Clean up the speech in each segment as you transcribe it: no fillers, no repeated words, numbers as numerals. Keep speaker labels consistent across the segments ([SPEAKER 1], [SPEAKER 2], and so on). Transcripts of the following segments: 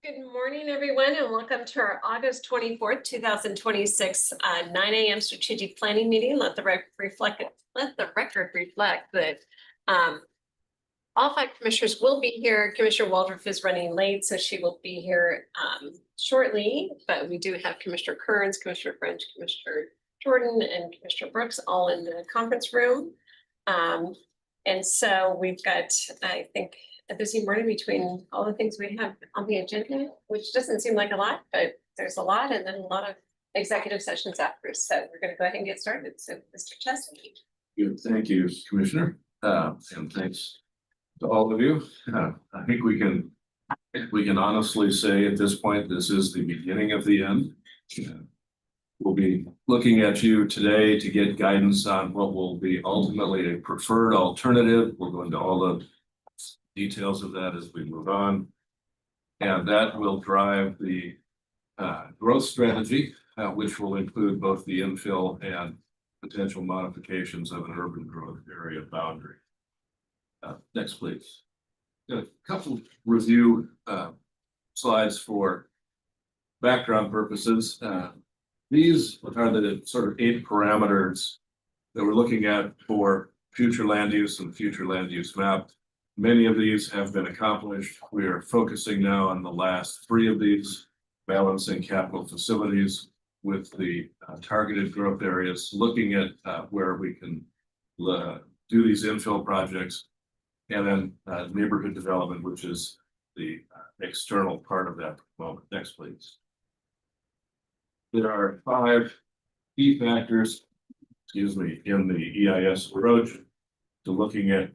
[SPEAKER 1] Good morning, everyone, and welcome to our August 24th, 2026, 9 a.m. strategic planning meeting. Let the record reflect that all five commissioners will be here. Commissioner Waldrop is running late, so she will be here shortly. But we do have Commissioner Kearns, Commissioner French, Commissioner Jordan, and Commissioner Brooks all in the conference room. And so we've got, I think, a busy morning between all the things we have on the agenda, which doesn't seem like a lot, but there's a lot, and then a lot of executive sessions after. So we're going to go ahead and get started. So, Mr. Chesney.
[SPEAKER 2] Good, thank you, Commissioner, and thanks to all of you. I think we can honestly say at this point, this is the beginning of the end. We'll be looking at you today to get guidance on what will be ultimately a preferred alternative. We'll go into all the details of that as we move on. And that will drive the growth strategy, which will include both the infill and potential modifications of an urban growth area boundary. Next, please. Got a couple review slides for background purposes. These are the sort of 8 parameters that we're looking at for future land use and future land use map. Many of these have been accomplished. We are focusing now on the last 3 of these, balancing capital facilities with the targeted growth areas, looking at where we can do these infill projects, and then neighborhood development, which is the external part of that moment. Next, please. There are 5 key factors, in the EIS approach to looking at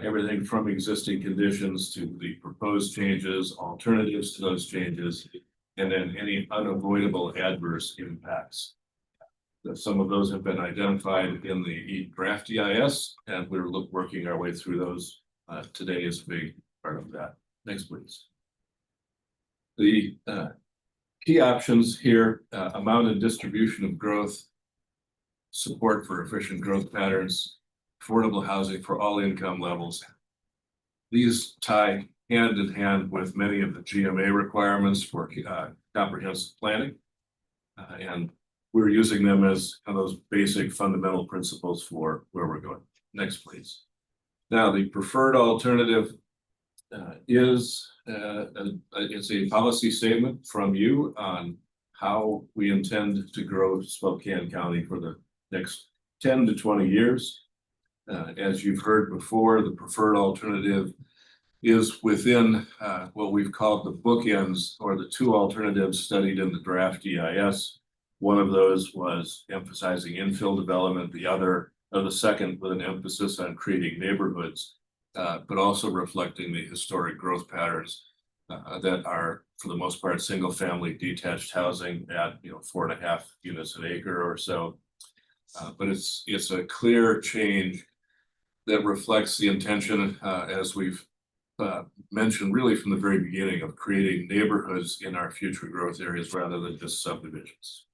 [SPEAKER 2] everything from existing conditions to the proposed changes, alternatives to those changes, and then any unavoidable adverse impacts. Some of those have been identified in the draft EIS, and we're working our way through those today as a big part of that. Next, please. The key options here, amount and distribution of growth, support for efficient growth patterns, affordable housing for all income levels. These tie hand in hand with many of the GMA requirements for comprehensive planning. And we're using them as kind of those basic fundamental principles for where we're going. Next, please. Now, the preferred alternative is it's a policy statement from you on how we intend to grow Spokane County for the next 10 to 20 years. As you've heard before, the preferred alternative is within what we've called the bookends, or the 2 alternatives studied in the draft EIS. One of those was emphasizing infill development, the second with an emphasis on creating neighborhoods, but also reflecting the historic growth patterns that are, for the most part, single family detached housing at 4.5 units an acre or so. But it's a clear change that reflects the intention, as we've mentioned really from the very beginning, of creating neighborhoods in our future growth areas rather than just subdivisions.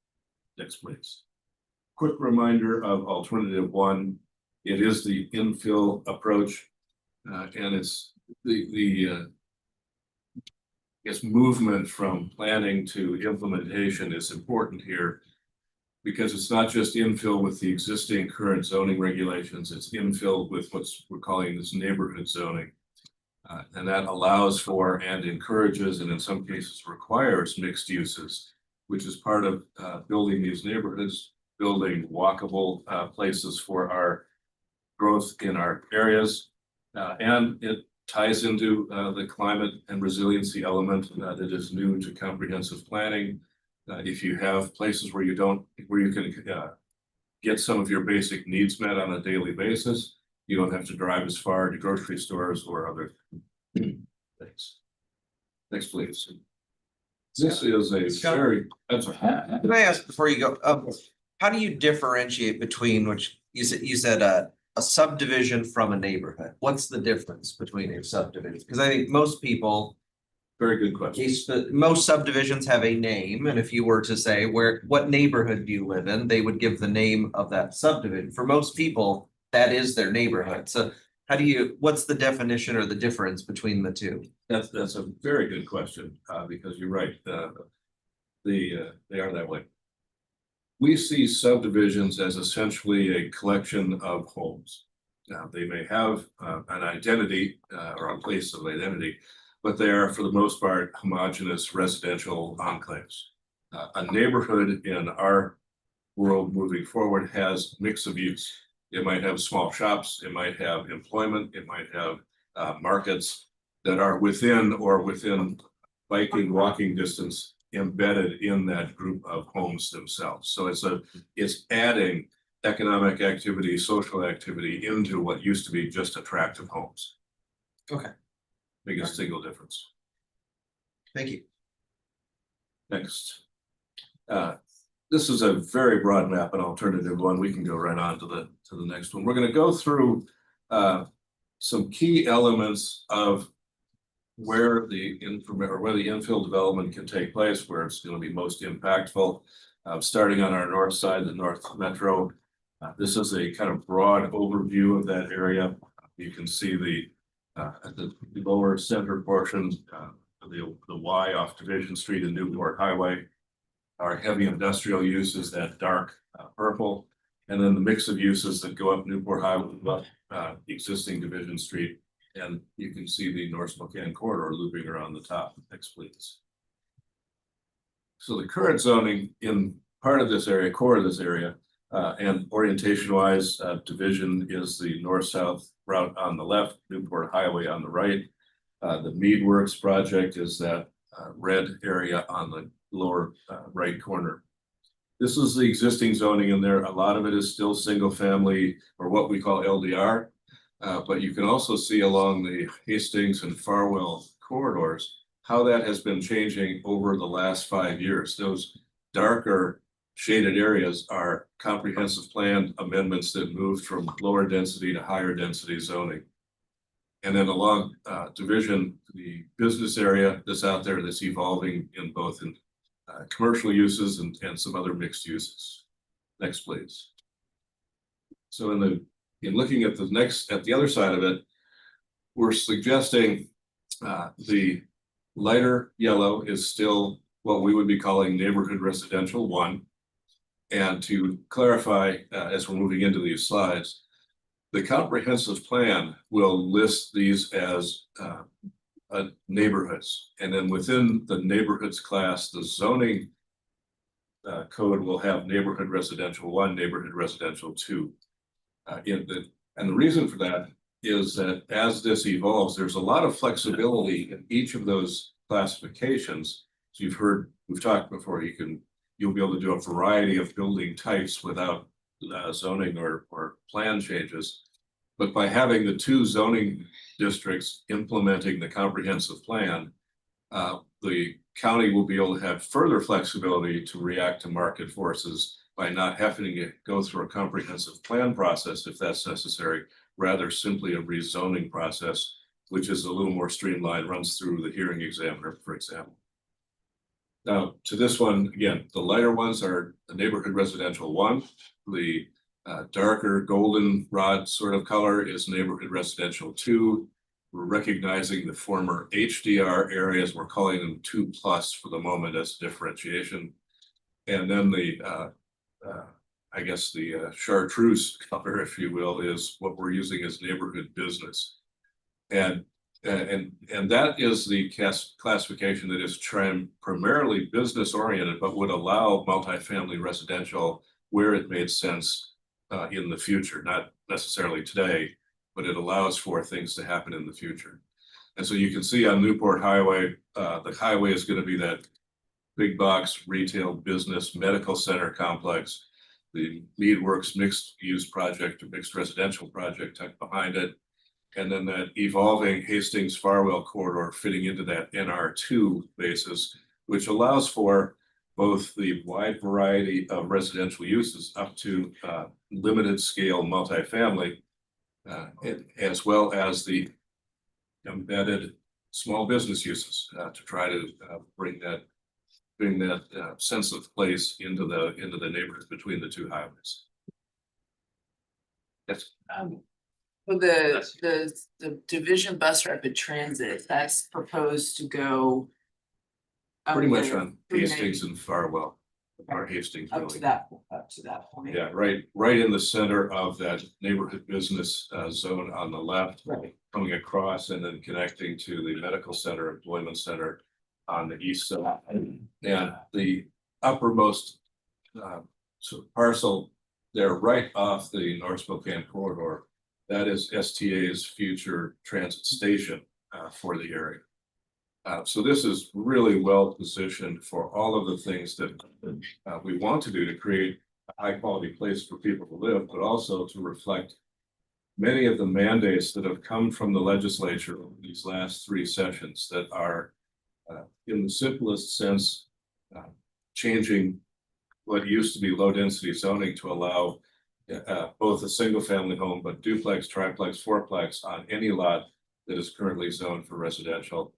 [SPEAKER 2] Next, please. Quick reminder of alternative 1. It is the infill approach, and it's the movement from planning to implementation is important here, because it's not just infill with the existing current zoning regulations, it's infill with what we're calling this neighborhood zoning. And that allows for and encourages, and in some cases requires, mixed uses, which is part of building these neighborhoods, building walkable places for our growth in our areas. And it ties into the climate and resiliency element that is new to comprehensive planning. If you have places where you can get some of your basic needs met on a daily basis, you don't have to drive as far to grocery stores or other things. Next, please. This is a very.
[SPEAKER 3] Can I ask before you go? How do you differentiate between which you said a subdivision from a neighborhood? What's the difference between a subdivision? Because I think most people.
[SPEAKER 2] Very good question.
[SPEAKER 3] Most subdivisions have a name, and if you were to say what neighborhood do you live in, they would give the name of that subdivision. For most people, that is their neighborhood. So How do you, what's the definition or the difference between the two?
[SPEAKER 2] That's a very good question, because you're right, they are that way. We see subdivisions as essentially a collection of homes. Now, they may have an identity or a place of identity, but they are for the most part homogeneous residential enclaves. A neighborhood in our world moving forward has mix of use. It might have small shops, it might have employment, it might have markets that are within biking, walking distance embedded in that group of homes themselves. So it's adding economic activity, social activity into what used to be just attractive homes.
[SPEAKER 3] Okay.
[SPEAKER 2] Biggest single difference.
[SPEAKER 3] Thank you.
[SPEAKER 2] Next. This is a very broad map, an alternative one. We can go right on to the next one. We're going to go through some key elements of where the infill development can take place, where it's going to be most impactful. Starting on our north side, the North Metro. This is a kind of broad overview of that area. You can see at the lower center portion, the Y off Division Street and Newport Highway. Our heavy industrial use is that dark purple, and then the mix of uses that go up Newport Highway, existing Division Street, and you can see the North Spokane corridor looping around the top. Next, please. So the current zoning in part of this area, core of this area, and orientation-wise, Division is the north-south route on the left, Newport Highway on the right. The Mead Works project is that red area on the lower right corner. This is the existing zoning in there. A lot of it is still single family or what we call LDR. But you can also see along the Hastings and Farwell corridors how that has been changing over the last 5 years. Those darker shaded areas are comprehensive plan amendments that moved from lower density to higher density zoning. And then along Division, the business area that's out there that's evolving in both commercial uses and some other mixed uses. Next, please. So in looking at the other side of it, we're suggesting the lighter yellow is still what we would be calling neighborhood residential 1. And to clarify, as we're moving into these slides, the comprehensive plan will list these as neighborhoods. And then within the neighborhoods class, the zoning code will have neighborhood residential 1, neighborhood residential 2. And the reason for that is that as this evolves, there's a lot of flexibility in each of those classifications. So we've talked before, you'll be able to do a variety of building types without zoning or plan changes. But by having the 2 zoning districts implementing the comprehensive plan, the county will be able to have further flexibility to react to market forces by not having to go through a comprehensive plan process if that's necessary, rather simply a rezoning process, which is a little more streamlined, runs through the hearing examiner, for example. Now, to this one, again, the lighter ones are the neighborhood residential 1. The darker golden rod sort of color is neighborhood residential 2. We're recognizing the former HDR areas. We're calling them 2+ for the moment as differentiation. And then I guess the chartreuse color, if you will, is what we're using as neighborhood business. And that is the classification that is primarily business oriented, but would allow multifamily residential where it made sense in the future, not necessarily today, but it allows for things to happen in the future. And so you can see on Newport Highway, the highway is going to be that big box retail business medical center complex. The Mead Works mixed use project or mixed residential project tucked behind it. And then that evolving Hastings Farwell corridor fitting into that NR2 basis, which allows for both the wide variety of residential uses up to limited scale multifamily, as well as the embedded small business uses to try to bring that sense of place into the neighborhoods between the 2 highways. Yes.
[SPEAKER 4] For the division bus rapid transit, that's proposed to go.
[SPEAKER 2] Pretty much
[SPEAKER 4] there
[SPEAKER 2] on
[SPEAKER 4] through
[SPEAKER 2] Hastings and Farwell, or Hastings
[SPEAKER 4] Up
[SPEAKER 2] really.
[SPEAKER 4] to that, up to that point.
[SPEAKER 2] Yeah, right in the center of that neighborhood business zone on the left,
[SPEAKER 4] Right.
[SPEAKER 2] coming across and then connecting to the medical center, employment center on the east side. And the uppermost parcel there, right off the North Spokane corridor, that is STA's future transit station for the area. So this is really well positioned for all of the things that we want to do to create a high quality place for people to live, but also to reflect many of the mandates that have come from the legislature over these last 3 sessions that are in the simplest sense changing what used to be low density zoning to allow both a single family home, but duplex, triplex, fourplex on any lot that is currently zoned for residential.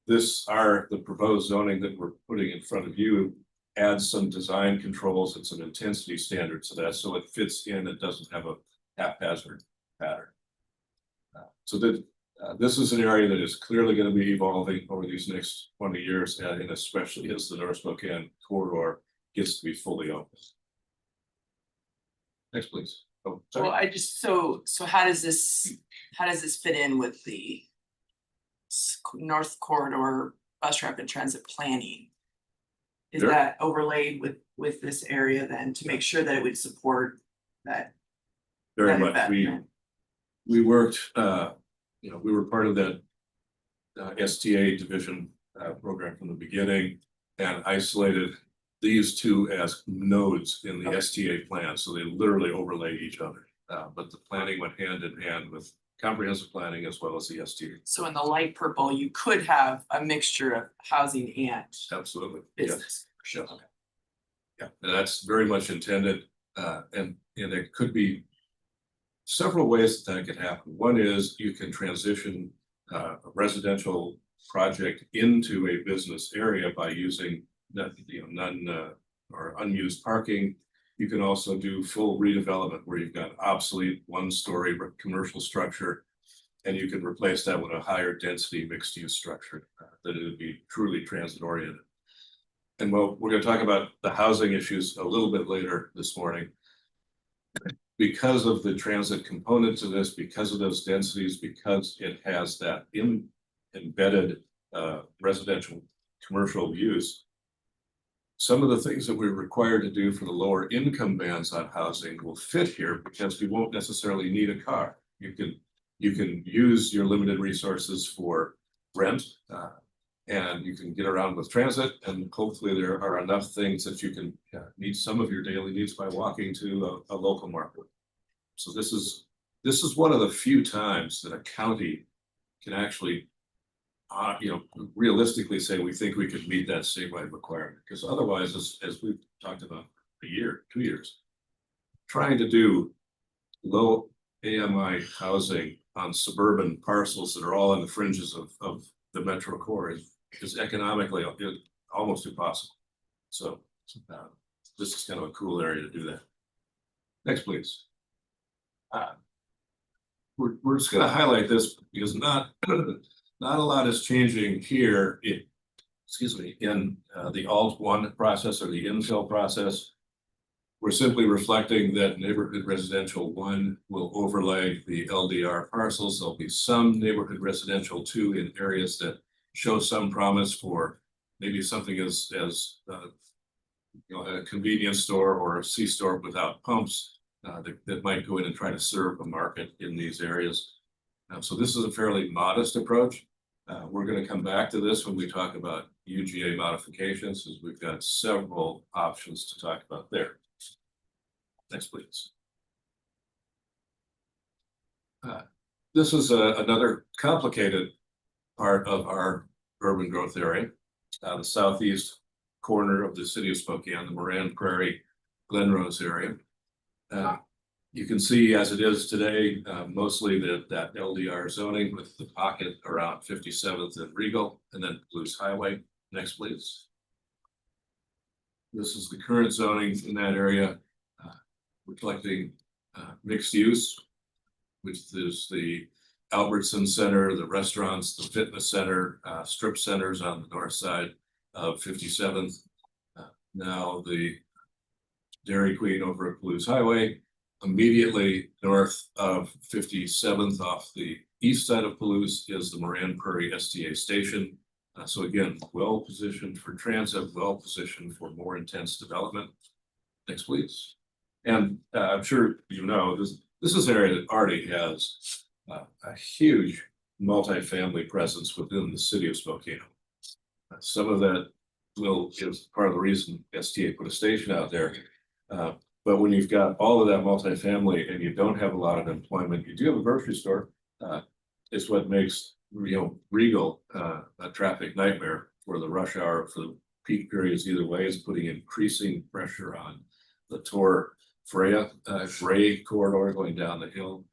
[SPEAKER 2] The proposed zoning that we're putting in front of you adds some design controls and some intensity standards to that, so it fits in, it doesn't have a haphazard pattern. So that this is an area that is clearly going to be evolving over these next 20 years, and especially as the North Spokane corridor gets to be fully open. Next, please. Oh, sorry.
[SPEAKER 4] Well, I just, so how does this fit in with the North Corridor bus rapid transit planning? Is
[SPEAKER 2] Sure.
[SPEAKER 4] that overlaid with this area then to make sure that it would support that?
[SPEAKER 2] Very
[SPEAKER 4] that
[SPEAKER 2] much.
[SPEAKER 4] investment?
[SPEAKER 2] We worked, we were part of that STA division program from the beginning and isolated these two as nodes in the
[SPEAKER 4] Okay.
[SPEAKER 2] STA plan, so they literally overlay each other. But the planning went hand in hand with comprehensive planning as well as the STA.
[SPEAKER 4] So in the light purple, you could have a mixture of housing and
[SPEAKER 2] Absolutely. Yes.
[SPEAKER 4] business.
[SPEAKER 2] Yes.
[SPEAKER 4] Okay.
[SPEAKER 2] Yeah, and that's very much intended, and it could be several ways that could happen. One is you can transition a residential project into a business area by using none or unused parking. You can also do full redevelopment where you've got obsolete 1-story commercial structure, and you can replace that with a higher density mixed use structure that it would be truly transit oriented. And well, we're going to talk about the housing issues a little bit later this morning. Because of the transit component to this, because of those densities, because it has that embedded residential commercial use, some of the things that we're required to do for the lower income bands on housing will fit here because we won't necessarily need a car. You can use your limited resources for rent, and you can get around with transit, and hopefully there are enough things that you can meet some of your daily needs by walking to a local market. So this is one of the few times that a county can actually realistically say we think we could meet that statewide requirement, because otherwise, as we've talked about a year, 2 years, trying to do low AMI housing on suburban parcels that are all on the fringes of the metro core is economically almost impossible. So this is kind of a cool area to do that. Next, please. We're just going to highlight this because not a lot is changing here. In the Alt-1 process or the infill process. We're simply reflecting that neighborhood residential 1 will overlay the LDR parcels. There'll be some neighborhood residential 2 in areas that show some promise for maybe something as a convenience store or a C-store without pumps that might go in and try to serve a market in these areas. So this is a fairly modest approach. We're going to come back to this when we talk about UGA modifications, as we've got several options to talk about there. Next, please. This is another complicated part of our urban growth area, the southeast corner of the city of Spokane, the Moran Prairie, Glen Rose area. You can see as it is today, mostly that LDR zoning with the pocket around 57th and Regal, and then Blues Highway. Next, please. This is the current zoning in that area, reflecting mixed use. which is the Albertson Center, the restaurants, the fitness center, strip centers on the north side of 57th. Now the Dairy Queen over at Palouse Highway, immediately north of 57th off the east side of Palouse is the Moran Prairie STA station. So again, well positioned for transit, well positioned for more intense development. Next, please. And I'm sure you know this is an area that already has a huge multifamily presence within the city of Spokane. Some of that is part of the reason STA put a station out there. But when you've got all of that multifamily and you don't have a lot of employment, you do have a grocery store. It's what makes Regal a traffic nightmare for the rush hour, for the peak periods either way, is putting increasing pressure on the Tor Freya Gray corridor going down the hill.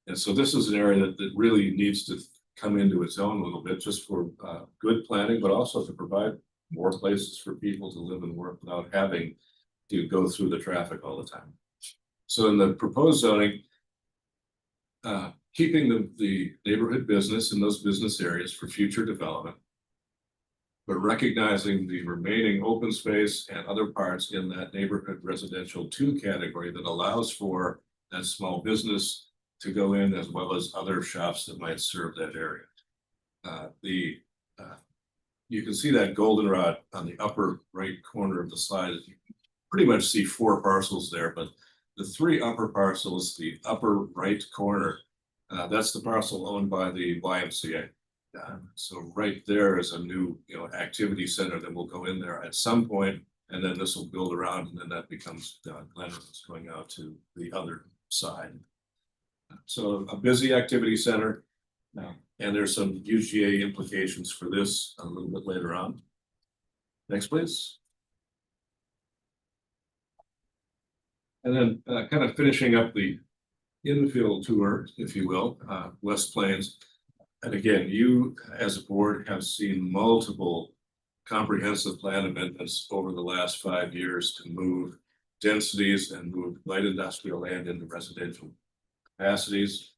[SPEAKER 2] And so this is an area that really needs to come into its own a little bit, just for good planning, but also to provide more places for people to live and work without having to go through the traffic all the time. So in the proposed zoning, keeping the neighborhood business in those business areas for future development, but recognizing the remaining open space and other parts in that neighborhood residential 2 category that allows for that small business to go in, as well as other shops that might serve that area. You can see that goldenrod on the upper right corner of the slide. You pretty much see 4 parcels there, but the 3 upper parcels, the upper right corner, that's the parcel owned by the YMCA. So right there is a new activity center that will go in there at some point, and then this will build around, and then that becomes Glenrose going out to the other side. So a busy activity center, and there's some UGA implications for this a little bit later on. Next, please. And then kind of finishing up the infield tour, if you will, West Plains. And again, you as a board have seen multiple comprehensive plan amendments over the last 5 years to move densities and move light industrial land into residential capacities.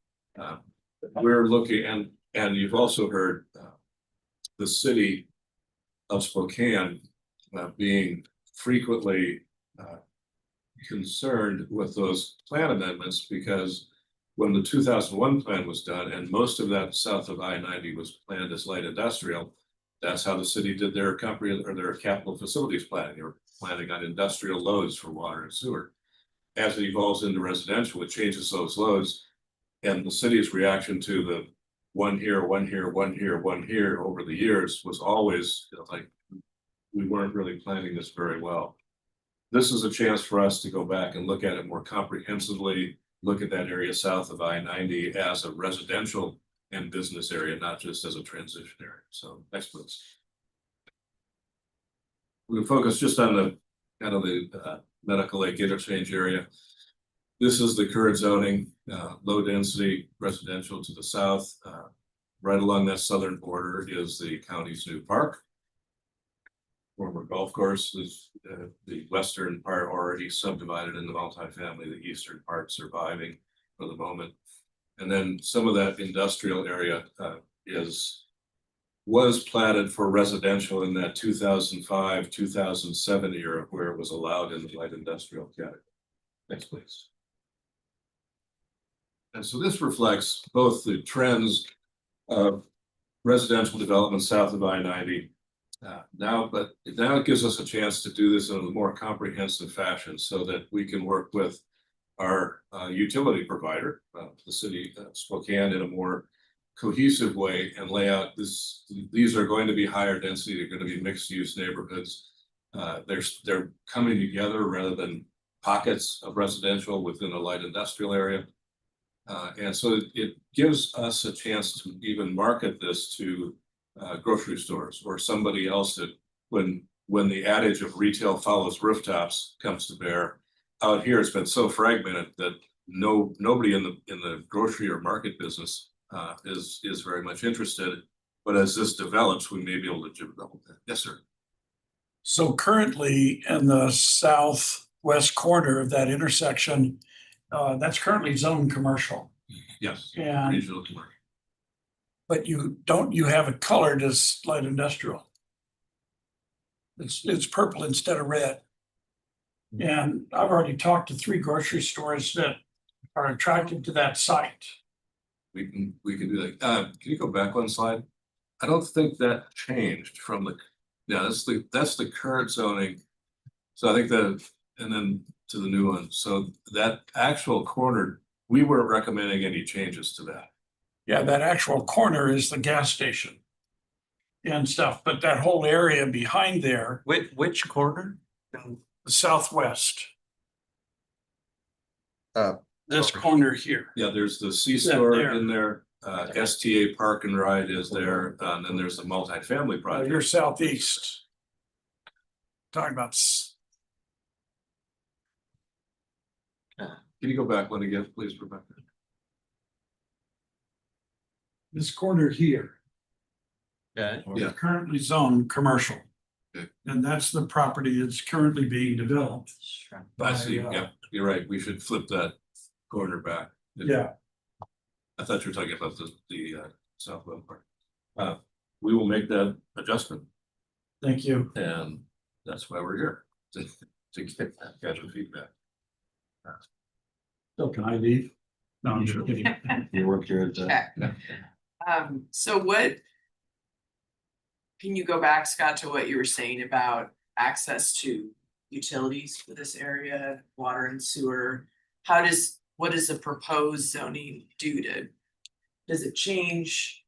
[SPEAKER 2] We're looking, and you've also heard the city of Spokane being frequently concerned with those plan amendments, because when the 2001 plan was done and most of that south of I-90 was planned as light industrial, that's how the city did their capital facilities planning. They were planning on industrial loads for water and sewer. As it evolves into residential, it changes those loads, and the city's reaction to the one here, one here, one here, one here over the years was always like, we weren't really planning this very well. This is a chance for us to go back and look at it more comprehensively, look at that area south of I-90 as a residential and business area, not just as a transition area. So next, please. We'll focus just on the kind of the Medical Lake interchange area. This is the current zoning, low density residential to the south. Right along that southern border is the county's new park. Former golf course is the western part already subdivided into multifamily, the eastern part surviving for the moment. And then some of that industrial area was platted for residential in that 2005, 2007 era, where it was allowed in the light industrial category. Next, please. And so this reflects both the trends of residential development south of I-90 but now it gives us a chance to do this in a more comprehensive fashion so that we can work with our utility provider, the city of Spokane, in a more cohesive way and lay out this. These are going to be higher density. They're going to be mixed use neighborhoods. They're coming together rather than pockets of residential within a light industrial area. And so it gives us a chance to even market this to grocery stores or somebody else that when the adage of retail follows rooftops comes to bear. Out here, it's been so fragmented that nobody in the grocery or market business is very much interested. But as this develops, we may be able to develop that. Yes, sir.
[SPEAKER 5] So currently in the southwest corner of that intersection, that's currently zoned commercial.
[SPEAKER 2] Yes.
[SPEAKER 5] And-
[SPEAKER 2] Regional commercial.
[SPEAKER 5] but you have it colored as light industrial. It's purple instead of red. And I've already talked to 3 grocery stores that are attracted to that site.
[SPEAKER 2] We can do that. Can you go back one slide? I don't think that changed from the, yeah, that's the current zoning. So I think that, and then to the new one. So that actual corner, we weren't recommending any changes to that.
[SPEAKER 5] Yeah, that actual corner is the gas station and stuff, but that whole area behind there,
[SPEAKER 3] Which corner?
[SPEAKER 5] the southwest,
[SPEAKER 3] Uh,
[SPEAKER 5] this corner here.
[SPEAKER 2] Yeah, there's the C-store
[SPEAKER 5] there.
[SPEAKER 2] in there, STA Park and Ride is there, and then there's the multifamily project.
[SPEAKER 5] You're southeast. Talking about
[SPEAKER 2] Can you go back one again, please, Rebecca?
[SPEAKER 5] this corner here.
[SPEAKER 3] Yeah.
[SPEAKER 2] Yeah.
[SPEAKER 5] Currently zoned commercial.
[SPEAKER 2] Okay.
[SPEAKER 5] And that's the property that's currently being developed.
[SPEAKER 2] I see,
[SPEAKER 5] by,
[SPEAKER 2] yeah, you're right, we should flip that corner back.
[SPEAKER 5] Yeah,
[SPEAKER 2] I thought you were talking about the southwest part. We will make that adjustment,
[SPEAKER 5] thank you.
[SPEAKER 2] and that's why we're here, to get that kind of feedback.
[SPEAKER 5] So can I leave? No, I'm just kidding.
[SPEAKER 3] You work here at
[SPEAKER 4] Okay. So what? Can you go back, Scott, to what you were saying about access to utilities for this area, water and sewer? What does the proposed zoning do to? Does it change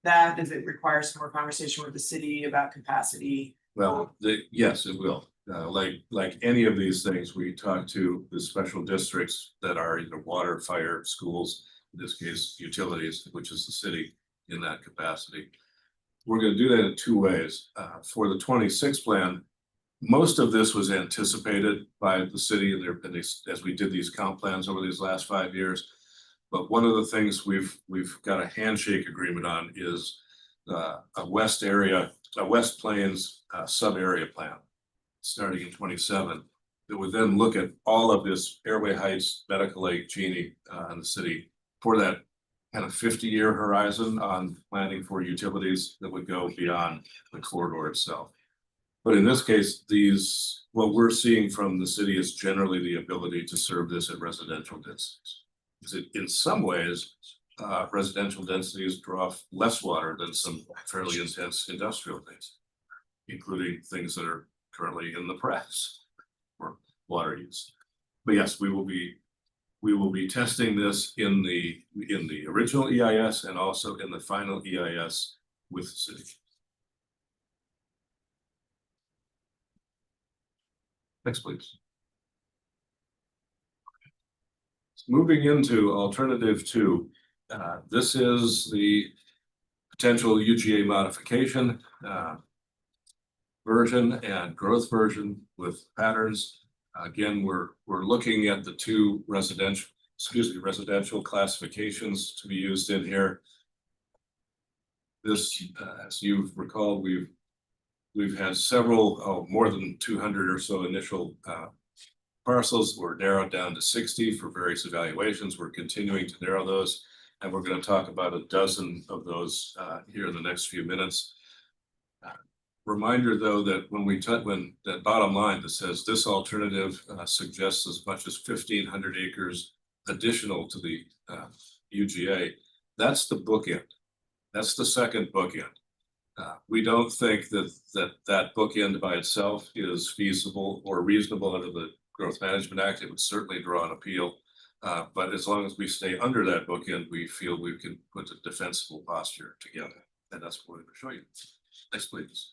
[SPEAKER 4] that? Does it require some more conversation with the city about capacity?
[SPEAKER 2] Well, yes, it will. Like any of these things, we talk to the special districts that are either water, fire, schools, in this case, utilities, which is the city in that capacity. We're gonna do that in 2 ways. For the 26 plan, most of this was anticipated by the city and as we did these comp plans over these last 5 years. But one of the things we've got a handshake agreement on is a West Plains sub area plan, starting in 27, that would then look at all of this Airway Heights, Medical Lake, Genie, and the city for that kind of 50-year horizon on planning for utilities that would go beyond the corridor itself. But in this case, what we're seeing from the city is generally the ability to serve this at residential densities. Because in some ways, residential densities draw off less water than some fairly intense industrial things, including things that are currently in the press for water use. But yes, we will be testing this in the original EIS and also in the final EIS with the city. Next, please. Moving into alternative 2, this is the potential UGA modification version and growth version with patterns. Again, we're looking at the 2 residential classifications to be used in here. This, as you've recalled, we've had several, more than 200 or so initial parcels. Were narrowed down to 60 for various evaluations. We're continuing to narrow those, and we're going to talk about a dozen of those here in the next few minutes. Reminder, though, that when that bottom line that says this alternative suggests as much as 1,500 acres additional to the UGA, that's the bookend. That's the second bookend. We don't think that bookend by itself is feasible or reasonable under the Growth Management Act. It would certainly draw an appeal. But as long as we stay under that bookend, we feel we can put a defensible posture together. And that's what we're going to show you. Next, please.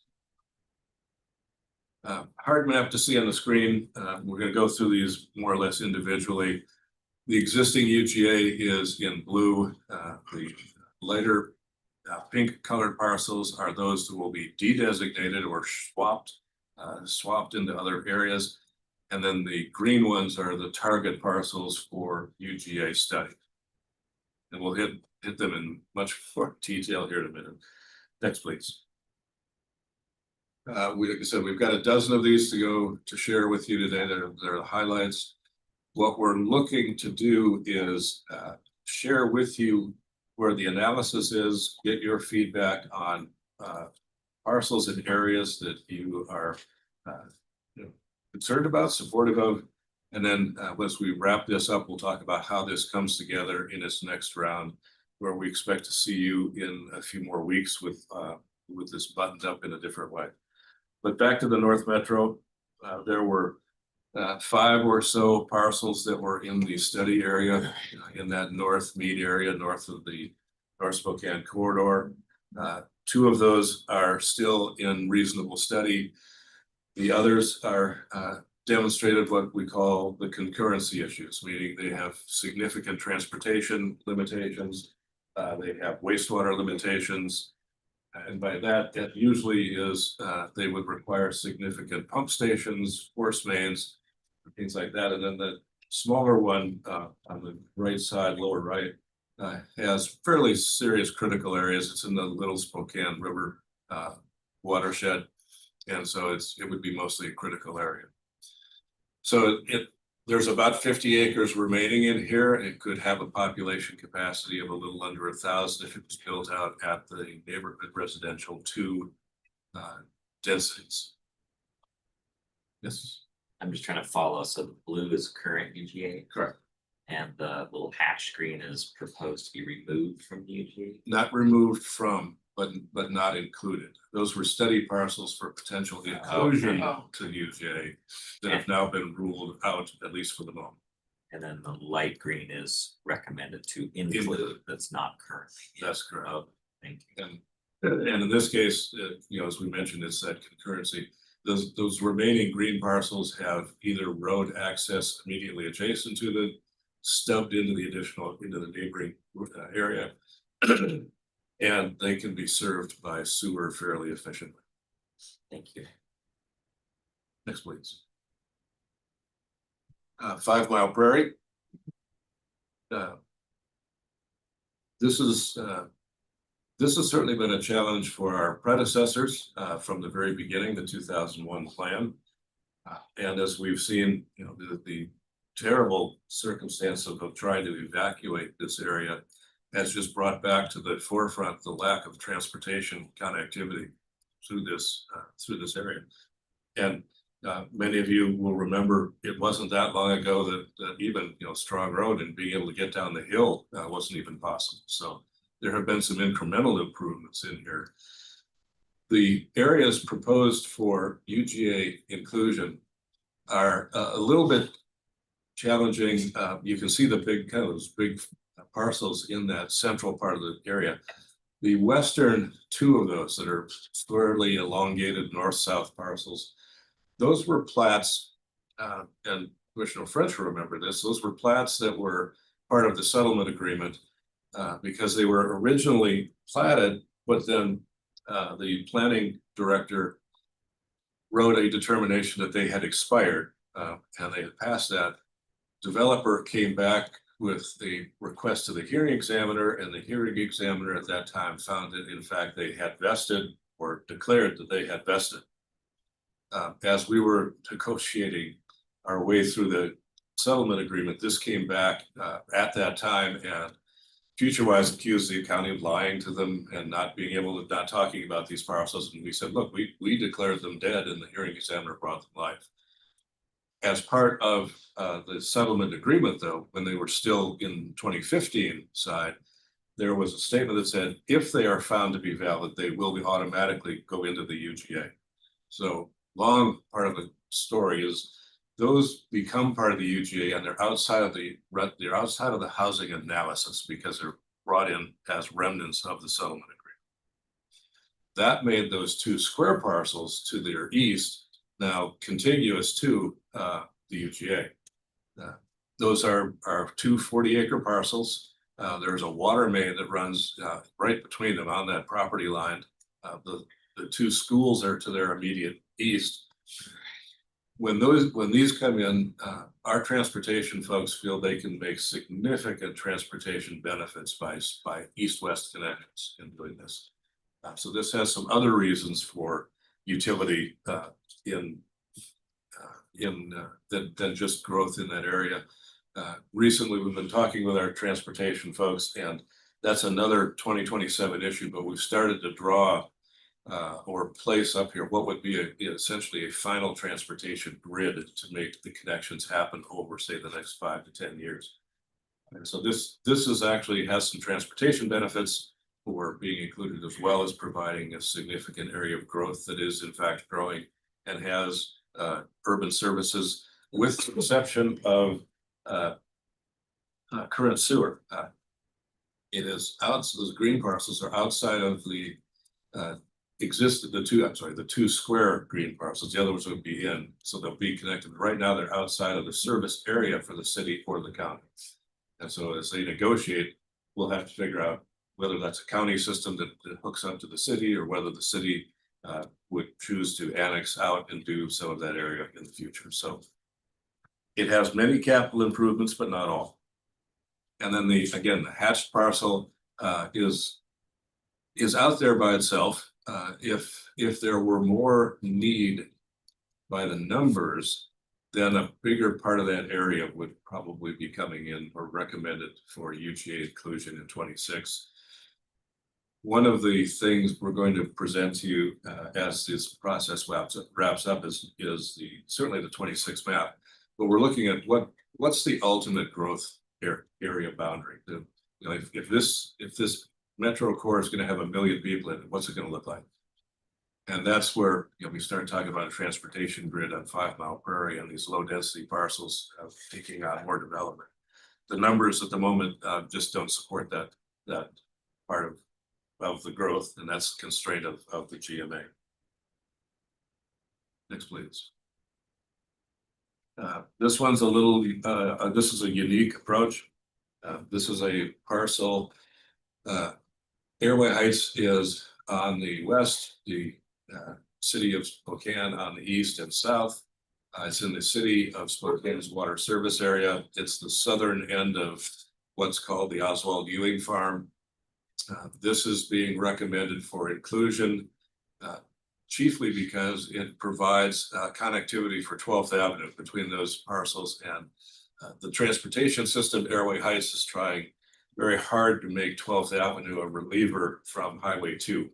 [SPEAKER 2] Hard map to see on the screen. We're going to go through these more or less individually. The existing UGA is in blue. The lighter pink colored parcels are those that will be de-designated or swapped into other areas. And then the green ones are the target parcels for UGA study. And we'll hit them in much more detail here in a minute. Next, please. Like I said, we've got a dozen of these to share with you today. They're the highlights. What we're looking to do is share with you where the analysis is, get your feedback on parcels and areas that you are concerned about, supportive of. And then once we wrap this up, we'll talk about how this comes together in its next round, where we expect to see you in a few more weeks with this buttoned up in a different way. But back to the North Metro, there were 5 or so parcels that were in the study area in that North Mead area, north of the North Spokane corridor. 2 of those are still in reasonable study. The others are demonstrated what we call the concurrency issues, meaning they have significant transportation limitations. They have wastewater limitations. And by that, that usually is they would require significant pump stations, force mains, things like that. And then the smaller one on the right side, lower right, has fairly serious critical areas. It's in the Little Spokane River watershed. And so it would be mostly a critical area. So there's about 50 acres remaining in here. It could have a population capacity of a little under 1,000 if it was built out at the neighborhood residential 2 densities. Yes.
[SPEAKER 6] I'm just trying to follow. So the blue is current UGA
[SPEAKER 2] Correct.
[SPEAKER 6] and the little hatch green is proposed to be removed from the UGA.
[SPEAKER 2] Not removed from, but not included. Those were study parcels for potential inclusion
[SPEAKER 4] Okay.
[SPEAKER 2] to UGA that have now been ruled out, at least for the moment.
[SPEAKER 6] And then the light green is recommended to include, that's not currently.
[SPEAKER 2] That's correct.
[SPEAKER 6] Oh, thank you.
[SPEAKER 2] And in this case, as we mentioned, it's that concurrency. Those remaining green parcels have either road access immediately adjacent to the stubbed into the neighboring area. And they can be served by sewer fairly efficiently.
[SPEAKER 6] Thank you.
[SPEAKER 2] Next, please. 5 Mile Prairie. This has certainly been a challenge for our predecessors from the very beginning, the 2001 plan. And as we've seen, the terrible circumstance of trying to evacuate this area has just brought back to the forefront the lack of transportation connectivity through this area. And many of you will remember it wasn't that long ago that even Strong Road and being able to get down the hill wasn't even possible. So there have been some incremental improvements in here. The areas proposed for UGA inclusion are a little bit challenging. You can see the big those big parcels in that central part of the area. The western 2 of those that are squarely elongated north-south parcels, those were plats, and Commissioner French will remember this, those were plats that were part of the settlement agreement because they were originally platted, but then the planning director wrote a determination that they had expired and they had passed that. Developer came back with the request to the hearing examiner, and the hearing examiner at that time found that in fact they had vested or declared that they had vested. As we were negotiating our way through the settlement agreement, this came back at that time, and FutureWise accused the county of lying to them and not talking about these parcels. And we said, look, we declared them dead, and the hearing examiner brought them life. As part of the settlement agreement, though, when they were still in 2015 side, there was a statement that said, if they are found to be valid, they will automatically go into the UGA. So long part of the story is those become part of the UGA, and they're outside of the housing analysis because they're brought in as remnants of the settlement agreement. That made those 2 square parcels to their east now contiguous to the UGA. Those are 2 40-acre parcels. There's a water main that runs right between them on that property line. The 2 schools are to their immediate east. When these come in, our transportation folks feel they can make significant transportation benefits by east-west connections in doing this. So this has some other reasons for utility than just growth in that area. Recently, we've been talking with our transportation folks, and that's another 2027 issue, but we've started to draw or place up here what would be essentially a final transportation grid to make the connections happen over, say, the next 5 to 10 years. And so this is actually has some transportation benefits for being included, as well as providing a significant area of growth that is in fact growing and has urban services with the exception of current sewer. It is out, so those green parcels are outside of the the two square green parcels. The other ones would be in, so they'll be connected. Right now, they're outside of the service area for the city or the county. And so as they negotiate, we'll have to figure out whether that's a county system that hooks up to the city, or whether the city would choose to annex out and do some of that area in the future. So it has many capital improvements, but not all. And then the hatched parcel is out there by itself. If there were more need by the numbers, then a bigger part of that area would probably be coming in or recommended for UGA inclusion in 26. One of the things we're going to present to you as this process wraps up is certainly the 26 map, but we're looking at what's the ultimate growth area boundary. If this metro core is going to have 1 million people in it, what's it going to look like? And that's where we start talking about a transportation grid on 5 Mile Prairie and these low density parcels taking on more development. The numbers at the moment just don't support that part of the growth, and that's a constraint of the GMA. Next, please. This one's a little, this is a unique approach. This is a parcel. Airway Heights is on the west, the city of Spokane on the east and south. It's in the city of Spokane's water service area. It's the southern end of what's called the Oswald Ewing Farm. This is being recommended for inclusion, chiefly because it provides connectivity for 12th Avenue between those parcels, and the transportation system. Airway Heights is trying very hard to make 12th Avenue a reliever from Highway 2.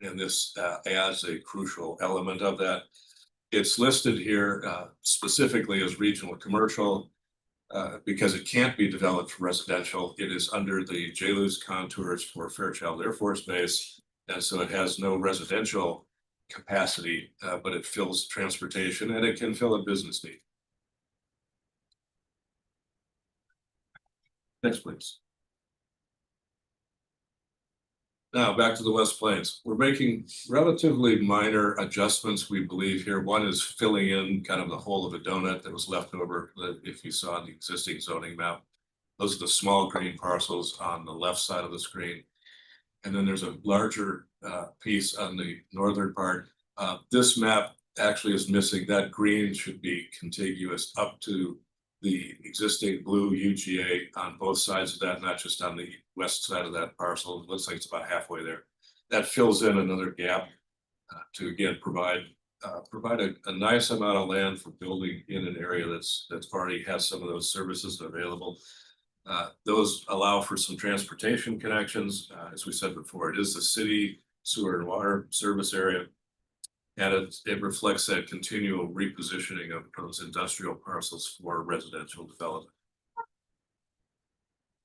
[SPEAKER 2] And this adds a crucial element of that. It's listed here specifically as regional commercial because it can't be developed for residential. It is under the JLUS contours for Fairchild Air Force Base. And so it has no residential capacity, but it fills transportation and it can fill a business need. Next, please. Now back to the West Plains. We're making relatively minor adjustments, we believe here. One is filling in kind of the hole of a donut that was left over if you saw the existing zoning map. Those are the small green parcels on the left side of the screen. And then there's a larger piece on the northern part. This map actually is missing. That green should be contiguous up to the existing blue UGA on both sides of that, not just on the west side of that parcel. It looks like it's about halfway there. That fills in another gap to again provide a nice amount of land for building in an area that's already has some of those services available. Those allow for some transportation connections. As we said before, it is the city sewer and water service area. And it reflects that continual repositioning of those industrial parcels for residential development.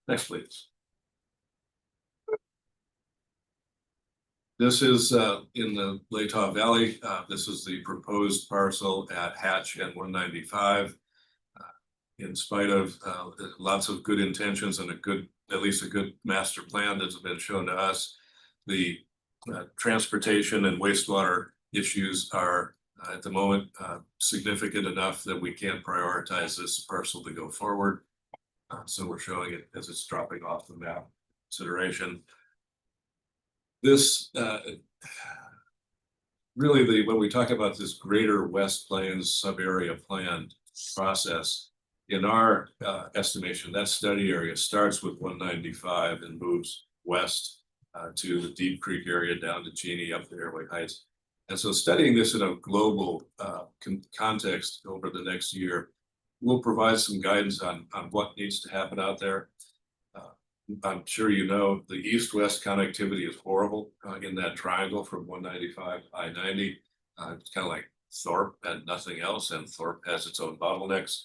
[SPEAKER 2] Next, please. This is in the Latah Valley. This is the proposed parcel at Hatch and 195. In spite of lots of good intentions and at least a good master plan that's been shown to us, the transportation and wastewater issues are at the moment significant enough that we can't prioritize this parcel to go forward. So we're showing it as it's dropping off the map consideration. This really when we talk about this greater West Plains sub-area plan process, in our estimation, that study area starts with 195 and moves west to the Deep Creek area down to Cheney up to Airway Heights. And so studying this in a global context over the next year we'll provide some guidance on what needs to happen out there. I'm sure you know, the east-west connectivity is horrible in that triangle from 195 I-90. It's kind of like Thorpe and nothing else, and Thorpe has its own bottlenecks.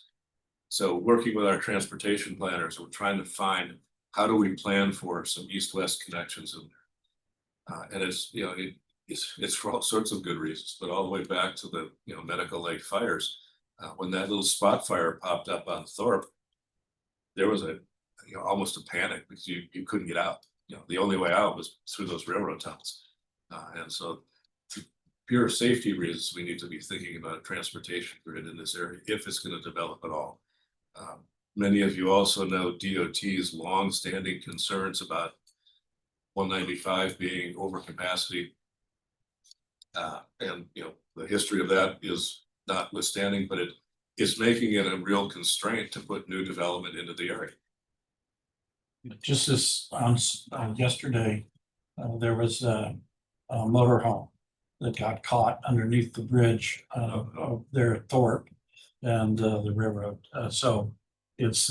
[SPEAKER 2] So working with our transportation planners, we're trying to find how do we plan for some east-west connections in there. And it's, you know, it's for all sorts of good reasons, but all the way back to the, you know, Medical Lake fires. When that little spot fire popped up on Thorpe, there was a, you know, almost a panic because you couldn't get out. You know, the only way out was through those railroad tunnels. And so for pure safety reasons, we need to be thinking about a transportation grid in this area if it's going to develop at all. Many of you also know DOT's long-standing concerns about 195 being over capacity. And you know, the history of that is notwithstanding, but it is making it a real constraint to put new development into the area.
[SPEAKER 5] Just this, yesterday, there was a motorhome that got caught underneath the bridge of there at Thorpe and the railroad. So it's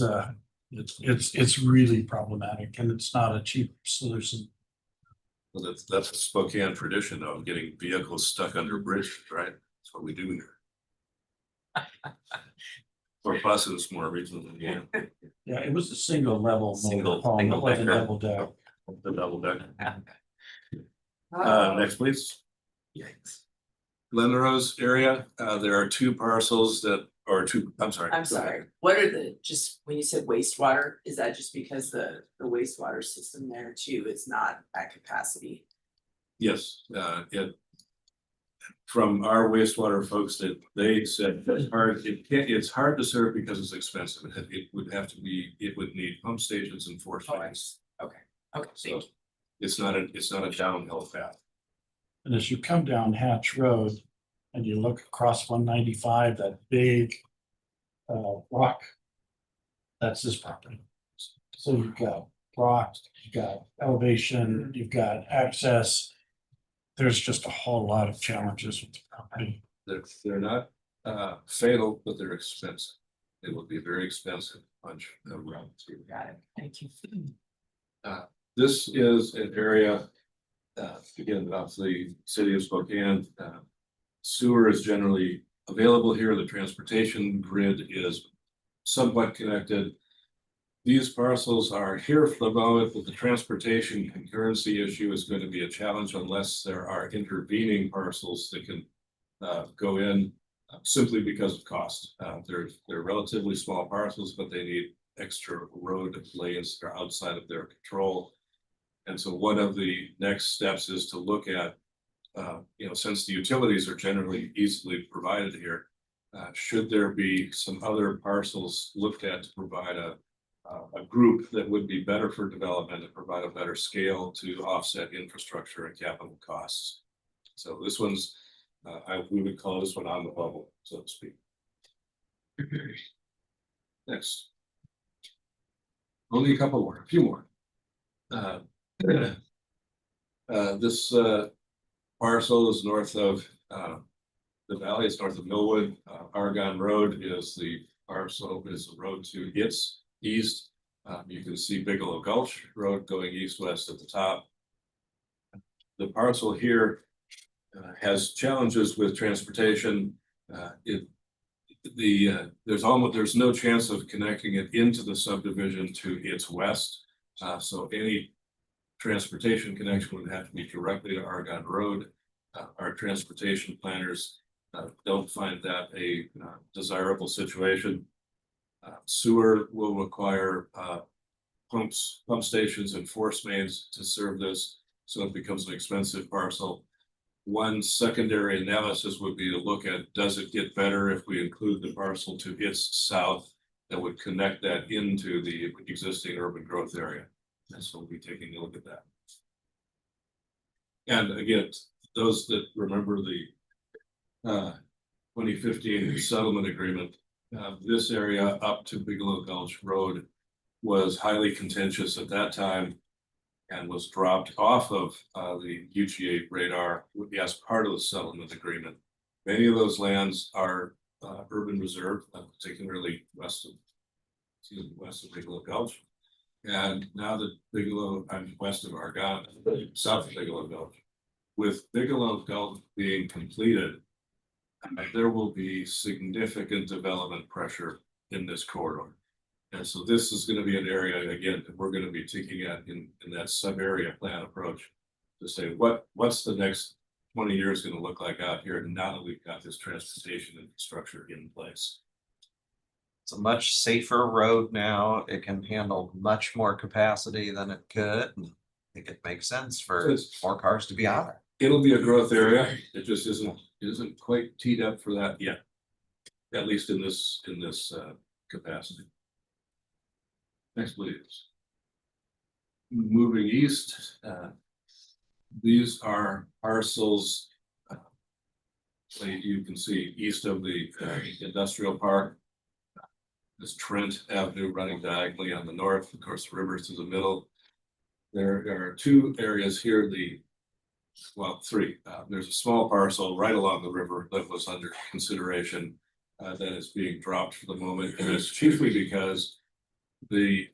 [SPEAKER 5] really problematic, and it's not a cheap solution.
[SPEAKER 2] Well, that's a Spokane tradition of getting vehicles stuck under bridges, right? That's what we do here. Or buses more recently, yeah.
[SPEAKER 5] Yeah, it was a single level
[SPEAKER 6] Single-
[SPEAKER 5] motorhome. It
[SPEAKER 6] single
[SPEAKER 5] wasn't
[SPEAKER 6] decker.
[SPEAKER 5] double deck.
[SPEAKER 2] The double deck. Next, please.
[SPEAKER 6] Yikes.
[SPEAKER 2] Lenrose area, there are two parcels that, or two, I'm sorry.
[SPEAKER 4] I'm sorry, what are the, just when you said wastewater, is that just because the wastewater system there too is not at capacity?
[SPEAKER 2] Yes, from our wastewater folks that they said it's hard, it's hard to serve because it's expensive. It would have to be, it would need pump stations and force lines.
[SPEAKER 4] Okay,
[SPEAKER 2] So
[SPEAKER 4] thank you.
[SPEAKER 2] it's not a downhill path.
[SPEAKER 5] And as you come down Hatch Road and you look across 195, that big rock, that's this property. So you've got rock, you've got elevation, you've got access. There's just a whole lot of challenges with the property.
[SPEAKER 2] They're not fatal, but they're expensive. It will be very expensive punch around through.
[SPEAKER 4] Got it, thank you.
[SPEAKER 2] This is an area, again, of the city of Spokane. Sewer is generally available here. The transportation grid is somewhat connected. These parcels are here for the moment, but the transportation concurrency issue is going to be a challenge unless there are intervening parcels that can go in simply because of cost. They're relatively small parcels, but they need extra road lanes that are outside of their control. And so one of the next steps is to look at, since the utilities are generally easily provided here, should there be some other parcels looked at to provide a group that would be better for development and provide a better scale to offset infrastructure and capital costs. So this one's, we would call this one on the bubble, so to speak. Next. Only a couple more, a few more. This parcel is north of the valley. It's north of Millwood. Argonne Road is the parcel, is the road to its east. You can see Bigelow Gulch Road going east-west at the top. The parcel here has challenges with transportation. There's no chance of connecting it into the subdivision to its west. So any transportation connection would have to be directly to Argonne Road. Our transportation planners don't find that a desirable situation. Sewer will require pump stations and force mains to serve this, so it becomes an expensive parcel. One secondary analysis would be to look at, does it get better if we include the parcel to its south that would connect that into the existing urban growth area? And so we'll be taking a look at that. And again, those that remember the 2015 settlement agreement, this area up to Bigelow Gulch Road was highly contentious at that time and was dropped off of the UGA radar as part of the settlement agreement. Many of those lands are urban reserve, particularly west of Bigelow Gulch. And now that Bigelow, I'm west of Argonne, south of Bigelow Gulch. With Bigelow Gulch being completed, there will be significant development pressure in this corridor. And so this is going to be an area, again, that we're going to be taking at in that sub-area plan approach to say, what's the next 20 years going to look like out here now that we've got this transportation infrastructure in place.
[SPEAKER 3] It's a much safer road now. It can handle much more capacity than it could. And I think it makes sense for
[SPEAKER 2] It's-
[SPEAKER 3] more cars to be on it.
[SPEAKER 2] It'll be a growth area. It just isn't quite teed up for that yet. At least in this capacity. Next, please. Moving east, these are parcels. You can see east of the industrial park. This Trent Avenue running diagonally on the north, of course, the river to the middle. There are two areas here, three. There's a small parcel right along the river that was under consideration that is being dropped for the moment. And it's chiefly because the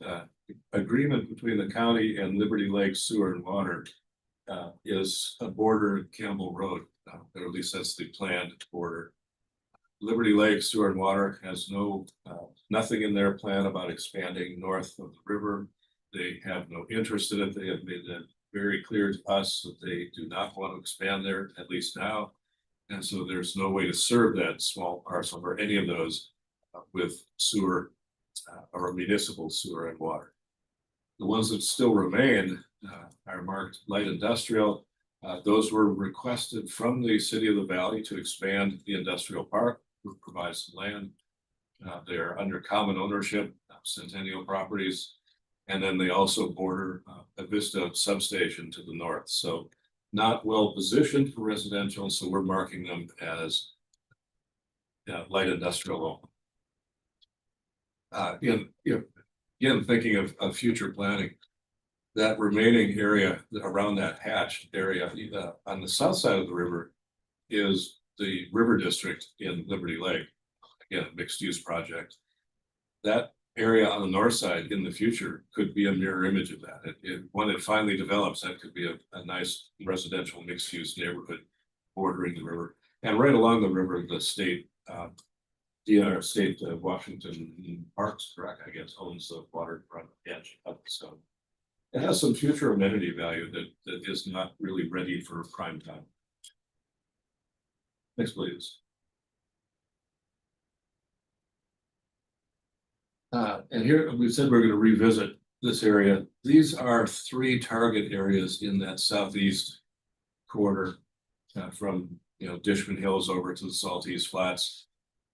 [SPEAKER 2] agreement between the county and Liberty Lake Sewer and Water is a border Campbell Road, or at least that's the planned border. Liberty Lake Sewer and Water has nothing in their plan about expanding north of the river. They have no interest in it. They have made it very clear to us that they do not want to expand there, at least now. And so there's no way to serve that small parcel or any of those with sewer or municipal sewer and water. The ones that still remain are marked light industrial. Those were requested from the city of the valley to expand the industrial park, which provides some land. They're under common ownership, Centennial Properties. And then they also border a Vista substation to the north. So not well positioned for residential. So we're marking them as light industrial. Again, thinking of future planning, that remaining area around that hatched area on the south side of the river is the river district in Liberty Lake. Again, mixed use project. That area on the north side in the future could be a mirror image of that. When it finally develops, that could be a nice residential mixed use neighborhood bordering the river. And right along the river, the state Washington Parks, I guess, owns the waterfront edge of it. So it has some future amenity value that is not really ready for prime time. Next, please. And here we said we're going to revisit this area. These are three target areas in that southeast corridor from Dishman Hills over to the Saltese Flats.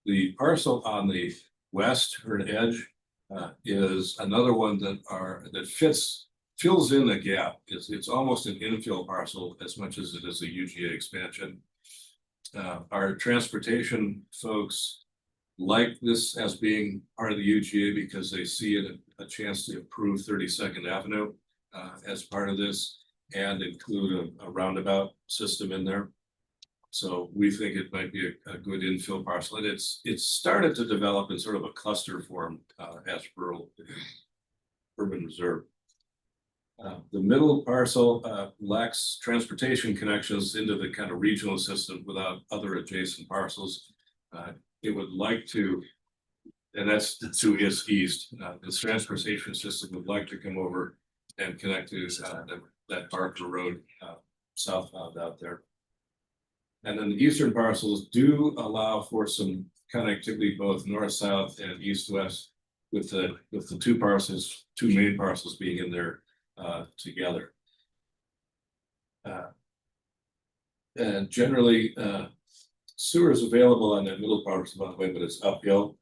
[SPEAKER 2] The parcel on the west or edge is another one that fills in the gap. It's almost an infill parcel as much as it is a UGA expansion. Our transportation folks like this as being part of the UGA because they see it a chance to improve 32nd Avenue as part of this and include a roundabout system in there. So we think it might be a good infill parcel. And it's started to develop in sort of a cluster form as rural urban reserve. The middle parcel lacks transportation connections into the kind of regional system without other adjacent parcels. It would like to, and that's to its east, this transportation system would like to come over and connect to that Barker Road southbound out there. And then the eastern parcels do allow for some connectivity both north-south and east-west with the two main parcels being in there together. And generally, sewer is available on that middle parcel, by the way, but it's uphill.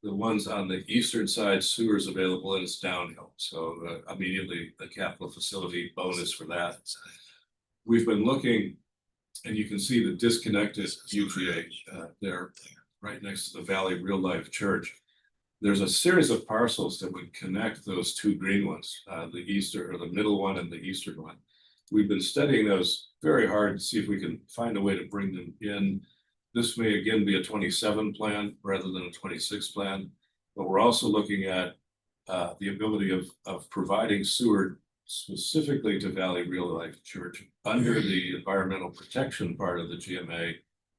[SPEAKER 2] The ones on the eastern side, sewer is available and it's downhill. So immediately the capital facility bonus for that. We've been looking, and you can see the disconnected UGA there right next to the Valley Real Life Church. There's a series of parcels that would connect those two green ones, the eastern or the middle one and the eastern one. We've been studying those very hard to see if we can find a way to bring them in. this may again be a 27 plan rather than a 26 plan. But we're also looking at the ability of providing sewer specifically to Valley Real Life Church under the environmental protection part of the GMA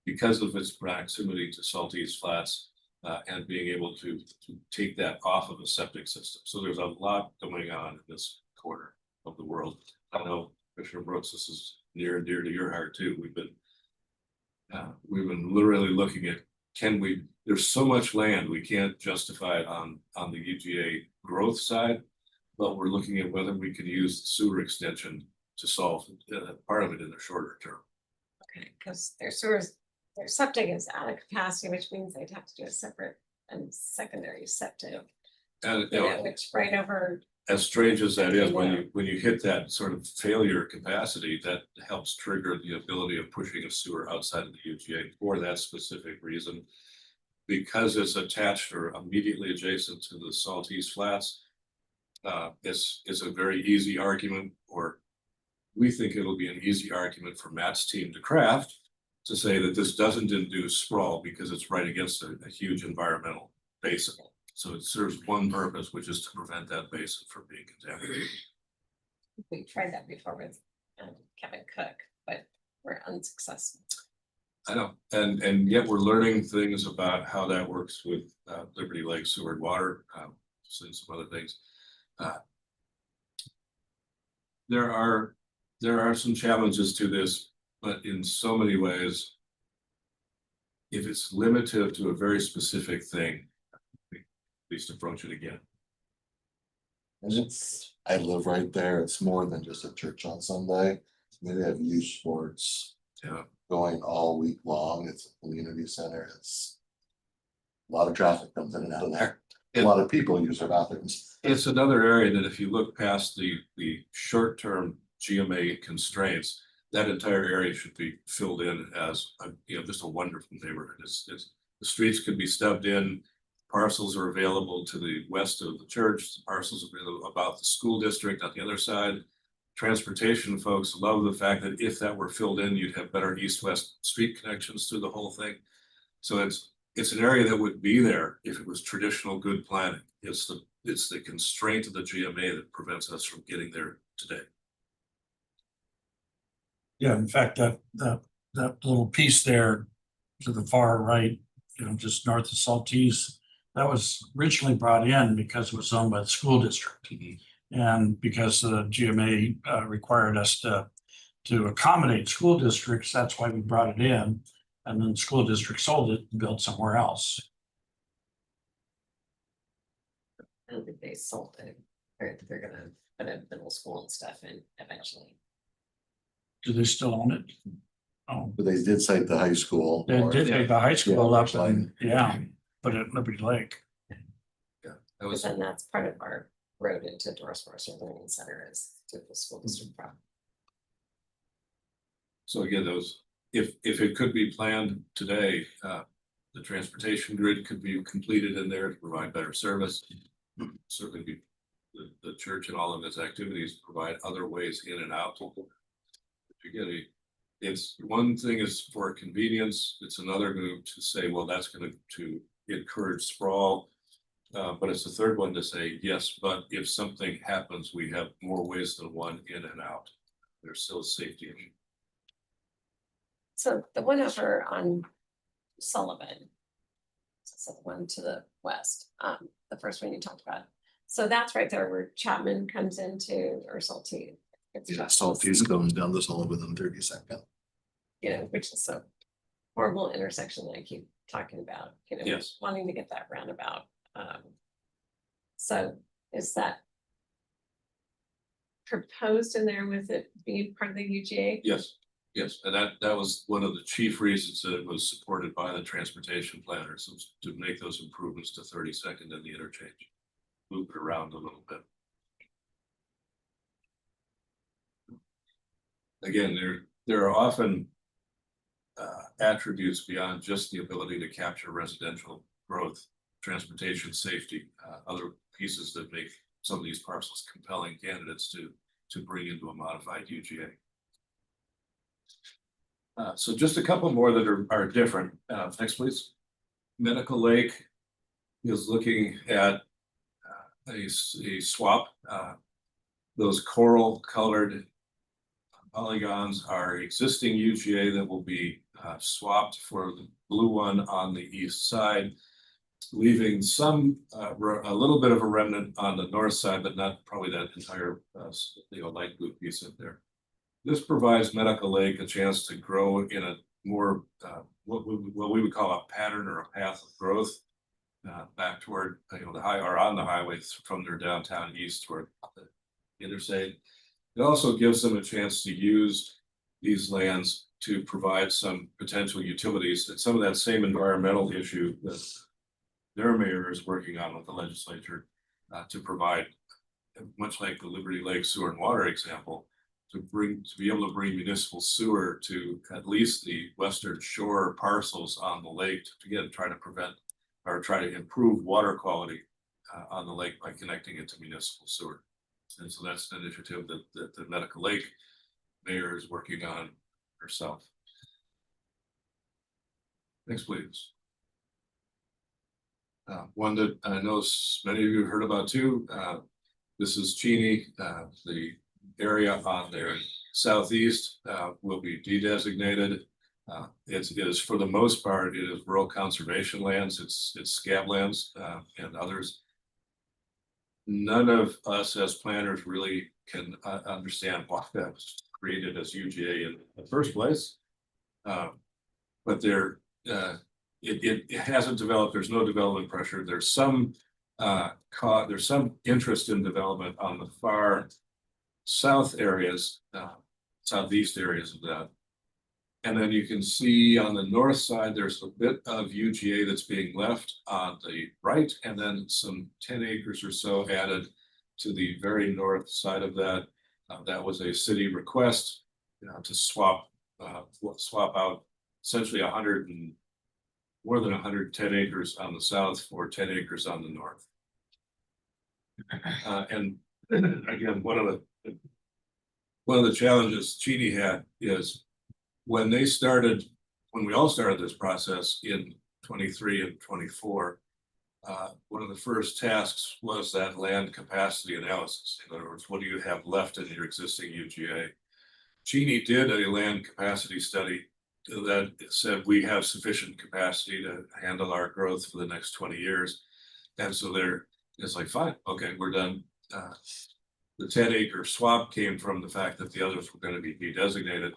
[SPEAKER 2] because of its proximity to Saltese Flats and being able to take that off of a septic system. So there's a lot going on in this corner of the world. I know, Commissioner Brooks, this is near and dear to your heart too. We've been literally looking at, there's so much land, we can't justify it on the UGA growth side, but we're looking at whether we can use the sewer extension to solve part of it in the shorter term.
[SPEAKER 1] Okay, because their sewers, their septic is out of capacity, which means they'd have to do a separate and secondary septic.
[SPEAKER 2] And
[SPEAKER 1] You know, which right over,
[SPEAKER 2] as strange as that is, when you hit that sort of failure capacity, that helps trigger the ability of pushing a sewer outside of the UGA for that specific reason. Because it's attached or immediately adjacent to the Saltese Flats, it's a very easy argument, or we think it'll be an easy argument for Matt's team to craft to say that this doesn't induce sprawl because it's right against a huge environmental basin. So it serves one purpose, which is to prevent that basin from being contaminated.
[SPEAKER 1] we tried that before with Kevin Cook, but we're unsuccessful.
[SPEAKER 2] I know, and yet we're learning things about how that works with Liberty Lake Sewer and Water, and some other things. There are some challenges to this, but in so many ways, if it's limited to a very specific thing, at least approach it again.
[SPEAKER 7] And I live right there. It's more than just a church on Sunday. They have youth sports
[SPEAKER 2] Yeah,
[SPEAKER 7] going all week long. It's a community center. It's a lot of traffic comes in and out of there. A lot of people use their bathrooms.
[SPEAKER 2] it's another area that if you look past the short-term GMA constraints, that entire area should be filled in as just a wonderful neighborhood. The streets could be stubbed in. Parcels are available to the west of the church, the parcels are about the school district on the other side. Transportation folks love the fact that if that were filled in, you'd have better east-west street connections through the whole thing. So it's an area that would be there if it was traditional good planning. It's the constraint of the GMA that prevents us from getting there today.
[SPEAKER 5] Yeah, in fact, that little piece there to the far right, just north of Saltese, that was originally brought in because it was owned by the school district. And because the GMA required us to accommodate school districts, that's why we brought it in. And then the school district sold it and built somewhere else.
[SPEAKER 1] I don't think they sold it. They're gonna put a middle school and stuff in eventually.
[SPEAKER 5] Do they still own it? Oh,
[SPEAKER 7] But they did cite the high school.
[SPEAKER 5] they did take the high school
[SPEAKER 7] Yeah,
[SPEAKER 5] up and, put it at Liberty Lake.
[SPEAKER 2] That
[SPEAKER 1] But
[SPEAKER 2] was,
[SPEAKER 1] then that's part of our road into Doris Morrison Learning Center is to the school district property.
[SPEAKER 2] so again, if it could be planned today, the transportation grid could be completed in there to provide better service. Certainly be the church and all of its activities provide other ways in and out. Again, it's one thing is for convenience, it's another move to say, well, that's going to encourage sprawl. But it's the third one to say, yes, but if something happens, we have more ways than one in and out. There's still a safety issue.
[SPEAKER 1] So the one over on Sullivan. So the one to the west, the first one you talked about. So that's right there where Chapman comes into, or Saltese. It's
[SPEAKER 7] Yeah,
[SPEAKER 1] just-
[SPEAKER 7] Saltese goes down this hole within 30 seconds.
[SPEAKER 1] which is a horrible intersection that I keep talking about,
[SPEAKER 2] Yes.
[SPEAKER 1] wanting to get that roundabout. So is that proposed in there with it being part of the UGA?
[SPEAKER 2] Yes, and that was one of the chief reasons that it was supported by the transportation planners, was to make those improvements to 32nd and the interchange. Move it around a little bit. Again, there are often attributes beyond just the ability to capture residential growth, transportation safety, other pieces that make some of these parcels compelling candidates to bring into a modified UGA. So just a couple more that are different. Next, please. Medical Lake is looking at a swap. Those coral colored polygons are existing UGA that will be swapped for the blue one on the east side, leaving some a little bit of a remnant on the north side, but not probably that entire light blue piece in there. This provides Medical Lake a chance to grow in a more what we would call a pattern or a path of growth back toward the high or on the highway from their downtown east toward the interstate. It also gives them a chance to use these lands to provide some potential utilities and some of that same environmental issue that their mayor is working on with the legislature to provide, much like the Liberty Lake Sewer and Water example, to be able to bring municipal sewer to at least the western shore parcels on the lake to again try to prevent or try to improve water quality on the lake by connecting it to municipal sewer. And so that's an initiative that the Medical Lake mayor is working on herself. Next, please. One that I know many of you have heard about too. This is Cheney, the area on their southeast will be de-designated. It is for the most part, it is rural conservation lands, it's scab lands and others. None of us as planners really can understand why that was created as UGA in the first place. But there, it hasn't developed, there's no development pressure. There's some interest in development on the far south areas, southeast areas of that. And then you can see on the north side, there's a bit of UGA that's being left on the right, and then some 10 acres or so added to the very north side of that. That was a city request to swap out essentially more than 110 acres on the south for 10 acres on the north. And again, one of the challenges Cheney had is when we all started this process in 23 and 24, one of the first tasks was that land capacity analysis. In other words, what do you have left in your existing UGA? Cheney did a land capacity study that said we have sufficient capacity to handle our growth for the next 20 years. And so it's like, fine, okay, we're done. The 10-acre swap came from the fact that the others were going to be de-designated.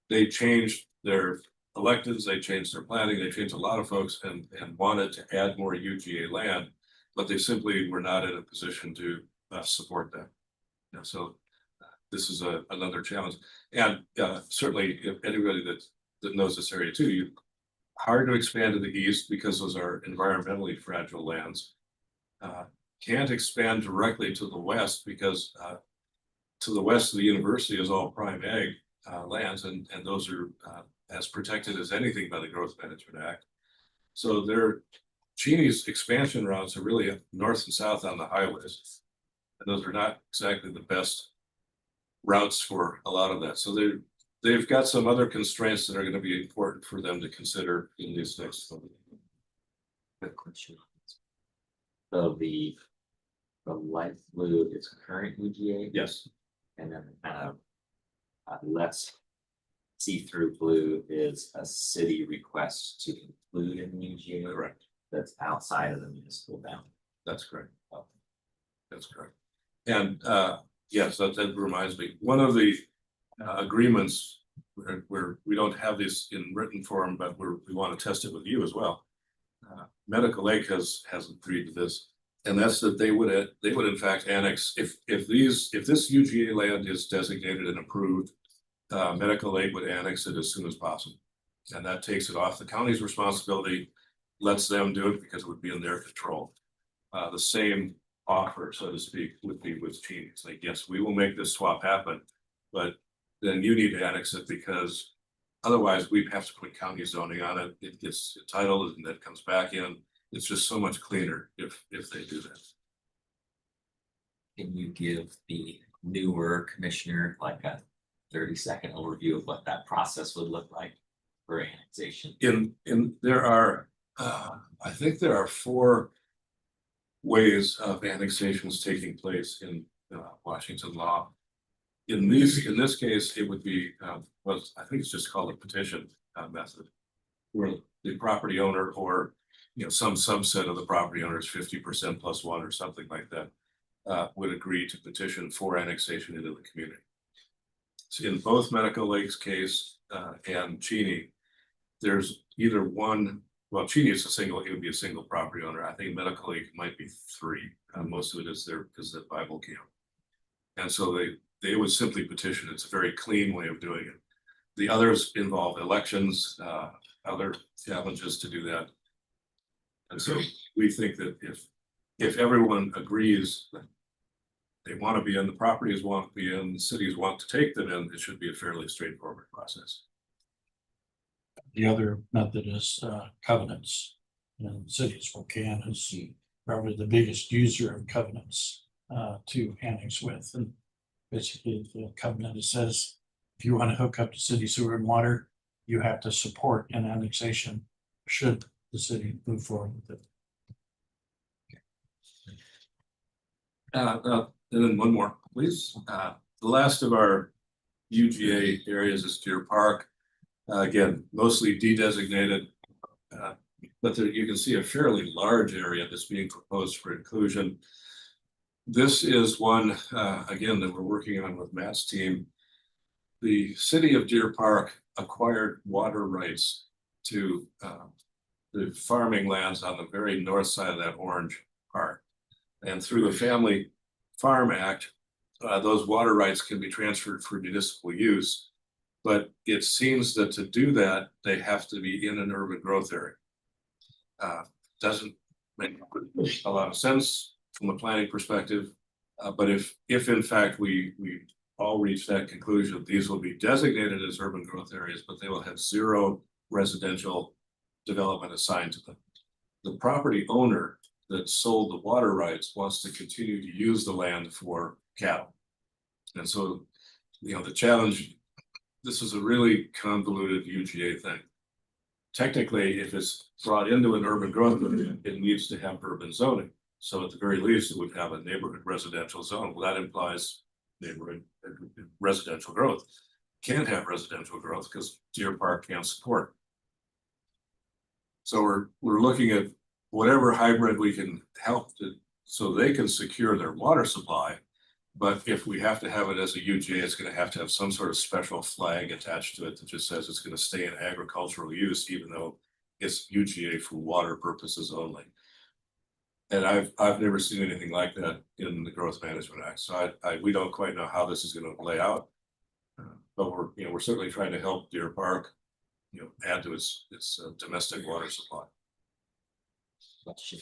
[SPEAKER 2] They changed their electeds, they changed their planning, they changed a lot of folks and wanted to add more UGA land, but they simply were not in a position to support that. So this is another challenge. And certainly if anybody that knows this area too, hard to expand to the east because those are environmentally fragile lands. Can't expand directly to the west because to the west of the university is all prime ag lands, and those are as protected as anything by the Growth Management Act. So Cheney's expansion routes are really north and south on the highways, and those are not exactly the best routes for a lot of that. So they've got some other constraints that are going to be important for them to consider in this next.
[SPEAKER 6] Quick question. So the light blue is current UGA,
[SPEAKER 2] Yes,
[SPEAKER 6] and then less see-through blue is a city request to include in the UGA.
[SPEAKER 2] correct.
[SPEAKER 6] That's outside of the municipal boundary.
[SPEAKER 2] That's correct. That's correct. And yes, that reminds me, one of the agreements where we don't have this in written form, but we want to test it with you as well. Medical Lake has agreed to this, and that's that they would in fact annex if this UGA land is designated and approved, Medical Lake would annex it as soon as possible, and that takes it off the county's responsibility, lets them do it because it would be in their control. The same offer, so to speak, would be with Cheney. It's like, yes, we will make this swap happen, but then you need to annex it because otherwise we'd have to put county zoning on it. It gets titled and that comes back in. It's just so much cleaner if they do that.
[SPEAKER 6] Can you give the newer commissioner like a 30-second overview of what that process would look like? for annexation?
[SPEAKER 2] There are, I think there are 4 ways of annexations taking place in Washington law. In this case, it would be, I think it's just called a petition method. Where the property owner or, some subset of the property owners, 50% plus 1 or something like that. Would agree to petition for annexation into the community. So in both Medical Lakes case and Cheney, there's either one, well, Cheney is it would be a single property owner. I think Medical Lake might be 3. Most of it is there because of the Bible camp. And so they would simply petition. It's a very clean way of doing it. The others involve elections, other challenges to do that. And so we think that if everyone agrees that they want to be in, the properties want to be in, the cities want to take them in, it should be a fairly straightforward process.
[SPEAKER 5] The other method is covenants. And the city of Spokane is probably the biggest user of covenants to annex with. And basically the covenant says, if you want to hook up to city sewer and water, you have to support an annexation should the city move forward with it.
[SPEAKER 2] And then one more, please. The last of our UGA areas is Deer Park. Again, mostly de-designated. But there you can see a fairly large area that's being proposed for inclusion. This is one, again, that we're working on with Matt's team. The city of Deer Park acquired water rights to the farming lands on the very north side of that orange part. And through the Family Farm Act, those water rights can be transferred for municipal use. But it seems that to do that, they have to be in an urban growth area. Doesn't make a lot of sense from a planning perspective. But if in fact we all reach that conclusion, these will be designated as urban growth areas, but they will have 0 residential development assigned to them. The property owner that sold the water rights wants to continue to use the land for cattle. And so, the challenge, this is a really convoluted UGA thing. Technically, if it's brought into an urban growth area, it needs to have urban zoning. So at the very least, it would have a neighborhood residential zone. Well, that implies neighborhood residential growth. Can't have residential growth because Deer Park can't support. So we're looking at whatever hybrid we can help to, so they can secure their water supply. But if we have to have it as a UGA, it's going to have some sort of special flag attached to it that just says it's going to stay in agricultural use, even though it's UGA for water purposes only. And I've never seen anything like that in the Growth Management Act. So we don't quite know how this is going to play out. But we're certainly trying to help Deer Park, add to its domestic water supply.
[SPEAKER 6] Question.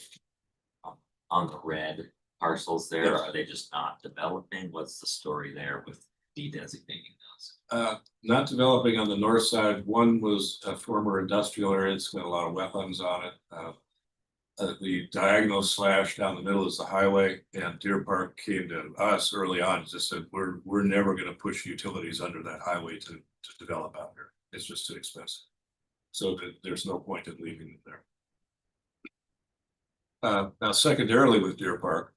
[SPEAKER 6] On the red parcels there,
[SPEAKER 2] Yes.
[SPEAKER 6] are they just not developing? What's the story there with de-designating those?
[SPEAKER 2] Not developing on the north side. One was a former industrial area. It's got a lot of wetlands on it. The diagonal slash down the middle is the highway, and Deer Park came to us early on and just said, we're never going to push utilities under that highway to develop out here. It's just too expensive. So there's no point in leaving it there. Now secondarily with Deer Park,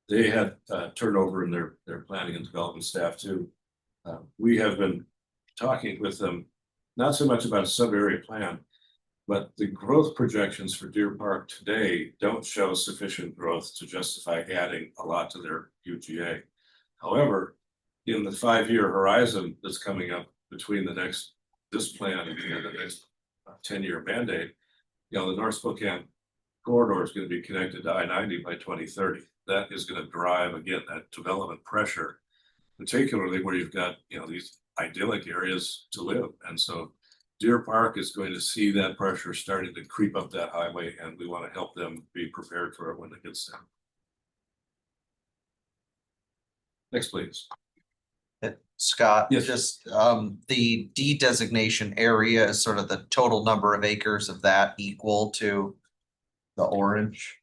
[SPEAKER 2] they had turnover in their planning and development staff too. We have been talking with them, not so much about a sub-area plan, but the growth projections for Deer Park today don't show sufficient growth to justify adding a lot to their UGA. However, in the 5-year horizon that's coming up between this plan and the next 10-year mandate, the North Spokane corridor is going to be connected to I-90 by 2030. That is going to drive, again, that development pressure, particularly where you've got, these idyllic areas to live. And so Deer Park is going to see that pressure starting to creep up that highway, and we want to help them be prepared for it when it gets down. Next, please.
[SPEAKER 3] Scott,
[SPEAKER 2] Yes.
[SPEAKER 3] just the de-designation area is sort of the total number of acres of that equal to the orange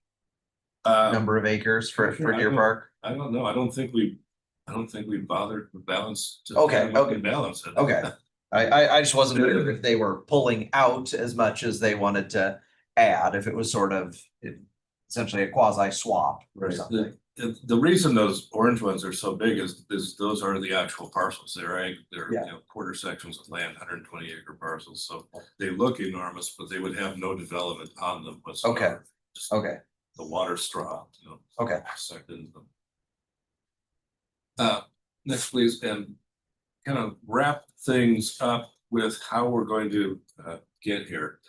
[SPEAKER 3] number of acres for
[SPEAKER 2] I
[SPEAKER 3] Deer
[SPEAKER 2] don't-
[SPEAKER 3] Park?
[SPEAKER 2] I don't know. I don't think we bothered to balance.
[SPEAKER 3] Okay.
[SPEAKER 2] Balance it.
[SPEAKER 3] Okay. I just wasn't sure if they were pulling out as much as they wanted to add, if it was sort of essentially a quasi swap or something.
[SPEAKER 2] The reason those orange ones are so big is those are the actual parcels. They're, you
[SPEAKER 3] Yeah.
[SPEAKER 2] know, quarter sections of land, 120-acre parcels, so they look enormous, but they would have no development on them whatsoever.
[SPEAKER 3] Okay.
[SPEAKER 2] Just
[SPEAKER 3] Okay,
[SPEAKER 2] the water straw, you know.
[SPEAKER 3] okay.
[SPEAKER 2] Sucked into them. Next, please, and kind of wrap things up with how we're going to get here.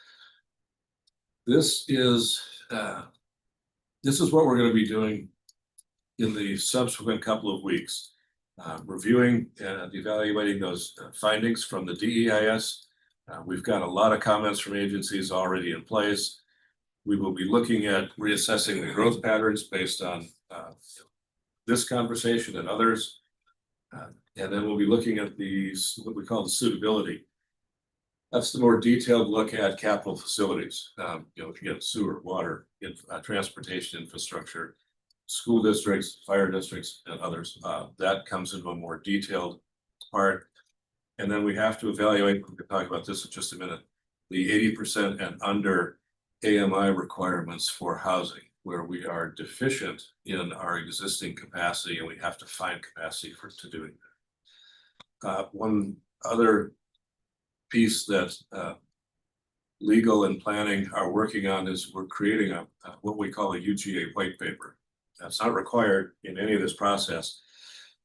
[SPEAKER 2] This is what we're going to be doing in the subsequent couple of weeks. Reviewing and evaluating those findings from the DEIS. We've got a lot of comments from agencies already in place. We will be looking at reassessing the growth patterns based on this conversation and others. And then we'll be looking at these, what we call the suitability. That's the more detailed look at capital facilities. You know, if you get sewer, water, transportation infrastructure, school districts, fire districts, and others. That comes into a more detailed part. And then we have to evaluate, we can talk about this in just a minute, the 80% and under AMI requirements for housing, where we are deficient in our existing capacity and we have to find capacity to doing that. One other piece that legal and planning are working on is we're creating what we call a UGA white paper. That's not required in any of this process,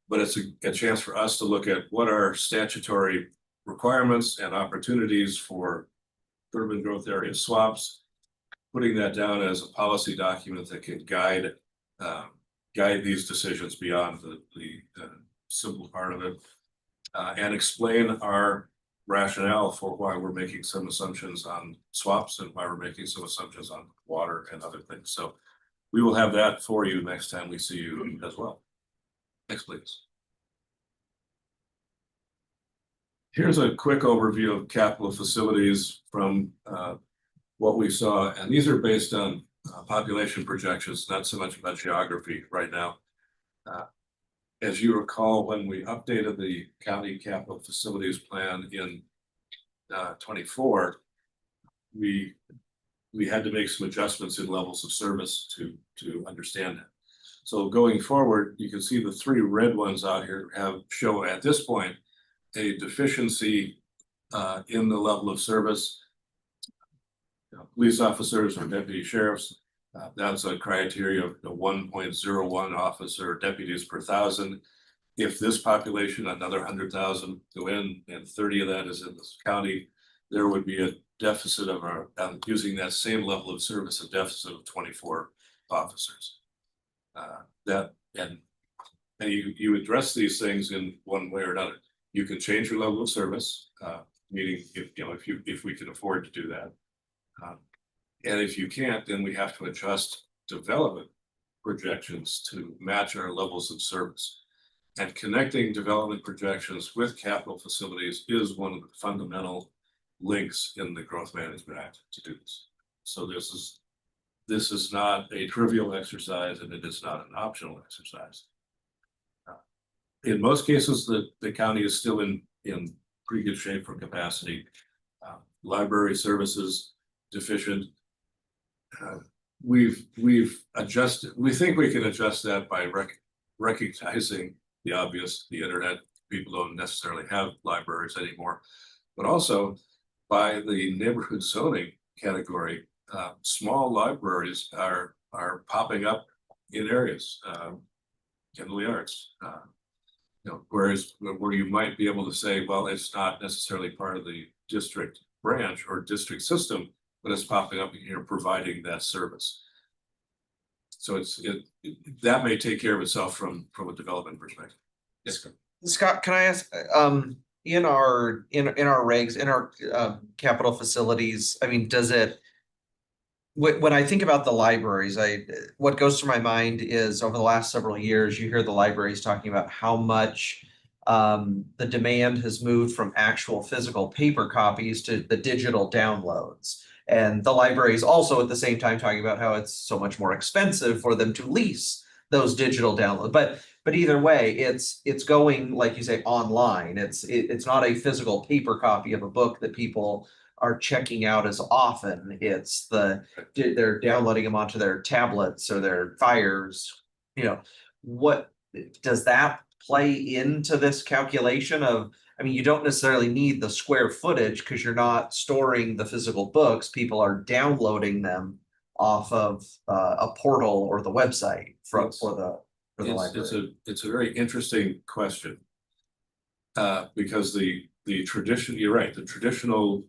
[SPEAKER 2] but it's a chance for us to look at what are statutory requirements and opportunities for urban growth area swaps, putting that down as a policy document that can guide these decisions beyond the simple part of it, and explain our rationale for why we're making some assumptions on swaps and why we're making some assumptions on water and other things. So we will have that for you next time we see you as well. Next, please. Here's a quick overview of capital facilities from what we saw, and these are based on population projections, not so much about geography right now. As you recall, when we updated the county capital facilities plan in 24, we had to make some adjustments in levels of service to understand it. So going forward, you can see the three red ones out here show at this point a deficiency in the level of service. Police officers or deputy sheriffs, that's a criteria of 1.01 officer deputies per thousand. If this population, another 100,000 go in and 30 of that is in this county, there would be a deficit of using that same level of service, a deficit of 24 officers. And you address these things in one way or another. You can change your level of service, meaning if we can afford to do that. And if you can't, then we have to adjust development projections to match our levels of service. And connecting development projections with capital facilities is one of the fundamental links in the Growth Management Act to do this. So this is not a trivial exercise, and it is not an optional exercise. In most cases, the county is still in pretty good shape for capacity. Library services deficient. We've adjusted. We think we can adjust that by recognizing the obvious. The internet, people don't necessarily have libraries anymore, but also by the neighborhood zoning category. Small libraries are popping up in areas, in the arts. Whereas where you might be able to say, well, it's not necessarily part of the district branch or district system, but it's popping up here providing that service. So that may take care of itself from a development perspective. Yes,
[SPEAKER 3] Scott, can I ask, in our regs, in our capital facilities, I mean, does it, when I think about the libraries, what goes through my mind is over the last several years, you hear the libraries talking about how much the demand has moved from actual physical paper copies to the digital downloads. And the libraries also at the same time talking about how it's so much more expensive for them to lease those digital downloads. But But either way, it's going, like you say, online. It's not a physical paper copy of a book that people are checking out as often. It's they're downloading them onto their tablets or their Fires, you know. What does that play into this calculation of, I mean, you don't necessarily need the square footage because you're not storing the physical books. People are downloading them off of a portal or the website for the library.
[SPEAKER 2] It's a very interesting question. Because the tradition, you're right, the traditional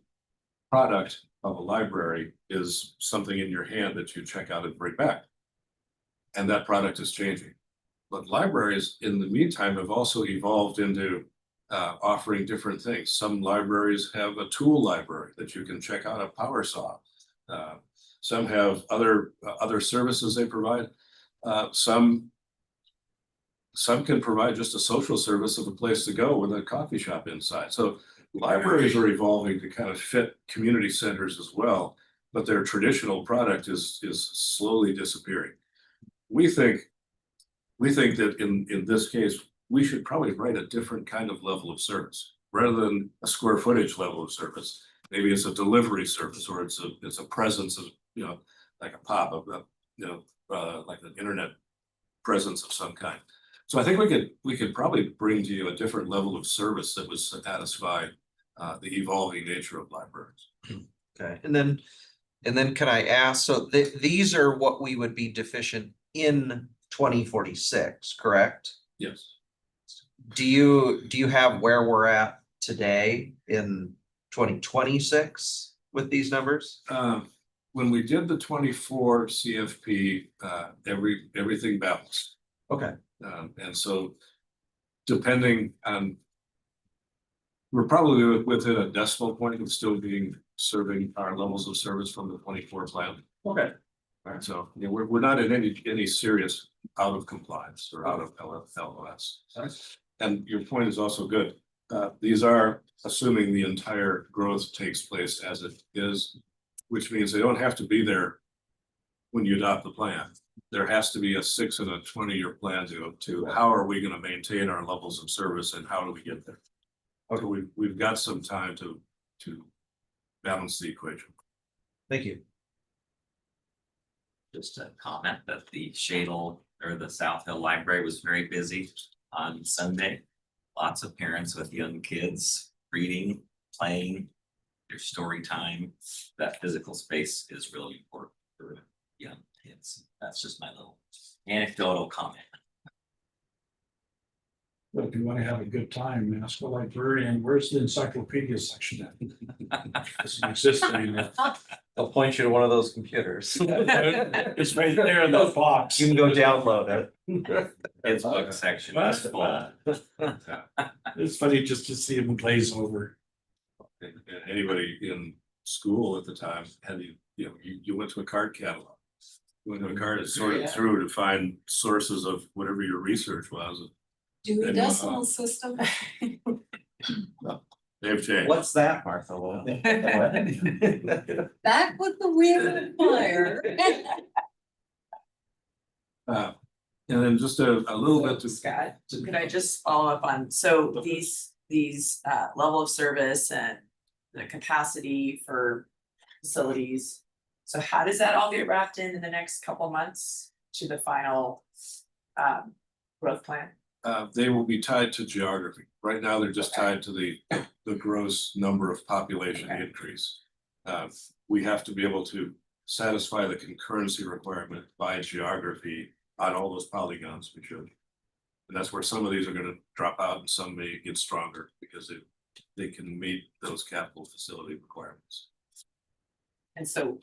[SPEAKER 2] product of a library is something in your hand that you check out and bring back. And that product is changing. But libraries, in the meantime, have also evolved into offering different things. Some libraries have a tool library that you can check out, a power saw. Some have other services they provide. Some can provide just a social service of a place to go with a coffee shop inside. So libraries are evolving to kind of fit community centers as well, but their traditional product is slowly disappearing. We think that in this case, we should probably write a different kind of level of service rather than a square footage level of service. Maybe it's a delivery service, or it's a presence of, you know, like a pop-up, you know, like an internet presence of some kind. So I think we could probably bring to you a different level of service that would satisfy the evolving nature of libraries.
[SPEAKER 3] Okay, and then can I ask, so these are what we would be deficient in 2046, correct?
[SPEAKER 2] Yes.
[SPEAKER 3] Do you have where we're at today in 2026 with these numbers?
[SPEAKER 2] When we did the 24 CFP, everything balanced.
[SPEAKER 3] Okay,
[SPEAKER 2] And so depending on, we're probably within a decimal point of still serving our levels of service from the 24 plan.
[SPEAKER 3] okay.
[SPEAKER 2] All right, so yeah, we're not in any serious out of compliance or out of LOS. And your point is also good. These are assuming the entire growth takes place as it is, which means they don't have to be there when you adopt the plan. There has to be a 6 and a 20-year plan to how are we going to maintain our levels of service and how do we get there? Okay, we've got some time to balance the equation.
[SPEAKER 3] Thank you.
[SPEAKER 6] Just a comment that the Shadle or the South Hill Library was very busy on Sunday. Lots of parents with young kids reading, playing, their story time. That physical space is really important for young kids. That's just my little anecdotal comment.
[SPEAKER 5] But if you want to have a good time, ask a librarian, where's the encyclopedia section at? Doesn't exist anymore.
[SPEAKER 3] They'll point you to one of those computers.
[SPEAKER 5] It's right there in the box.
[SPEAKER 3] You can go download it.
[SPEAKER 6] Kids book section is full.
[SPEAKER 5] It's funny just to see them glaze over.
[SPEAKER 2] And anybody in school at the time had you went to a card catalog. You went to a card and sorted through to find sources of whatever your research was.
[SPEAKER 8] Dewey Decimal System.
[SPEAKER 2] They've changed.
[SPEAKER 3] What's that, Martha?
[SPEAKER 8] Back with the wind and fire.
[SPEAKER 2] And then just a little bit to.
[SPEAKER 4] Scott, could I just follow up on, so these level of service and the capacity for facilities. So how does that all get wrapped in the next couple months to the final growth plan?
[SPEAKER 2] They will be tied to geography. Right now, they're just tied to the gross number of population increase. We have to be able to satisfy the concurrency requirement by geography on all those polygons we should. And that's where some of these are gonna drop out and some may get stronger because they can meet those capital facility requirements.
[SPEAKER 4] And so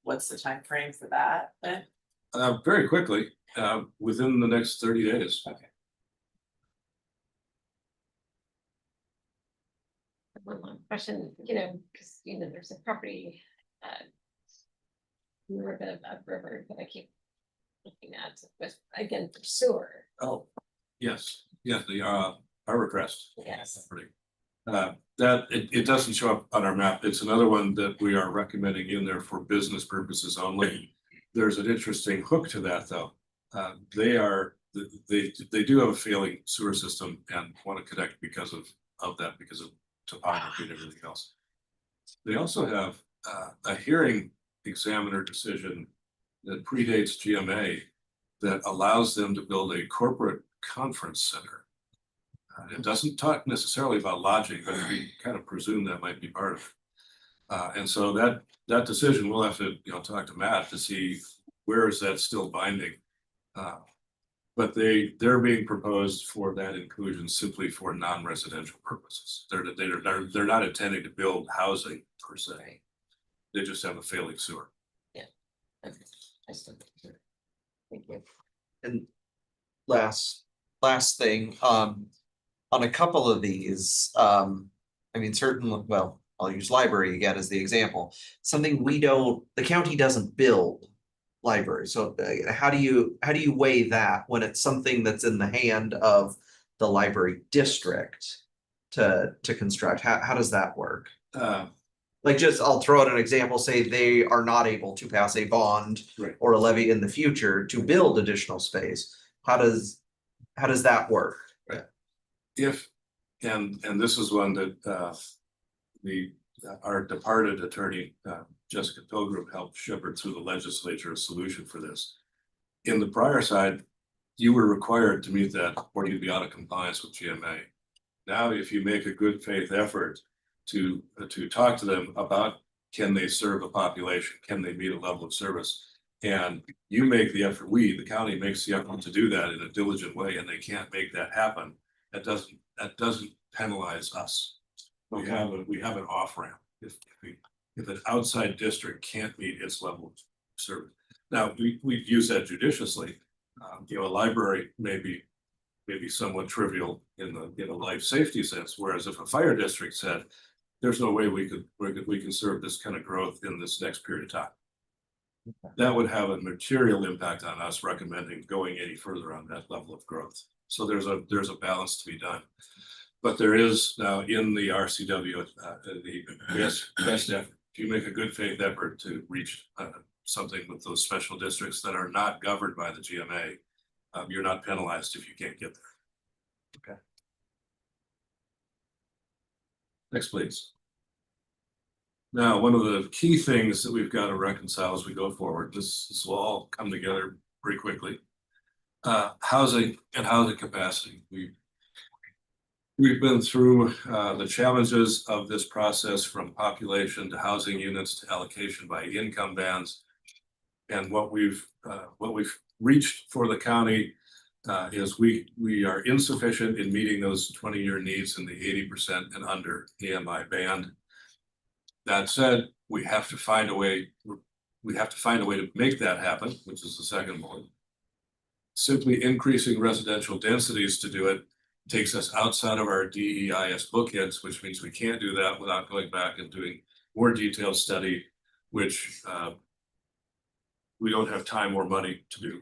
[SPEAKER 4] what's the time frame for that then?
[SPEAKER 2] Very quickly, within the next 30 days.
[SPEAKER 4] Okay.
[SPEAKER 1] One more question, because, there's a property, north of river that I keep looking at with, again, for sewer.
[SPEAKER 2] Oh, yes, the Arborcrest.
[SPEAKER 1] Yes.
[SPEAKER 2] property. That it doesn't show up on our map. It's another one that we are recommending in there for business purposes only. There's an interesting hook to that though. They they do have a failing sewer system and want to connect because of that, because of topography and everything else. They also have a hearing examiner decision that predates GMA that allows them to build a corporate conference center. It doesn't talk necessarily about lodging, but we kind of presume that might be part of it. And so that decision, we'll have to, talk to Matt to see where is that still binding. But they're being proposed for that inclusion simply for non-residential purposes. They're not intending to build housing per se. They just have a failing sewer.
[SPEAKER 1] Thank you.
[SPEAKER 3] And last thing, on a couple of these, I mean, certainly, well, I'll use library again as the example. Something the county doesn't build library. So how do you weigh that when it's something that's in the hand of the library district to construct? How does that work? Like, just, I'll throw out an example, say they are not able to pass a bond
[SPEAKER 2] Right.
[SPEAKER 3] or a levy in the future to build additional space. How does that work?
[SPEAKER 2] If, and this is one that our departed attorney, Jessica Pilgrim, helped shepherd through the legislature a solution for this. In the prior side, you were required to meet that or you'd be out of compliance with GMA. Now, if you make a good faith effort to talk to them about, can they serve a population? Can they meet a level of service? And you make the effort, the county makes the effort to do that in a diligent way, and they can't make that happen. That doesn't penalize us. We have an off ramp if an outside district can't meet its level of service. Now, we use that judiciously. A library may be somewhat trivial in a life safety sense, whereas if a fire district said, there's no way we can serve this kind of growth in this next period of time. That would have a material impact on us recommending going any further on that level of growth. So there's a balance to be done. But there is now in the RCW, the best effort. If you make a good faith effort to reach something with those special districts that are not governed by the GMA, you're not penalized if you can't get there.
[SPEAKER 3] Okay.
[SPEAKER 2] Next, please. Now, one of the key things that we've got to reconcile as we go forward, this will all come together pretty quickly. Housing and housing capacity. We've been through the challenges of this process, from population to housing units to allocation by income bands. And what we've reached for the county is we are insufficient in meeting those 20-year needs in the 80% and under AMI band. That said, we have to find a way to make that happen, which is the second one. Simply increasing residential densities to do it takes us outside of our DEIS bookends, which means we can't do that without going back and doing more detailed study, which we don't have time or money to do.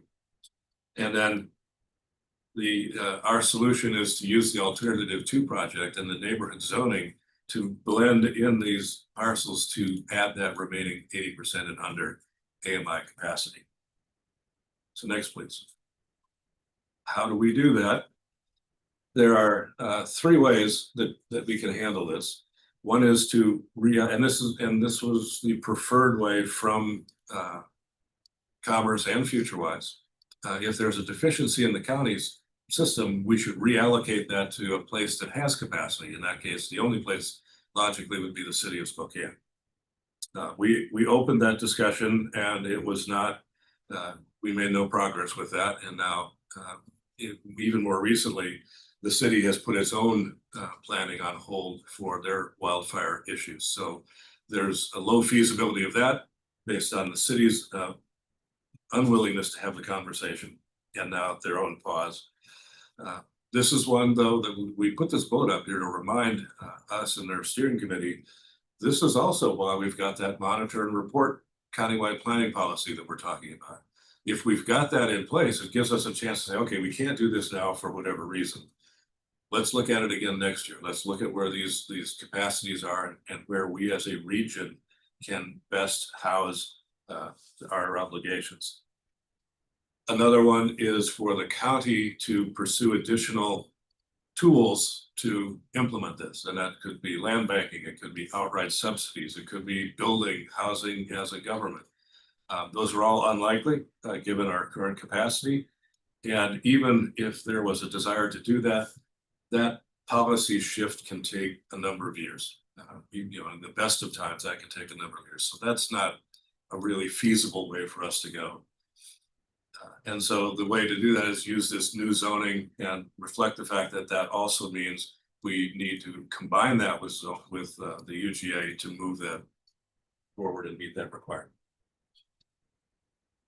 [SPEAKER 2] And then our solution is to use the Alternative 2 project and the neighborhood zoning to blend in these parcels to add that remaining 80% and under AMI capacity. So next, please. How do we do that? There are three ways that we can handle this. One is to and this was the preferred way from Commerce and FutureWise. If there's a deficiency in the county's system, we should reallocate that to a place that has capacity. In that case, the only place logically would be the city of Spokane. We opened that discussion, and it was not. We made no progress with that, and now even more recently, the city has put its own planning on hold for their wildfire issues. So there's a low feasibility of that based on the city's unwillingness to have the conversation, and now their own pause. This is one, though, that we put this boat up here to remind us and our steering committee. This is also why we've got that monitor and report countywide planning policy that we're talking about. If we've got that in place, it gives us a chance to say, okay, we can't do this now for whatever reason. Let's look at it again next year. Let's look at where these capacities are and where we as a region can best house our obligations. Another one is for the county to pursue additional tools to implement this, and that could be land banking, it could be outright subsidies, it could be building housing as a government. Those are all unlikely, given our current capacity. And even if there was a desire to do that, that policy shift can take a number of years. You know, in the best of times, that can take a number of years. So that's not a really feasible way for us to go. And so the way to do that is use this new zoning and reflect the fact that that also means we need to combine that with the UGA to move that forward and meet that requirement.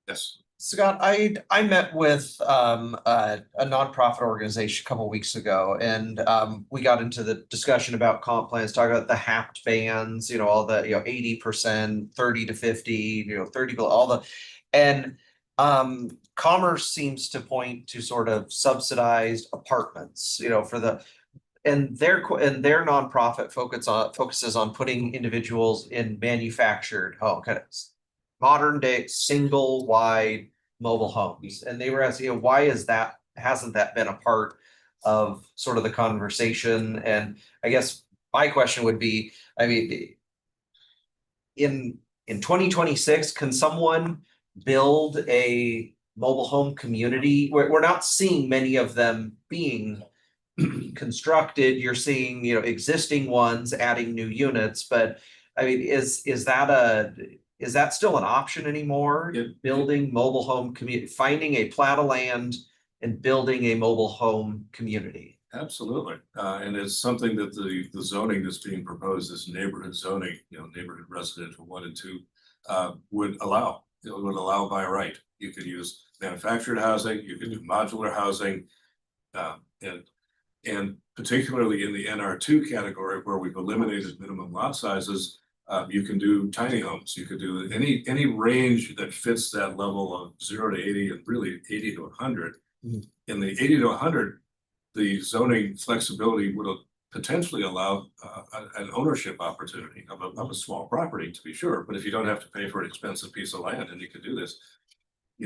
[SPEAKER 2] Yes.
[SPEAKER 3] Scott, I met with a nonprofit organization a couple weeks ago, and we got into the discussion about comp plans, talking about the HAPT bands, you know, all the, 80%, 30 to 50, 30 below, all the, and Commerce seems to point to sort of subsidized apartments, for the, and their nonprofit focuses on putting individuals in manufactured home, kind of modern day single wide mobile homes. And they were asking, why hasn't that been a part of sort of the conversation? And I guess my question would be, I mean, in 2026, can someone build a mobile home community? We're not seeing many of them being constructed. You're seeing, existing ones adding new units, but I mean, is that still an option anymore? Building mobile home community, finding a plat of land and building a mobile home community?
[SPEAKER 2] Absolutely. And it's something that the zoning that's being proposed, this neighborhood zoning, neighborhood residential 1 and 2, would allow. It would allow by right. You could use manufactured housing, you could do modular housing, and particularly in the NR2 category where we've eliminated minimum lot sizes, you can do tiny homes. You could do any range that fits that level of 0 to 80 and really 80 to 100.
[SPEAKER 3] Mm-hmm.
[SPEAKER 2] In the 80 to 100, the zoning flexibility would potentially allow an ownership opportunity of a small property, to be sure. But if you don't have to pay for an expensive piece of land, and you can do this,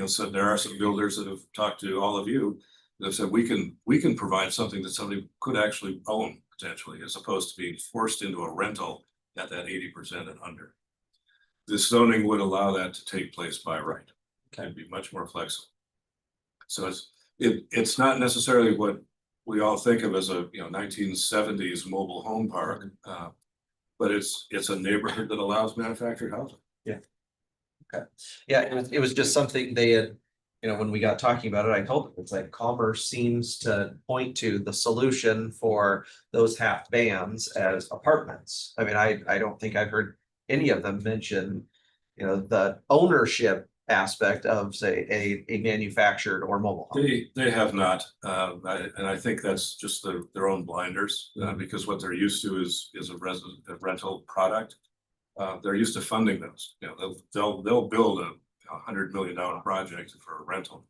[SPEAKER 2] so there are some builders that have talked to all of you that have said we can provide something that somebody could actually own potentially, as opposed to being forced into a rental at that 80% and under. This zoning would allow that to take place by right. Can be much more flexible. So it's not necessarily what we all think of as a 1970s mobile home park, but it's a neighborhood that allows manufactured housing.
[SPEAKER 3] Yeah. Okay. Yeah, it was just something they had, when we got talking about it, I told them, it's like Commerce seems to point to the solution for those half bands as apartments. I mean, I don't think I've heard any of them mention, the ownership aspect of, say, a manufactured or mobile home.
[SPEAKER 2] They have not, and I think that's just their own blinders, because what they're used to is a rental product. They're used to funding those. They'll build a $100 million project for a rental.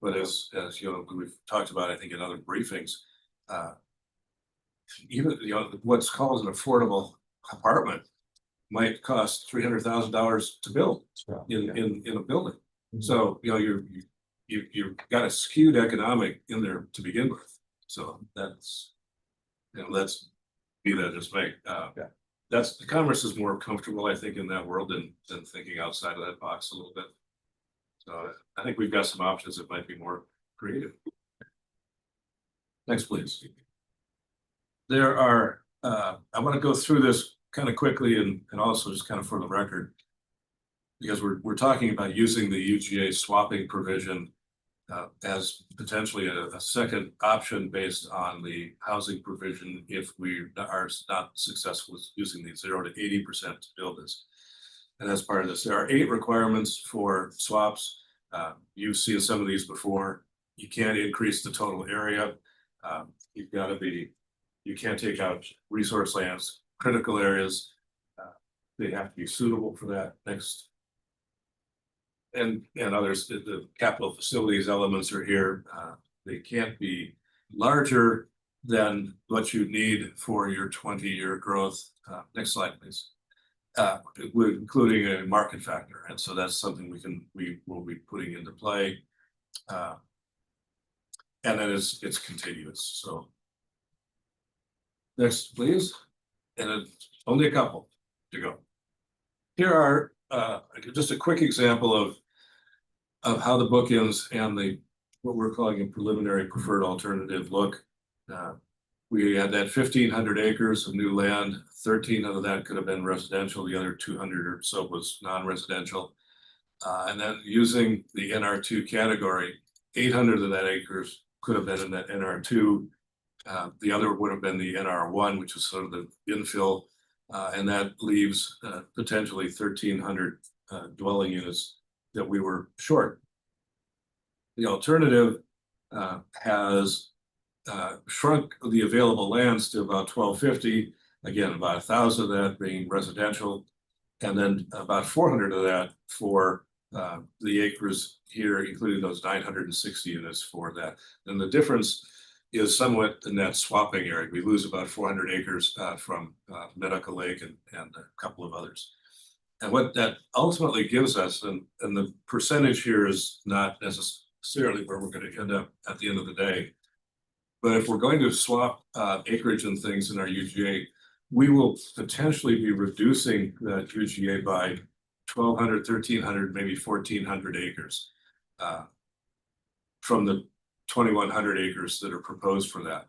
[SPEAKER 2] But as we've talked about, I think in other briefings, even what's called an affordable apartment might cost $300,000 to build in a building.
[SPEAKER 3] Mm-hmm.
[SPEAKER 2] So you've got a skewed economic in there to begin with. So that's let's be that as may. That's the Commerce is more comfortable, I think, in that world than thinking outside of that box a little bit. So I think we've got some options that might be more creative. Next, please. There are, I want to go through this kind of quickly and also just kind of for the record, because we're talking about using the UGA swapping provision as potentially a second option based on the housing provision if we are not successful with using the 0 to 80% to build this. And as part of this, there are 8 requirements for swaps. You've seen some of these before. You can't increase the total area. You can't take out resource lands, critical areas. They have to be suitable for that. Next. And others, the capital facilities elements are here. They can't be larger than what you need for your 20-year growth. Next slide, please. including a market factor, and so that's something we will be putting into play. And then it's continuous, so. Next, please, and it's only a couple to go. Here are just a quick example of how the bookends and what we're calling a preliminary preferred alternative look. We had that 1,500 acres of new land, 13 of that could have been residential, the other 200 or so was non-residential. And then using the NR2 category, 800 of that acres could have been in that NR2. The other would have been the NR1, which is sort of the infill, and that leaves potentially 1,300 dwelling units that we were short. The alternative has shrunk the available lands to about 1,250, again, about 1,000 of that being residential, and then about 400 of that for the acres here, including those 960 units for that. And the difference is somewhat in that swapping area. We lose about 400 acres from Medical Lake and a couple of others. And what that ultimately gives us, and the percentage here is not necessarily where we're going to end up at the end of the day, but if we're going to swap acreage and things in our UGA, we will potentially be reducing that UGA by 1,200, 1,300, maybe 1,400 acres from the 2,100 acres that are proposed for that.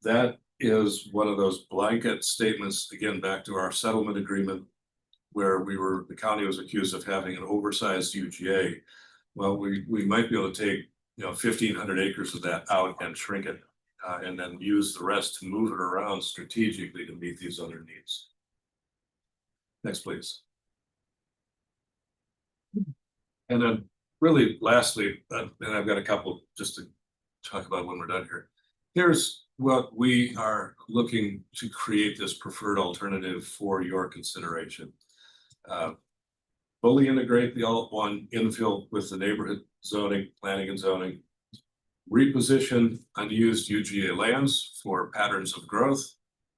[SPEAKER 2] That is one of those blanket statements, again, back to our settlement agreement, where the county was accused of having an oversized UGA. Well, we might be able to take 1,500 acres of that out and shrink it, and then use the rest to move it around strategically to meet these other needs. Next, please. And then really lastly, and I've got a couple just to talk about when we're done here. Here's what we are looking to create this preferred alternative for your consideration. Fully integrate the alt-1 infill with the neighborhood zoning, planning and zoning. Reposition unused UGA lands for patterns of growth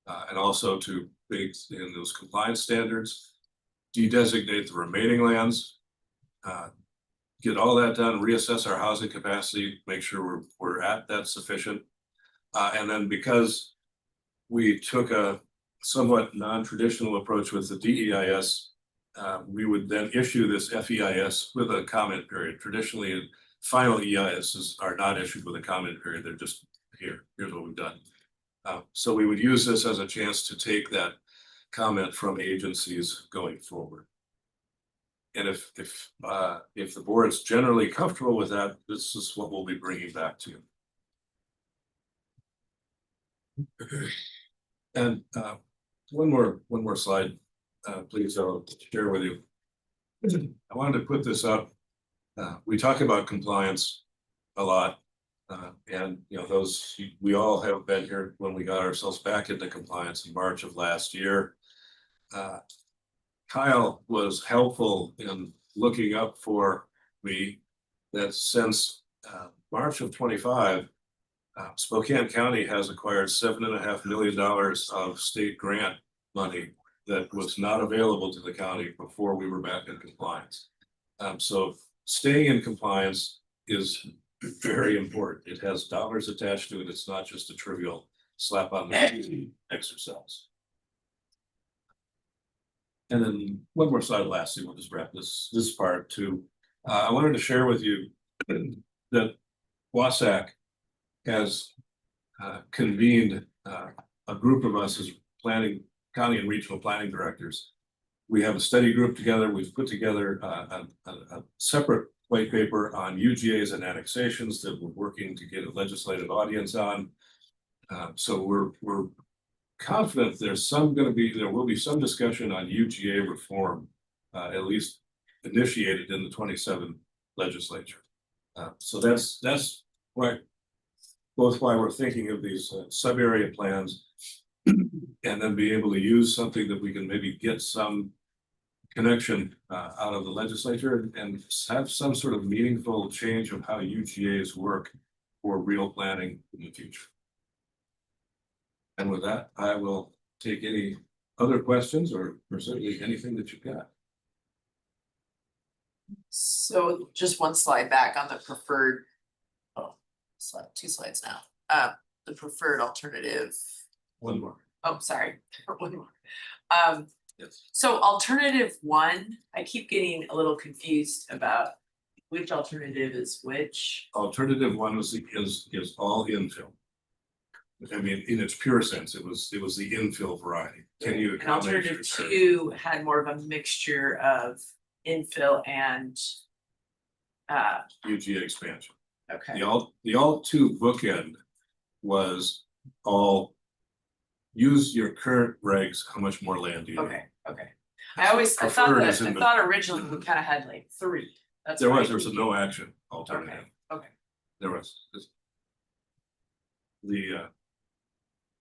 [SPEAKER 2] and also to bake in those compliance standards. De-designate the remaining lands. Get all that done, reassess our housing capacity, make sure we're at that sufficient. And then because we took a somewhat non-traditional approach with the DEIS, we would then issue this FEIS with a comment period. Traditionally, final EISs are not issued with a comment period. They're just here's what we've done. So we would use this as a chance to take that comment from agencies going forward. And if the board's generally comfortable with that, this is what we'll be bringing back to you. And one more slide, please. I'll share with you. I wanted to put this up. We talk about compliance a lot, and those we all have been here when we got ourselves back into compliance in March of last year. Kyle was helpful in looking up for me that since March of 25, Spokane County has acquired $7.5 million of state grant money that was not available to the county before we were back in compliance. So staying in compliance is very important. It has dollars attached to it. It's not just a trivial slap on the exercise. And then one more slide lastly, we'll just wrap this part too. I wanted to share with you that WASAC has convened a group of us as county and regional planning directors. We have a study group together. We've put together a separate white paper on UGAs and annexations that we're working to get a legislative audience on. So we're confident there will be some discussion on UGA reform, at least initiated in the 27 legislature. So that's why we're thinking of these sub-area plans, and then be able to use something that we can maybe get some connection out of the legislature and have some sort of meaningful change of how UGAs work for real planning in the future. And with that, I will take any other questions or certainly anything that you've got?
[SPEAKER 4] So just one slide back on the preferred. Oh, two slides now. The preferred alternative.
[SPEAKER 2] One more.
[SPEAKER 4] Oh, sorry. One more.
[SPEAKER 2] Yes.
[SPEAKER 4] So alternative one, I keep getting a little confused about which alternative is which.
[SPEAKER 2] Alternative one is all infill. I mean, in its pure sense, it was the infill variety. Can you
[SPEAKER 4] And
[SPEAKER 2] accommodate?
[SPEAKER 4] alternative two had more of a mixture of infill and.
[SPEAKER 2] UGA expansion.
[SPEAKER 4] Okay,
[SPEAKER 2] The all two bookend was all use your current regs, how much more land do you need?
[SPEAKER 4] okay. I
[SPEAKER 2] Preferred is in the-
[SPEAKER 4] thought originally we kind of had like three. That's
[SPEAKER 2] There
[SPEAKER 4] what I
[SPEAKER 2] was a
[SPEAKER 4] keep-
[SPEAKER 2] no action alternative.
[SPEAKER 4] Okay.
[SPEAKER 2] There was. The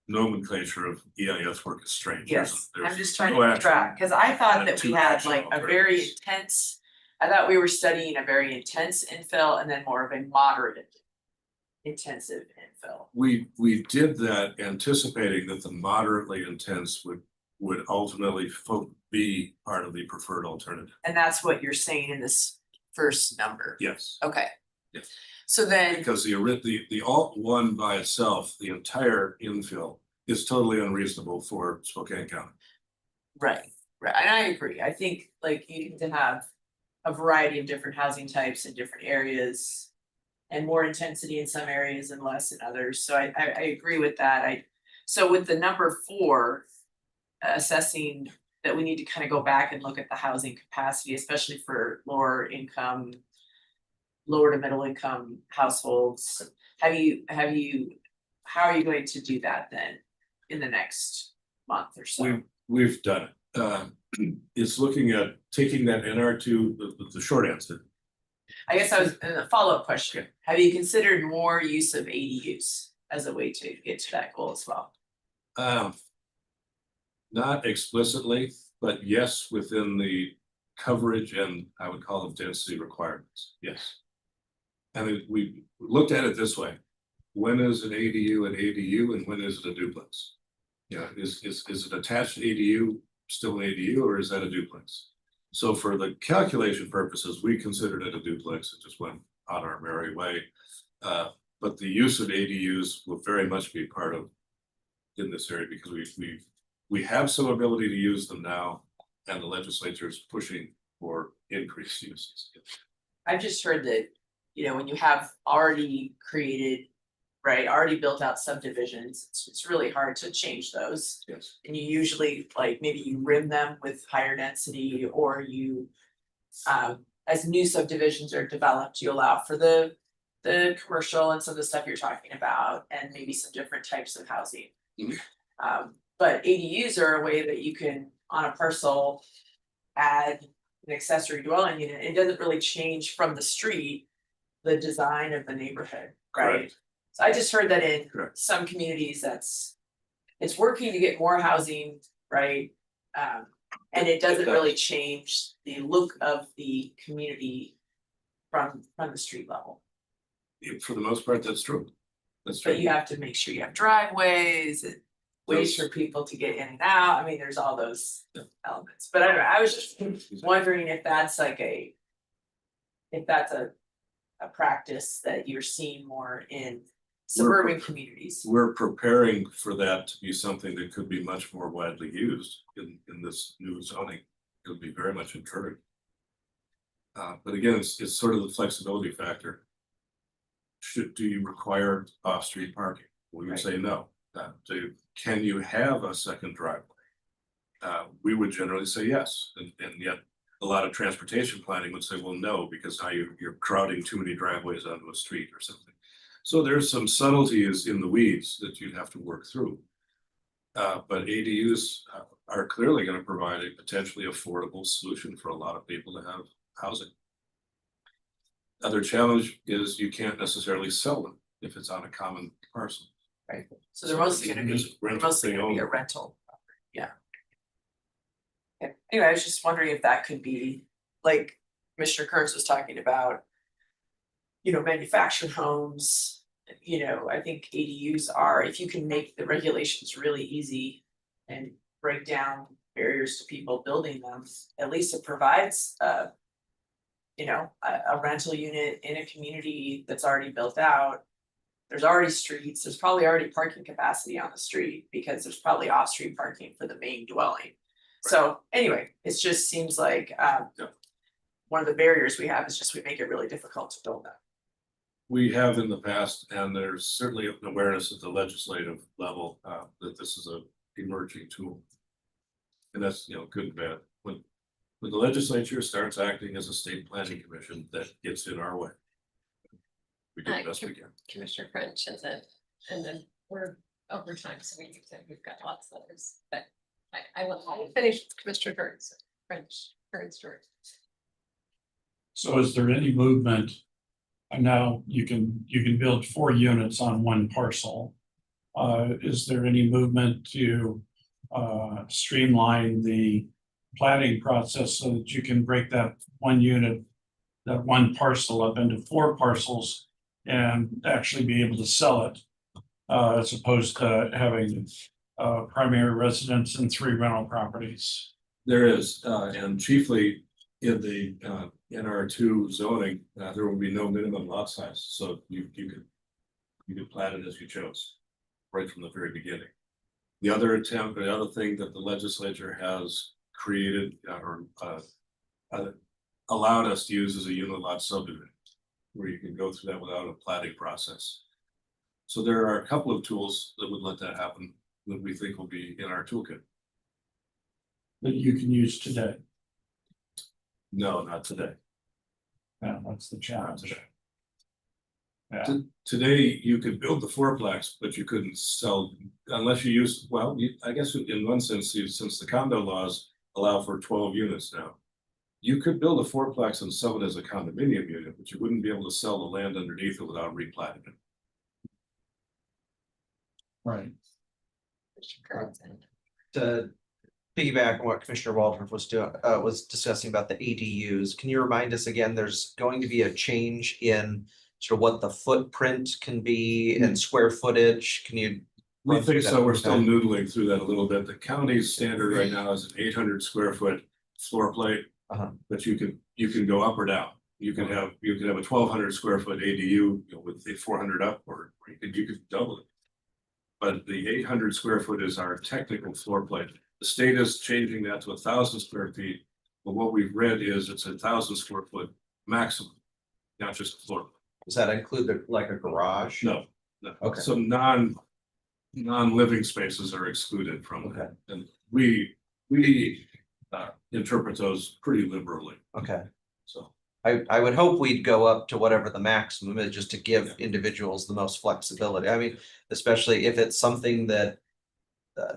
[SPEAKER 2] nomenclature of EIS work is strange.
[SPEAKER 4] Yes,
[SPEAKER 2] There's
[SPEAKER 4] I'm just trying
[SPEAKER 2] no
[SPEAKER 4] to
[SPEAKER 2] action.
[SPEAKER 4] track, cause I thought
[SPEAKER 2] and
[SPEAKER 4] that we
[SPEAKER 2] two
[SPEAKER 4] had
[SPEAKER 2] action
[SPEAKER 4] like a very
[SPEAKER 2] alternatives.
[SPEAKER 4] intense. I thought we were studying a very intense infill and then more of a moderate. Intensive infill.
[SPEAKER 2] We did that anticipating that the moderately intense would ultimately be part of the preferred alternative.
[SPEAKER 4] And that's what you're saying in this first number.
[SPEAKER 2] Yes,
[SPEAKER 4] Okay.
[SPEAKER 2] Yes.
[SPEAKER 4] So then,
[SPEAKER 2] because the alt one by itself, the entire infill is totally unreasonable for Spokane County.
[SPEAKER 4] right, and I agree, I think like you need to have a variety of different housing types in different areas. And more intensity in some areas and less in others, so I agree with that, so with the number 4. Assessing that we need to kind of go back and look at the housing capacity, especially for lower to middle income households. How are you going to do that then in the next month or so?
[SPEAKER 2] We've done it. It's looking at taking that NR2, the short answer.
[SPEAKER 4] I guess I was, a follow-up question, have you considered more use of ADUs as a way to get to that goal as well?
[SPEAKER 2] Not explicitly, but yes, within the coverage and I would call them density requirements, yes. And we looked at it this way, when is an ADU and when is it a duplex? Yeah, is it attached ADU still an ADU or is that a duplex? So for the calculation purposes, we considered it a duplex, it just went on our merry way. But the use of ADUs will very much be part of in this area because we have some ability to use them now and the legislature is pushing for increased uses.
[SPEAKER 4] I've just heard that, when you have already created, right, already built out subdivisions, it's really hard to change those.
[SPEAKER 2] Yes.
[SPEAKER 4] And you usually like maybe you rim them with higher density or you. As new subdivisions are developed, you allow for the commercial and some of the stuff you're talking about and maybe some different types of housing.
[SPEAKER 2] Mhm.
[SPEAKER 4] But ADUs are a way that you can, on a parcel, add an accessory dwelling unit. It doesn't really change from the street, the design of the neighborhood, right?
[SPEAKER 2] Correct.
[SPEAKER 4] So I just heard that in
[SPEAKER 2] Correct.
[SPEAKER 4] some communities, it's working to get more housing, right? And it doesn't really change the look of the community from the street level.
[SPEAKER 2] For the most part, that's true. That's true.
[SPEAKER 4] But you have to make sure you have driveways and ways for people to get in and out. I mean, there's all those elements, but I don't know, I was just wondering if that's like a practice that you're seeing more in suburban communities.
[SPEAKER 2] We're preparing for that to be something that could be much more widely used in this new zoning. It would be very much encouraged. But again, it's sort of the flexibility factor. Do you require off-street parking? We would
[SPEAKER 4] Right.
[SPEAKER 2] say no. Can you have a second driveway? We would generally say yes, and yet a lot of transportation planning would say, well, no, because now you're crowding too many driveways onto a street or something. So there's some subtleties in the weeds that you'd have to work through. But ADUs are clearly going to provide a potentially affordable solution for a lot of people to have housing. Other challenge is you can't necessarily sell them if it's on a common parcel.
[SPEAKER 4] Right, so they're mostly gonna be,
[SPEAKER 2] It's
[SPEAKER 4] they're
[SPEAKER 2] rental,
[SPEAKER 4] mostly
[SPEAKER 2] they
[SPEAKER 4] gonna be a
[SPEAKER 2] own.
[SPEAKER 4] rental, yeah. Okay. Anyway, I was just wondering if that could be, like Commissioner Kearns was talking about. Manufactured homes, I think ADUs are, if you can make the regulations really easy. And break down barriers to people building them, at least it provides you know, a rental unit in a community that's already built out. There's already streets, there's probably already parking capacity on the street because there's probably off-street parking for the main dwelling. So anyway, it just seems like
[SPEAKER 2] Yeah.
[SPEAKER 4] one of the barriers we have is just we make it really difficult to build that.
[SPEAKER 2] We have in the past, and there's certainly an awareness at the legislative level, that this is a emerging tool. And that's, you know, good and bad. When the legislature starts acting as a state planning commission, that gets in our way. We do the best we can.
[SPEAKER 1] Commissioner French, and then we're over time, so we've got lots of others, but I'll finish with Commissioner French story.
[SPEAKER 5] So is there any movement? And now you can build 4 units on one parcel. Is there any movement to streamline the planning process so that you can break that one unit, that one parcel up into 4 parcels and actually be able to sell it? As opposed to having primary residence and 3 rental properties.
[SPEAKER 2] There is, and chiefly in the NR2 zoning, there will be no minimum lot size, so you could plat it as you chose, right from the very beginning. The other thing that the legislature has created or allowed us to use is a unit lot subdivision, where you can go through that without a platting process. So there are a couple of tools that would let that happen that we think will be in our toolkit.
[SPEAKER 5] That you can use today.
[SPEAKER 2] No, not today.
[SPEAKER 5] Yeah, that's the
[SPEAKER 2] Not
[SPEAKER 5] challenge.
[SPEAKER 2] today.
[SPEAKER 5] Yeah,
[SPEAKER 2] Today, you could build the fourplex, but you couldn't sell unless you use, well, I guess in one sense, since the condo laws allow for 12 units now. You could build a fourplex and sell it as a condominium unit, but you wouldn't be able to sell the land underneath it without replatting it.
[SPEAKER 5] right.
[SPEAKER 3] To piggyback on what Commissioner Waldron was discussing about the ADUs, can you remind us again, there's going to be a change in sort of what the footprint can be and square footage? Can you?
[SPEAKER 2] We
[SPEAKER 3] run through
[SPEAKER 2] think
[SPEAKER 3] that
[SPEAKER 2] so. We're
[SPEAKER 3] one
[SPEAKER 2] still
[SPEAKER 3] time?
[SPEAKER 2] noodling through that a little bit. The county's standard right now is an 800 square foot floor plate. But you can go up or down. You can have a 1,200 square foot ADU, you know, with the 400 up, or you could double it. But the 800 square foot is our technical floor plate. The state is changing that to 1,000 square feet. But what we've read is it's 1,000 square foot maximum, not just a floor.
[SPEAKER 3] Does that include like a garage?
[SPEAKER 2] No.
[SPEAKER 3] Okay.
[SPEAKER 2] Some non-living spaces are excluded from
[SPEAKER 3] Okay.
[SPEAKER 2] that. And we interpret those pretty liberally,
[SPEAKER 3] Okay.
[SPEAKER 2] so.
[SPEAKER 3] I would hope we'd go up to whatever the maximum is, just to give individuals the most flexibility. I mean, especially if it's something that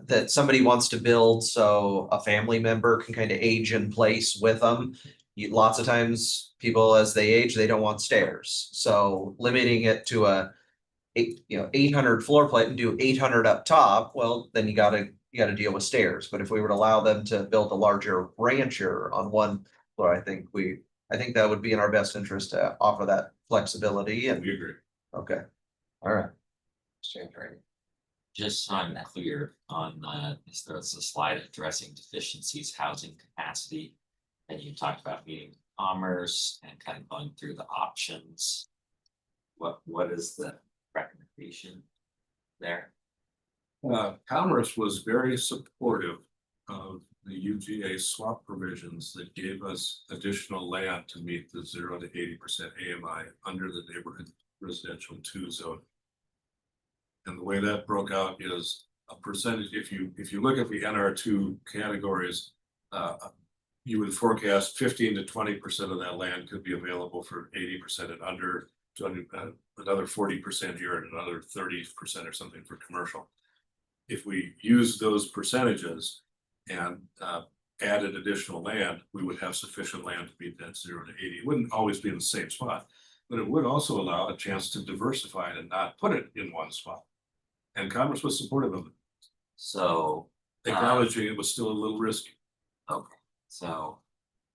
[SPEAKER 3] that somebody wants to build, so a family member can kind of age in place with them. Lots of times, people as they age, they don't want stairs, so limiting it to a 800 floor plate and do 800 up top, well, then you gotta deal with stairs. But if we were to allow them to build a larger rancher on one floor, I think that would be in our best interest to offer that flexibility. And
[SPEAKER 2] We agree.
[SPEAKER 3] okay, all right.
[SPEAKER 6] Just so I'm clear on, there's a slide addressing deficiencies, housing capacity. And you talked about meeting commerce and kind of going through the options. What is the recommendation there?
[SPEAKER 2] Commerce was very supportive of the UGA swap provisions that gave us additional land to meet the 0 to 80% AMI under the neighborhood residential 2 zone. And the way that broke out is a percentage. If you look at the NR2 categories, you would forecast 15 to 20% of that land could be available for 80% and under, another 40% here and another 30% or something for commercial. If we use those percentages and added additional land, we would have sufficient land to meet that 0 to 80. It wouldn't always be in the same spot, but it would also allow a chance to diversify it and not put it in one spot. And Commerce was supportive of it,
[SPEAKER 6] So,
[SPEAKER 2] acknowledging it was still a little risky.
[SPEAKER 6] okay, so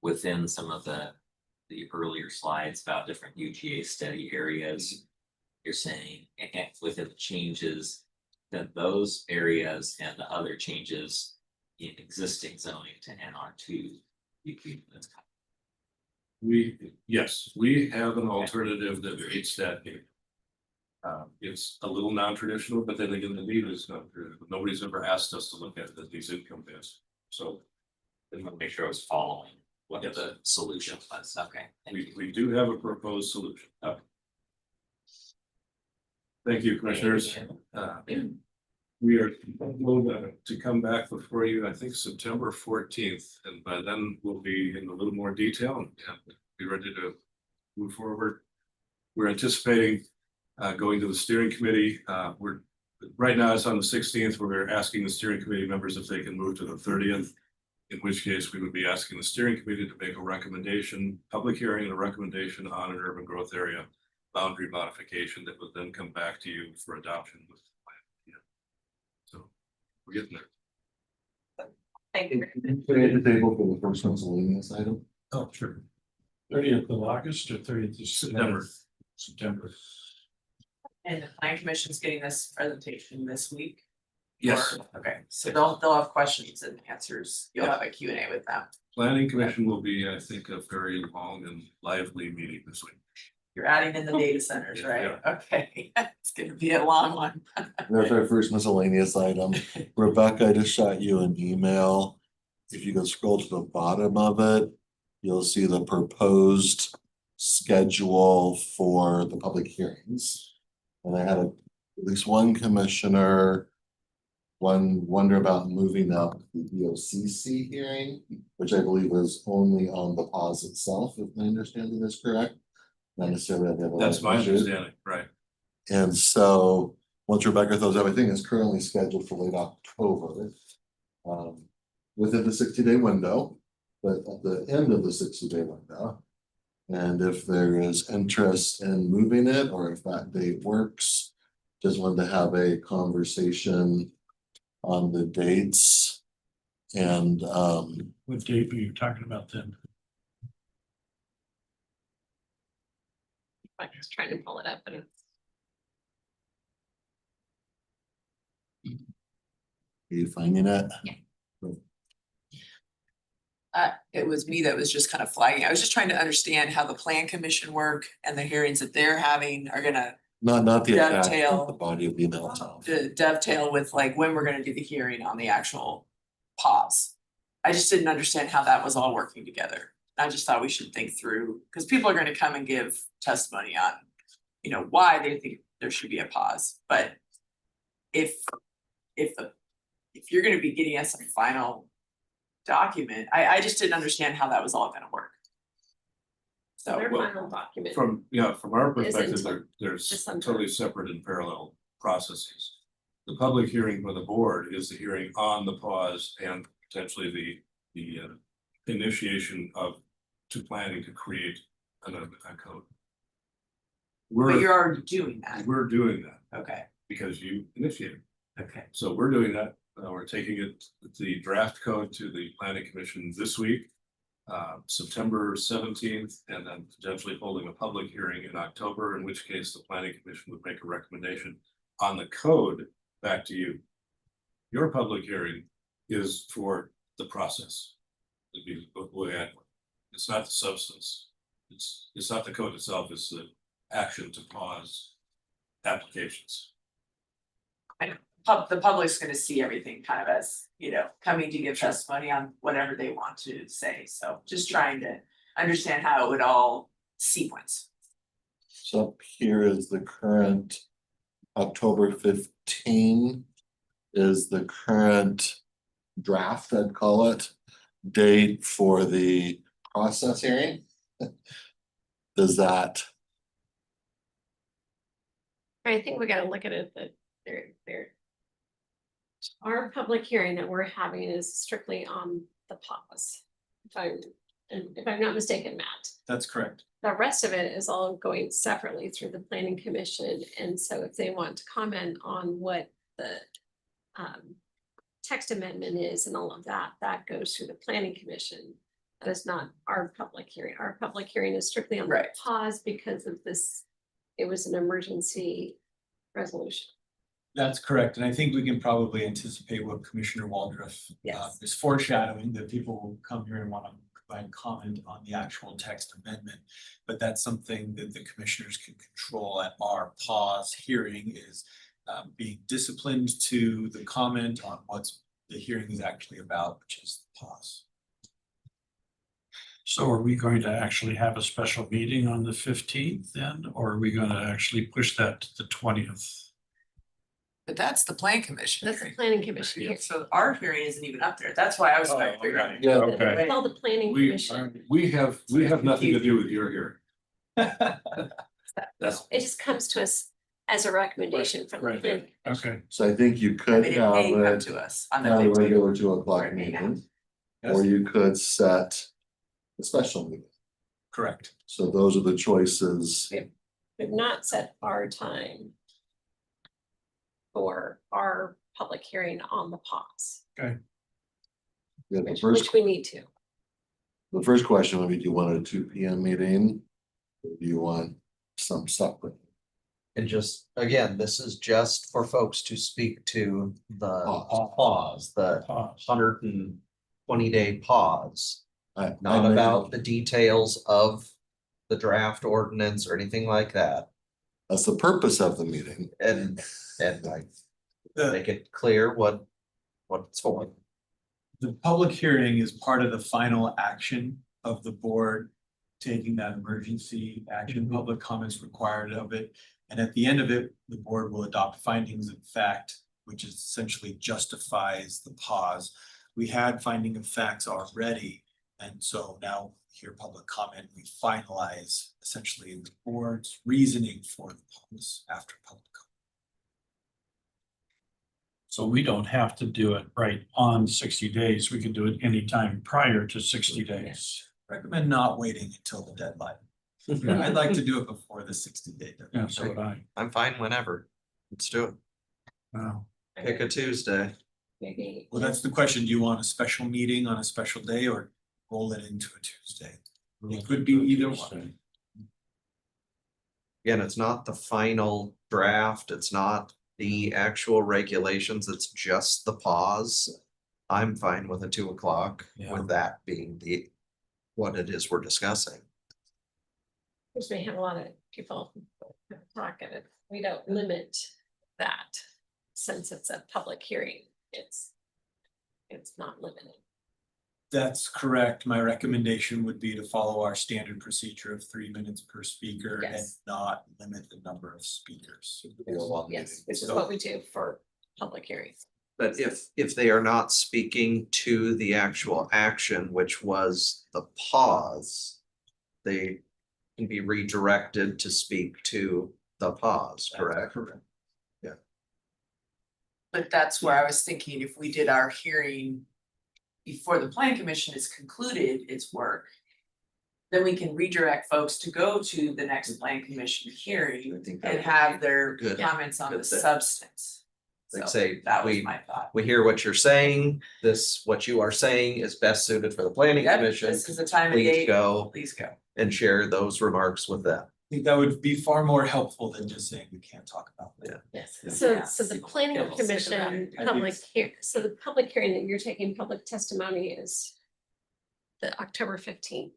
[SPEAKER 6] within some of the earlier slides about different UGA study areas, you're saying within the changes, that those areas and the other changes, in existing zoning to NR2. That's
[SPEAKER 2] Yes, we have an alternative that meets that need. It's a little non-traditional, but then again, the need is not traditional. Nobody's ever asked us to look at these income bands. So
[SPEAKER 6] I want to make sure I was following what
[SPEAKER 2] Yes.
[SPEAKER 6] the solution was. Okay. thank you.
[SPEAKER 2] we do have a proposed solution. Thank you, commissioners. We are scheduled to come back before you, I think, September 14th, and by then we'll be in a little more detail and be ready to move forward. We're anticipating going to the steering committee. We're right now it's on the 16th. We're asking the steering committee members if they can move to the 30th. In which case we would be asking the steering committee to make a recommendation, public hearing and a recommendation on an urban growth area boundary modification that would then come back to you for adoption with the plan. So we're getting there.
[SPEAKER 1] Thank you.
[SPEAKER 7] Create a table for the first miscellaneous item.
[SPEAKER 5] Oh, sure. 30th of August or 30th of
[SPEAKER 2] September.
[SPEAKER 5] September.
[SPEAKER 4] And the planning commission's getting this presentation this week?
[SPEAKER 2] Yes,
[SPEAKER 4] Or- Okay, so they'll have questions and answers. You'll have a Q&A with them.
[SPEAKER 2] planning commission will be, I think, a very long and lively meeting this week.
[SPEAKER 4] You're adding in the data centers,
[SPEAKER 2] Yeah.
[SPEAKER 4] right? Okay, it's gonna be a long one.
[SPEAKER 7] That's our first miscellaneous item. Rebecca, I just shot you an email. If you go scroll to the bottom of it, you'll see the proposed schedule for the public hearings. And I had at least one commissioner wonder about moving up the EOCC hearing, which I believe was only on the pause itself, if my understanding is correct. Not necessarily on the other
[SPEAKER 2] That's my
[SPEAKER 7] issues.
[SPEAKER 2] understanding, right?
[SPEAKER 7] And so, once Rebecca throws everything is currently scheduled for late October. Within the 60-day window, but at the end of the 60-day window. And if there is interest in moving it, or if that date works, just wanted to have a conversation on the dates. And
[SPEAKER 5] What date were you talking about then?
[SPEAKER 1] I'm just trying to pull it up, but it's.
[SPEAKER 7] are you finding it?
[SPEAKER 4] It was me that was just kind of flagging. I was just trying to understand how the plan commission work and the hearings that they're having are gonna
[SPEAKER 7] Not the attachment,
[SPEAKER 4] Dovetail.
[SPEAKER 7] the body of the email itself.
[SPEAKER 4] dovetail with like when we're gonna do the hearing on the actual pause. I just didn't understand how that was all working together. I just thought we should think through, because people are gonna come and give testimony on, you know, why they think there should be a pause, but if you're gonna be getting us a final document, I just didn't understand how that was all gonna work. So,
[SPEAKER 1] Their
[SPEAKER 2] well,
[SPEAKER 1] final document.
[SPEAKER 2] From our perspective,
[SPEAKER 1] Isn't
[SPEAKER 2] there's
[SPEAKER 1] December.
[SPEAKER 2] totally separate and parallel processes. The public hearing for the board is the hearing on the pause and potentially the initiation of to planning to create a code.
[SPEAKER 4] but you're already doing that,
[SPEAKER 2] We're doing that
[SPEAKER 4] okay,
[SPEAKER 2] because you initiated.
[SPEAKER 4] okay.
[SPEAKER 2] So we're doing that. We're taking it, the draft code to the planning commission this week. September 17th, and then potentially holding a public hearing in October, in which case the planning commission would make a recommendation on the code back to you. Your public hearing is for the process. It'd be the way I, it's not the substance. It's not the code itself, it's the action to pause applications.
[SPEAKER 4] The public's gonna see everything kind of as, you know, coming to give testimony on whatever they want to say, so just trying to understand how it would all sequence.
[SPEAKER 7] So up here is the current October 15 is the current draft, I'd call it, date for the process hearing. Does that,
[SPEAKER 1] I think we gotta look at it that they're. Our public hearing that we're having is strictly on the pause. If I'm not mistaken, Matt,
[SPEAKER 6] That's correct.
[SPEAKER 1] the rest of it is all going separately through the planning commission. And so if they want to comment on what the text amendment is and all of that, that goes through the planning commission. That is not our public hearing. Our public hearing is strictly on the
[SPEAKER 4] Right.
[SPEAKER 1] pause because of this, it was an emergency resolution.
[SPEAKER 9] That's correct, and I think we can probably anticipate what Commissioner Waldron
[SPEAKER 1] Yes.
[SPEAKER 9] is foreshadowing, that people will come here and want to provide comment on the actual text amendment. But that's something that the commissioners can control at our pause hearing, is being disciplined to the comment on what's the hearing is actually about, which is the pause.
[SPEAKER 5] So are we going to actually have a special meeting on the 15th then, or are we gonna actually push that to the 20th?
[SPEAKER 4] But that's the plan commission.
[SPEAKER 1] That's the
[SPEAKER 4] hearing.
[SPEAKER 1] planning commission here.
[SPEAKER 4] So our hearing isn't even up there. That's why I was trying to figure out.
[SPEAKER 7] Yeah,
[SPEAKER 2] Okay.
[SPEAKER 1] It's called the planning commission.
[SPEAKER 2] We have nothing to do with your hearing.
[SPEAKER 1] So it just comes to us as a recommendation from the
[SPEAKER 5] Right.
[SPEAKER 1] planning.
[SPEAKER 5] Okay,
[SPEAKER 7] so I think you
[SPEAKER 4] I
[SPEAKER 7] could
[SPEAKER 4] mean, it
[SPEAKER 7] have
[SPEAKER 4] may come
[SPEAKER 7] it
[SPEAKER 4] to us on
[SPEAKER 7] at a
[SPEAKER 4] the 15th.
[SPEAKER 7] regular 2 o'clock
[SPEAKER 4] Or maybe not.
[SPEAKER 7] meeting. Or you could set a special meeting.
[SPEAKER 9] Correct.
[SPEAKER 7] So those are the choices.
[SPEAKER 1] We've not set our time for our public hearing on the pause,
[SPEAKER 7] Yeah, the
[SPEAKER 1] which
[SPEAKER 7] first,
[SPEAKER 1] we need to.
[SPEAKER 7] the first question would be, do you want a 2 p.m. meeting? Or do you want some separate?
[SPEAKER 3] And just, again, this is just for folks to speak to the pause, the
[SPEAKER 5] pause.
[SPEAKER 3] 120-day pause.
[SPEAKER 7] I
[SPEAKER 3] Not
[SPEAKER 7] make-
[SPEAKER 3] about the details of the draft ordinance or anything like that.
[SPEAKER 7] That's the purpose of the meeting.
[SPEAKER 3] And like,
[SPEAKER 9] The,
[SPEAKER 3] make it clear what it's for.
[SPEAKER 9] the public hearing is part of the final action of the board taking that emergency action, public comments required of it. And at the end of it, the board will adopt findings of fact, which is essentially justifies the pause. We had finding of facts already, and so now hear public comment, we finalize essentially the board's reasoning for the pause after public comment.
[SPEAKER 5] So we don't have to do it right on 60 days. We can do it anytime prior to 60 days.
[SPEAKER 9] Recommend not waiting until the deadline. I'd like to do it before the 60-day
[SPEAKER 5] Yeah,
[SPEAKER 9] deadline.
[SPEAKER 5] so would I.
[SPEAKER 3] I'm fine whenever. Let's do it.
[SPEAKER 5] Wow.
[SPEAKER 3] Pick a Tuesday.
[SPEAKER 1] Maybe.
[SPEAKER 9] Well, that's the question. Do you want a special meeting on a special day or roll it into a Tuesday? It could be either one.
[SPEAKER 3] Again, it's not the final draft. It's not the actual regulations. It's just the pause. I'm fine with a 2 o'clock,
[SPEAKER 5] Yeah.
[SPEAKER 3] with that being what it is we're discussing.
[SPEAKER 1] Because we have a lot of people talking, we don't limit that, since it's a public hearing, it's not limited.
[SPEAKER 9] That's correct. My recommendation would be to follow our standard procedure of 3 minutes per speaker and
[SPEAKER 1] Yes.
[SPEAKER 9] not limit the number of speakers.
[SPEAKER 1] Yes, which is
[SPEAKER 9] So-
[SPEAKER 1] what we do for public hearings.
[SPEAKER 3] But if they are not speaking to the actual action, which was the pause, they can be redirected to speak to the pause, correct?
[SPEAKER 4] But that's where I was thinking, if we did our hearing before the plan commission has concluded its work, then we can redirect folks to go to the next plan commission hearing
[SPEAKER 3] I think that
[SPEAKER 4] and have their
[SPEAKER 3] Good.
[SPEAKER 4] comments on the
[SPEAKER 3] Good thing.
[SPEAKER 4] substance.
[SPEAKER 3] Like
[SPEAKER 4] So
[SPEAKER 3] say,
[SPEAKER 4] that was
[SPEAKER 3] we-
[SPEAKER 4] my thought.
[SPEAKER 3] We hear what you're saying, what you are saying is best suited for the planning
[SPEAKER 4] Yep,
[SPEAKER 3] commission.
[SPEAKER 4] this is the time and
[SPEAKER 3] Please
[SPEAKER 4] date,
[SPEAKER 3] go
[SPEAKER 4] please go.
[SPEAKER 3] and share those remarks with them.
[SPEAKER 9] I think that would be far more helpful than just saying we can't talk about it.
[SPEAKER 1] Yes.
[SPEAKER 3] Yeah.
[SPEAKER 1] So the planning
[SPEAKER 4] People sick about
[SPEAKER 1] commission,
[SPEAKER 4] it.
[SPEAKER 9] I
[SPEAKER 1] public
[SPEAKER 9] think-
[SPEAKER 1] here, so the public hearing that you're taking public testimony is the October 15th,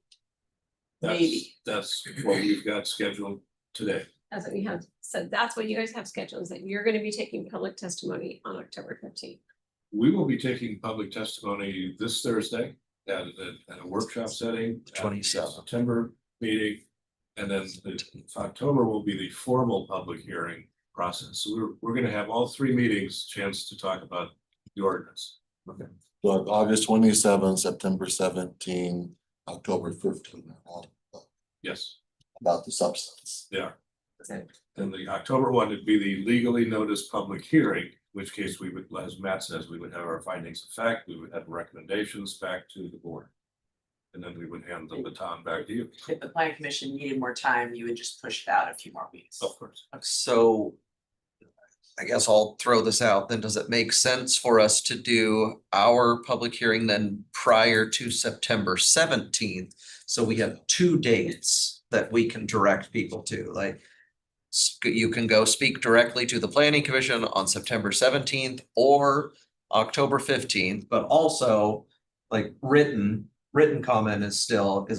[SPEAKER 4] Maybe.
[SPEAKER 2] That's what we've got scheduled today.
[SPEAKER 1] that's what we have, so that's what you guys have scheduled, is that you're gonna be taking public testimony on October 15th.
[SPEAKER 2] We will be taking public testimony this Thursday at a workshop setting. at the
[SPEAKER 3] 27th.
[SPEAKER 2] September meeting. And then October will be the formal public hearing process. So we're gonna have all 3 meetings chance to talk about the ordinance.
[SPEAKER 7] So August 27, September 17, October 15, all
[SPEAKER 2] Yes,
[SPEAKER 7] about the substance.
[SPEAKER 2] they are.
[SPEAKER 1] So
[SPEAKER 2] And the October one would be the legally noticed public hearing, in which case we would, as Matt says, we would have our findings of fact, we would have recommendations back to the board. And then we would hand the baton back to you.
[SPEAKER 4] If the plan commission needed more time, you would just push it out a few more weeks.
[SPEAKER 2] Of course.
[SPEAKER 3] So I guess I'll throw this out, then does it make sense for us to do our public hearing then prior to September 17th? So we have 2 dates that we can direct people to, like, You can go speak directly to the planning commission on September 17th or October 15th, but also like written comment is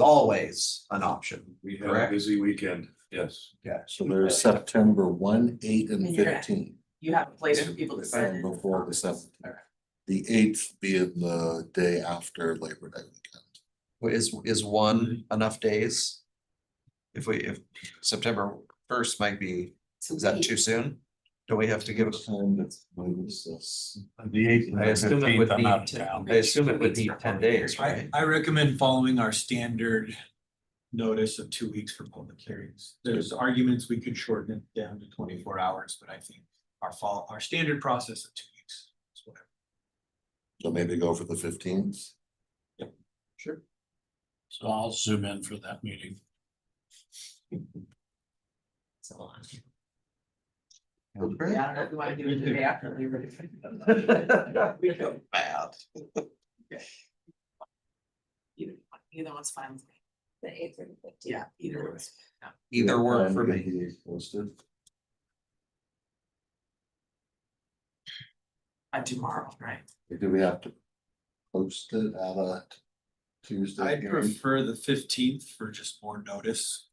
[SPEAKER 3] always an option.
[SPEAKER 2] We have a
[SPEAKER 3] Correct.
[SPEAKER 2] busy weekend, yes.
[SPEAKER 3] Yeah.
[SPEAKER 7] So there's September 1, 8, and
[SPEAKER 4] Yeah.
[SPEAKER 7] 15.
[SPEAKER 4] You have a place for people to
[SPEAKER 7] And
[SPEAKER 4] sit.
[SPEAKER 7] before the 17th. The 8th being the day after Labor Day weekend.
[SPEAKER 3] Is one enough days? If September 1st might be, is that too soon? Do we have to give it?
[SPEAKER 7] When is this?
[SPEAKER 5] The eighth and
[SPEAKER 3] I
[SPEAKER 5] the
[SPEAKER 3] assume it would
[SPEAKER 5] 15th, I'm
[SPEAKER 3] be,
[SPEAKER 5] out of town.
[SPEAKER 3] I assume it would be 10 days, right?
[SPEAKER 9] I recommend following our standard notice of 2 weeks for public hearings. There's arguments we could shorten it down to 24 hours, but I think our standard process of 2 weeks is whatever.
[SPEAKER 7] So maybe go for the 15th.
[SPEAKER 3] Sure.
[SPEAKER 5] So I'll zoom in for that meeting.
[SPEAKER 1] It's a lot.
[SPEAKER 4] Yeah, I don't know if you wanna do it the day after Labor Day.
[SPEAKER 3] We go bad.
[SPEAKER 4] Either one's fine with me.
[SPEAKER 1] The 8th or the 15th.
[SPEAKER 4] Yeah, either one's.
[SPEAKER 3] Either work for
[SPEAKER 7] Time to
[SPEAKER 3] me.
[SPEAKER 7] get these posted.
[SPEAKER 4] Tomorrow, right?
[SPEAKER 7] Do we have to post it at a Tuesday?
[SPEAKER 9] I'd
[SPEAKER 7] hearing?
[SPEAKER 9] prefer the 15th for just more notice.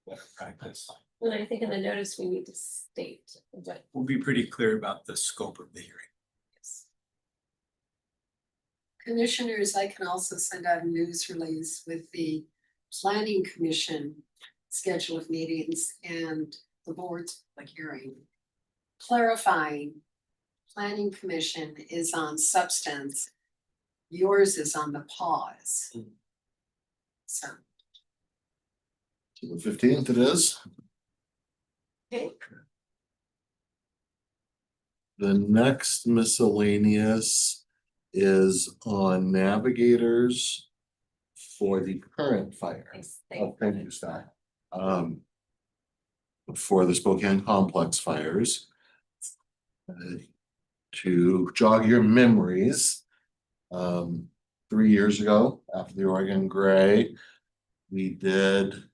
[SPEAKER 9] Better practice.
[SPEAKER 1] And I think in the notice, we need to state what
[SPEAKER 9] We'll be pretty clear about the scope of the hearing.
[SPEAKER 1] is.
[SPEAKER 8] Commissioners, I can also send out a news release with the planning commission schedule of meetings and the board's public hearing. Clarifying, planning commission is on substance, yours is on the pause. So.
[SPEAKER 7] So the 15th it is.
[SPEAKER 1] Okay.
[SPEAKER 7] The next miscellaneous is on navigators for the current fire.
[SPEAKER 1] Thanks.
[SPEAKER 7] Oh, thank you, Scott. For the Spokane complex fires. To jog your memories. 3 years ago, after the Oregon Gray, we did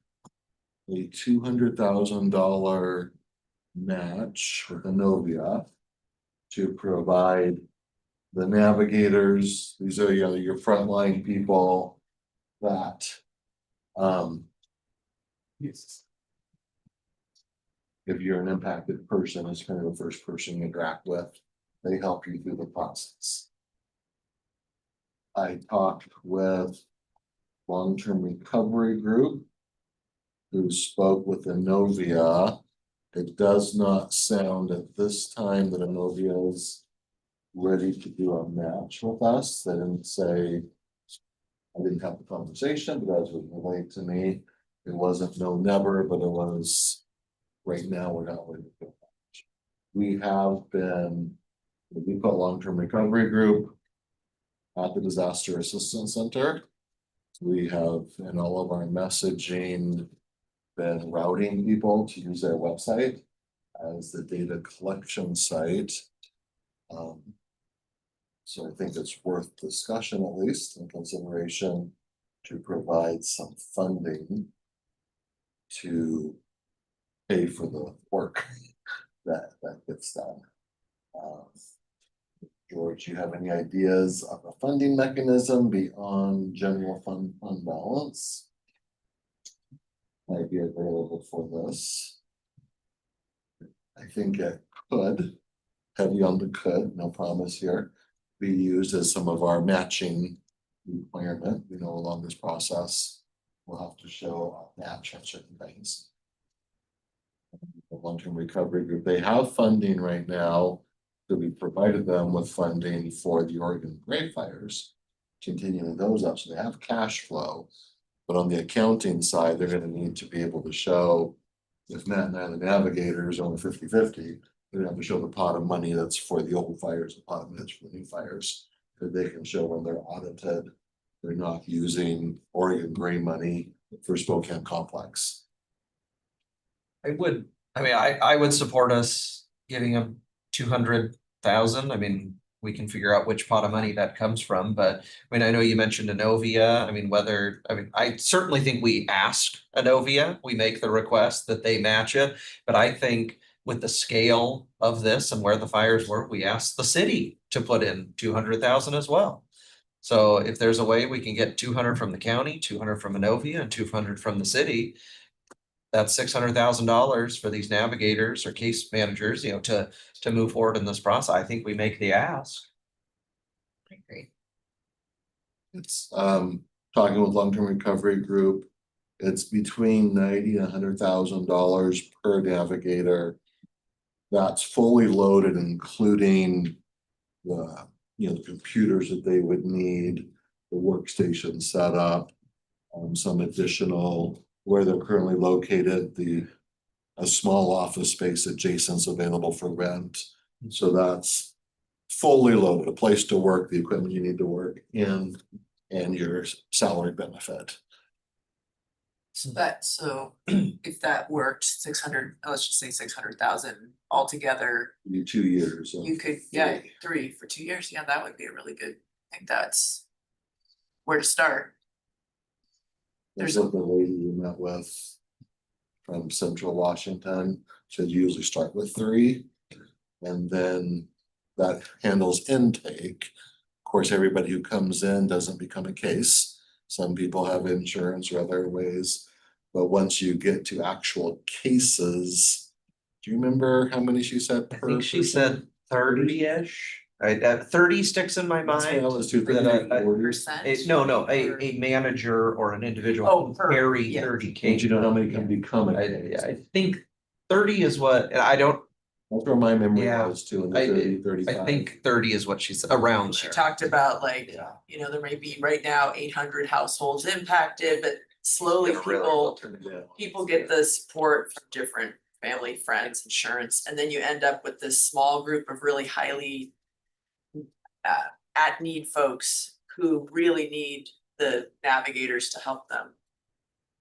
[SPEAKER 7] a $200,000 match with Innovia to provide the navigators. These are your frontline people that if you're an impacted person, it's kind of the first person you interact with. They help you through the process. I talked with long-term recovery group who spoke with Innovia. It does not sound at this time that Innovia is ready to do a match with us. They didn't say, I didn't have the conversation, but as it was relayed to me, it wasn't no never, but it was right now we're not ready to do a match. We have been, we put long-term recovery group at the Disaster Assistance Center. We have in all of our messaging been routing people to use their website as the data collection site. So I think it's worth discussion at least and consideration to provide some funding to pay for the work that gets done. George, you have any ideas of a funding mechanism beyond general fund balance? Might be available for this. I think it could, heavy on the could, no promise here, be used as some of our matching requirement, along this process. We'll have to show a match on certain things. The long-term recovery group, they have funding right now. So we provided them with funding for the Oregon Gray fires, continuing those up, so they have cash flow. But on the accounting side, they're gonna need to be able to show, if Matt and I, the navigators own 50-50, they're gonna have to show the pot of money that's for the old fires, the pot of money that's for the new fires. That they can show when they're audited, they're not using Oregon Gray money for Spokane complex.
[SPEAKER 3] I would support us giving them 200,000. I mean, we can figure out which pot of money that comes from, but I mean, I know you mentioned Inovia. I mean, I certainly think we ask Inovia, we make the request that they match it. But I think with the scale of this and where the fires were, we asked the city to put in 200,000 as well. So if there's a way we can get 200 from the county, 200 from Inovia and 200 from the city, that's $600,000 for these navigators or case managers, you know, to move forward in this process. I think we make the ask.
[SPEAKER 1] I agree.
[SPEAKER 7] It's talking with long-term recovery group. It's between $90,000 and $100,000 per navigator. That's fully loaded, including the, you know, the computers that they would need, the workstation setup, some additional where they're currently located, a small office space adjacent's available for rent. So that's fully loaded, a place to work, the equipment you need to work in, and your salary benefit.
[SPEAKER 4] So if that worked, 600, let's just say 600,000 altogether,
[SPEAKER 7] You 2 years.
[SPEAKER 4] you could, yeah, 3 for 2 years, yeah, that would be a really good, I think that's where to start.
[SPEAKER 7] There's a lady you met with from Central Washington, should usually start with 3. And then that handles intake. Of course, everybody who comes in doesn't become a case. Some people have insurance or other ways. But once you get to actual cases, do you remember how many she said
[SPEAKER 3] I
[SPEAKER 7] per
[SPEAKER 3] think she
[SPEAKER 7] person?
[SPEAKER 3] said 30-ish. Right, 30 sticks in my
[SPEAKER 7] That's what I
[SPEAKER 3] mind.
[SPEAKER 7] was too,
[SPEAKER 3] That a-
[SPEAKER 7] 40.
[SPEAKER 4] Percent?
[SPEAKER 3] No,
[SPEAKER 4] Or-
[SPEAKER 3] a manager or an individual
[SPEAKER 4] Oh,
[SPEAKER 3] can
[SPEAKER 4] per,
[SPEAKER 3] carry
[SPEAKER 4] yeah.
[SPEAKER 3] 30
[SPEAKER 7] Don't
[SPEAKER 3] cases.
[SPEAKER 7] you know how many can become a
[SPEAKER 3] I
[SPEAKER 7] case?
[SPEAKER 3] think 30 is what, and I don't,
[SPEAKER 7] That's where my memory
[SPEAKER 3] Yeah.
[SPEAKER 7] was too, in the
[SPEAKER 3] I-
[SPEAKER 7] 30, 35.
[SPEAKER 3] I think 30 is what she said, around
[SPEAKER 4] She
[SPEAKER 3] there.
[SPEAKER 4] talked about like,
[SPEAKER 3] Yeah.
[SPEAKER 4] you know, there may be right now 800 households impacted, but slowly
[SPEAKER 3] Yeah, really,
[SPEAKER 4] people,
[SPEAKER 3] we'll turn it down.
[SPEAKER 4] people get the support from different family, friends, insurance, and then you end up with this small group of really highly at need folks who really need the navigators to help them.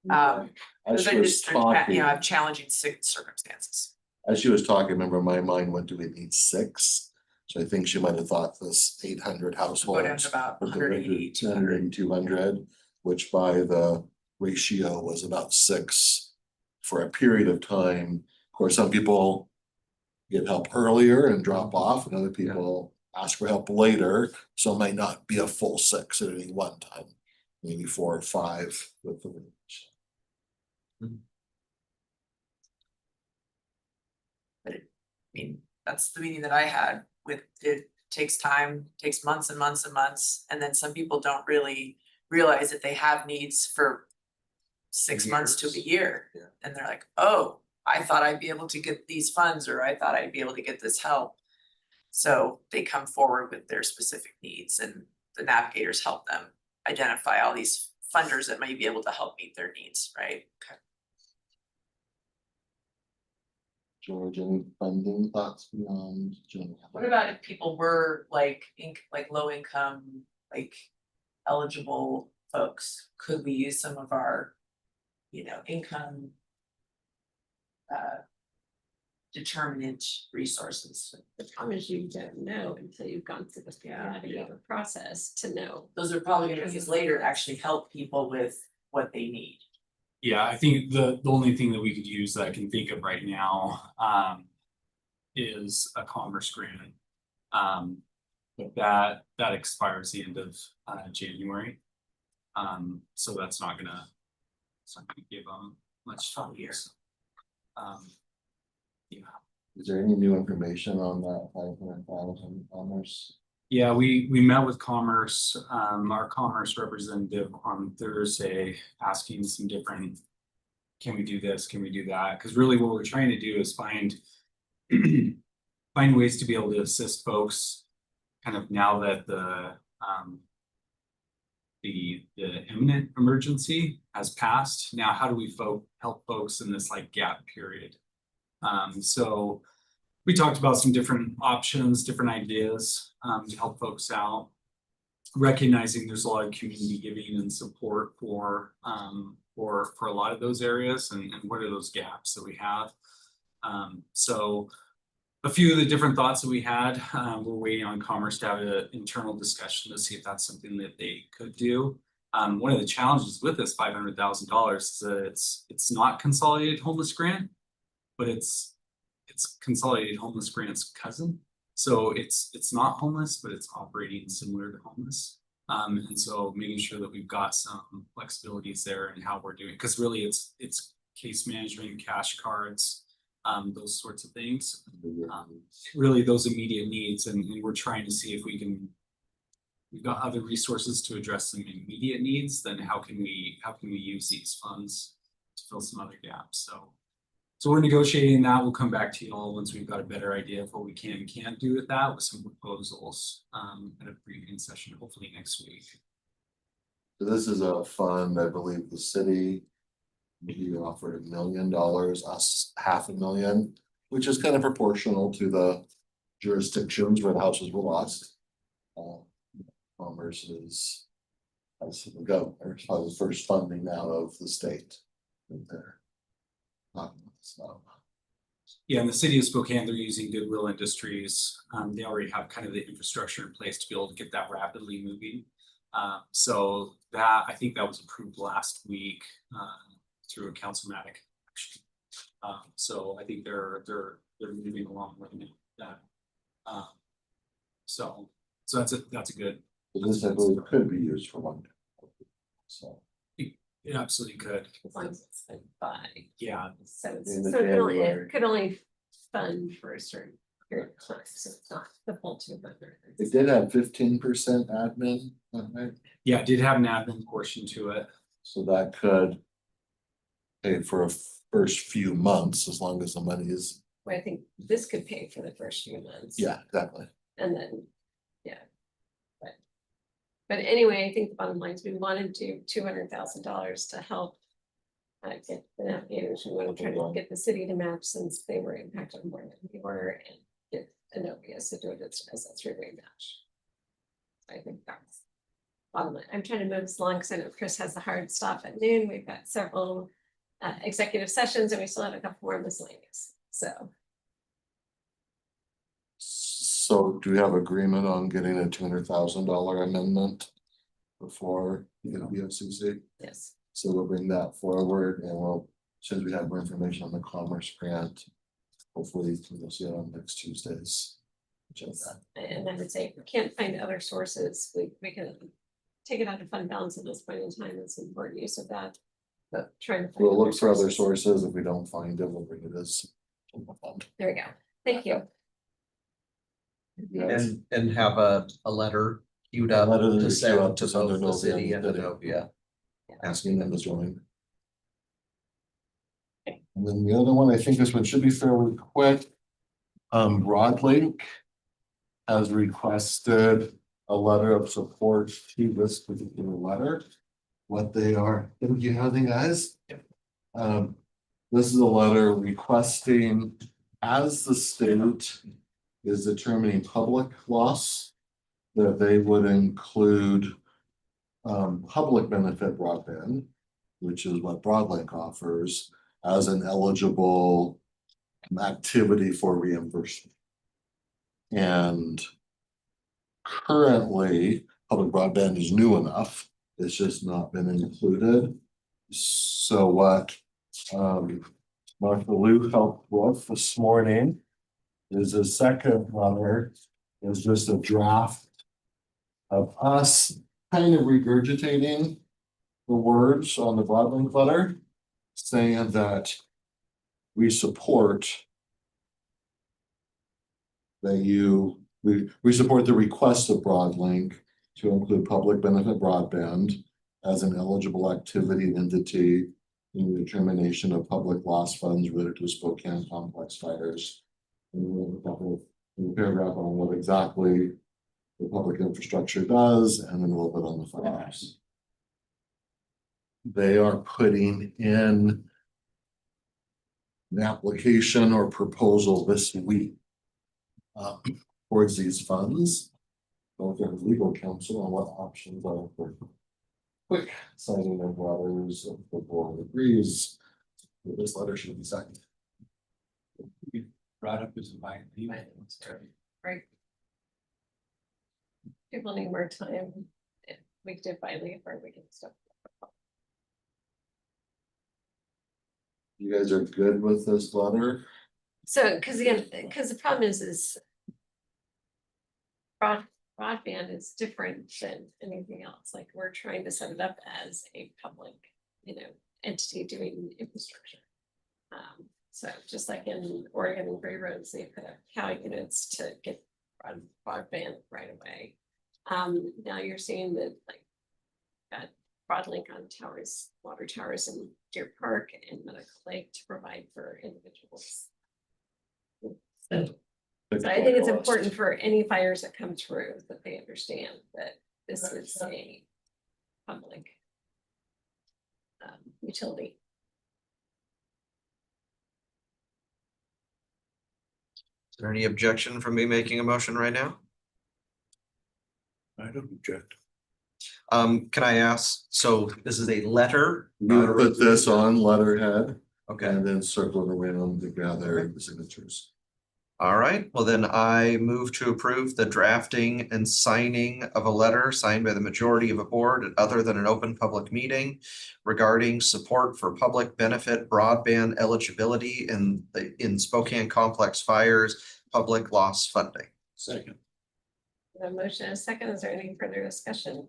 [SPEAKER 7] As
[SPEAKER 4] Because
[SPEAKER 7] she
[SPEAKER 4] they
[SPEAKER 7] was
[SPEAKER 4] just, you
[SPEAKER 7] talking,
[SPEAKER 4] know, have challenging circumstances.
[SPEAKER 7] as she was talking, remember my mind went, do we need 6? So I think she might have thought this 800
[SPEAKER 4] Go down
[SPEAKER 7] households.
[SPEAKER 4] to about
[SPEAKER 7] with the
[SPEAKER 4] 180, 200.
[SPEAKER 7] 200, which by the ratio was about 6 for a period of time. Of course, some people get help earlier and drop off, and other people ask for help later, so it might not be a full 6 at any one time. Maybe 4 or 5 with the range.
[SPEAKER 4] I mean, that's the meeting that I had with, it takes time, takes months and months and months, and then some people don't really realize that they have needs for 6 months to a
[SPEAKER 3] Years.
[SPEAKER 4] year.
[SPEAKER 3] Yeah.
[SPEAKER 4] And they're like, oh, I thought I'd be able to get these funds, or I thought I'd be able to get this help. So they come forward with their specific needs, and the navigators help them identify all these funders that may be able to help meet their needs, right? Okay.
[SPEAKER 7] George, any funding thoughts beyond general?
[SPEAKER 4] What about if people were like low income, like eligible folks? Could we use some of our, you know, income determinant resources?
[SPEAKER 1] The problem is you don't know until you've gone through the navigator process to know.
[SPEAKER 4] Those are probably gonna be used later to actually help people with what they need.
[SPEAKER 10] Yeah, I think the only thing that we could use that I can think of right now, is a Commerce grant. But that expires the end of, January. So that's not gonna give them much time here. Yeah.
[SPEAKER 7] Is there any new information on that 500,000 Commerce?
[SPEAKER 10] Yeah, we met with Commerce, our Commerce representative on Thursday, asking some different. Can we do this? Can we do that? Because really what we're trying to do is find ways to be able to assist folks. Kind of now that the imminent emergency has passed. Now, how do we help folks in this like gap period? So we talked about some different options, different ideas to help folks out. Recognizing there's a lot of community giving and support for a lot of those areas, and what are those gaps that we have. So a few of the different thoughts that we had. We're waiting on Commerce to have an internal discussion to see if that's something that they could do. One of the challenges with this $500,000 is that it's not consolidated homeless grant, but it's consolidated homeless grant's cousin. So it's not homeless, but it's operating similar to homeless. And so making sure that we've got some flexibilities there and how we're doing, because really it's case management, cash cards, those sorts of things. Really those immediate needs, and we're trying to see if we've got other resources to address some immediate needs, then how can we use these funds to fill some other gaps? So we're negotiating that. We'll come back to you all once we've got a better idea of what we can and can't do with that, with some proposals at a briefing session, hopefully next week.
[SPEAKER 7] This is a fund, I believe the city. We offered $1 million, us $500,000, which is kind of proportional to the jurisdictions where the houses were lost. Commerce is, as the governor, probably the first funding out of the state. There. So.
[SPEAKER 10] Yeah, in the city of Spokane, they're using Goodwill Industries. They already have kind of the infrastructure in place to be able to get that rapidly moving. So that, I think that was approved last week through a councilmatic action. So I think they're moving along right now. That so that's a good.
[SPEAKER 7] This I believe could be used for one. So.
[SPEAKER 10] It absolutely could.
[SPEAKER 1] As long as it's been by.
[SPEAKER 10] Yeah.
[SPEAKER 1] So
[SPEAKER 7] In the
[SPEAKER 1] it could only fund for a certain period of time, so it's not the full 200.
[SPEAKER 7] It did have 15% admin, right?
[SPEAKER 10] Yeah, it did have an admin portion to it.
[SPEAKER 7] So that could pay for a first few months as long as the money is.
[SPEAKER 1] Well, I think this could pay for the first few months.
[SPEAKER 7] Yeah, exactly.
[SPEAKER 1] And then, yeah. But anyway, I think the bottom line is we wanted to do $200,000 to help get the navigators. We want to try to get the city to match since they were impacted more than we were, and get Innovias to do it as a three-way match. I think that's bottom line. I'm trying to move this along because I know Chris has a hard stop at noon. We've got several executive sessions and we still have a couple more miscellaneous.
[SPEAKER 7] So do we have agreement on getting a $200,000 amendment before the BFCC?
[SPEAKER 1] Yes.
[SPEAKER 7] So we'll bring that forward and we'll, since we have more information on the commerce grant, hopefully we'll see it on next Tuesday's agenda.
[SPEAKER 1] And I would say if we can't find other sources, we can take it out of fund balance at this point in time. It's important use of that. But trying to find.
[SPEAKER 7] We'll look for other sources. If we don't find it, we'll bring it as.
[SPEAKER 1] There we go. Thank you.
[SPEAKER 3] And have a letter queued up
[SPEAKER 7] Letter
[SPEAKER 3] to
[SPEAKER 7] queued
[SPEAKER 3] send
[SPEAKER 7] up
[SPEAKER 3] to
[SPEAKER 7] to send
[SPEAKER 3] both
[SPEAKER 7] to
[SPEAKER 3] the city
[SPEAKER 7] Novia
[SPEAKER 3] and
[SPEAKER 7] and
[SPEAKER 3] Novia.
[SPEAKER 7] Asking them to join. And then the other one, I think this one should be fairly quick. Broadlink has requested a letter of support to this particular letter. What they are, thank you, housing guys. This is a letter requesting, as the state is determining public loss, that they would include public benefit broadband, which is what Broadlink offers, as an eligible activity for reimbursement. And currently, public broadband is new enough, it's just not been included. So what Martha Lou helped with this morning is a second letter, is just a draft of us kind of regurgitating the words on the Broadlink letter, saying that we support that we support the request of Broadlink to include public benefit broadband as an eligible activity entity in the determination of public loss funds related to Spokane complex fires. And we have a couple of paragraph on what exactly the public infrastructure does, and then a little bit on the fires. They are putting in an application or proposal this week towards these funds. Both their legal counsel on what options are for quick signing of letters if the board agrees. This letter should be signed.
[SPEAKER 9] brought up as a by leave.
[SPEAKER 1] Right. People need more time. We could do by leave or we can stuff.
[SPEAKER 7] You guys are good with this letter?
[SPEAKER 1] So, because the problem is. Broadband is different than anything else, like we're trying to set it up as a public, entity doing infrastructure. So just like in Oregon and Gray Roads, they put up cow units to get broadband right away. Now you're seeing that like. Got Broadlink on towers, water towers in Deer Park and Medical Lake to provide for individuals. So I think it's important for any fires that come through that they understand that this is a public utility.
[SPEAKER 3] Is there any objection from me making a motion right now?
[SPEAKER 7] I don't object.
[SPEAKER 3] Can I ask, so this is a letter? not
[SPEAKER 7] You
[SPEAKER 3] a
[SPEAKER 7] put this
[SPEAKER 3] resolution?
[SPEAKER 7] on letterhead
[SPEAKER 3] Okay,
[SPEAKER 7] and then circle it around to gather the signatures.
[SPEAKER 3] all right, well then I move to approve the drafting and signing of a letter signed by the majority of a board other than an open public meeting regarding support for public benefit broadband eligibility in Spokane Complex Fires public loss funding.
[SPEAKER 9] Second.
[SPEAKER 1] The motion and a second, is there any further discussion?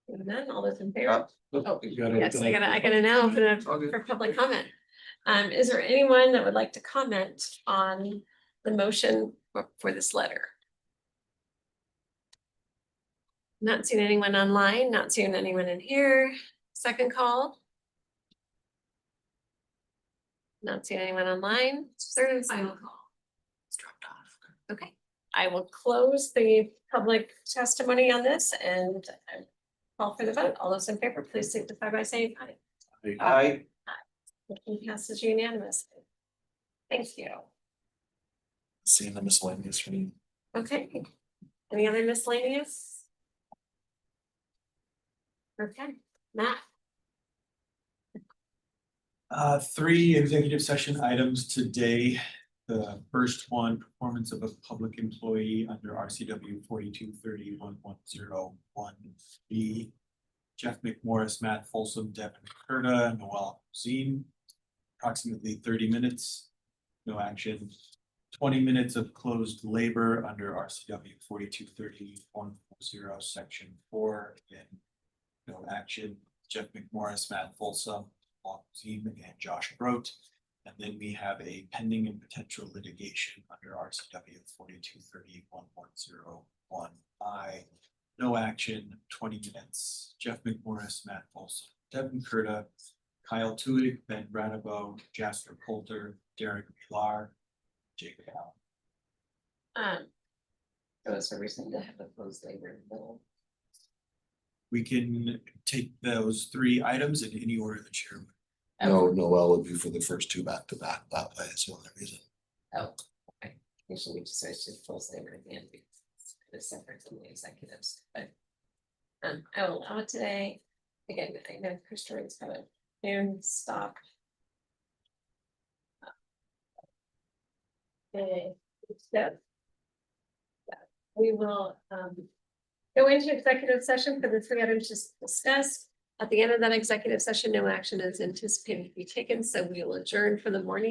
[SPEAKER 1] Hearing none, all those in favor? Oh, yes, I gotta now open it
[SPEAKER 3] All good.
[SPEAKER 1] for public comment. Is there anyone that would like to comment on the motion for this letter? Not seeing anyone online, not seeing anyone in here. Second call. Not seeing anyone online. Third and final call. It's dropped off. Okay, I will close the public testimony on this and call for the vote. All those in favor, please signify by saying aye.
[SPEAKER 3] Aye.
[SPEAKER 1] Motion passes unanimously. Thank you.
[SPEAKER 7] Seeing the miscellaneous for me.
[SPEAKER 1] Okay, any other miscellaneous? Okay, Matt,
[SPEAKER 9] Three executive session items today. The first one, performance of a public employee under RCW 4230.101B. Jeff McMorris, Matt Folsom, Devin Kurta, Noel Zine. Approximately 30 minutes, no action. 20 minutes of closed labor under RCW 4230.140 section 4. Again, no action. Jeff McMorris, Matt Folsom, Noel Zine, and Josh Brote. And then we have a pending and potential litigation under RCW 4230.101I. No action, 20 minutes. Jeff McMorris, Matt Folsom, Devin Kurta, Kyle Tuig, Ben Bradabo, Jasper Coulter, Derek Pilar, Jacob Allen.
[SPEAKER 1] there was a reason to have a closed labor in the middle.
[SPEAKER 9] We can take those three items in any order the chair.
[SPEAKER 7] No, Noel would be for the first two back to back that way, is the only reason.
[SPEAKER 1] Oh, okay, usually we just switch to closed labor at the end because it's separate from the executives, but. I will allow it today. Again, I know Christopher's got a noon stop. Okay, so. We will go into executive session for the three items just discussed. At the end of that executive session, no action is anticipated to be taken, so we will adjourn for the morning.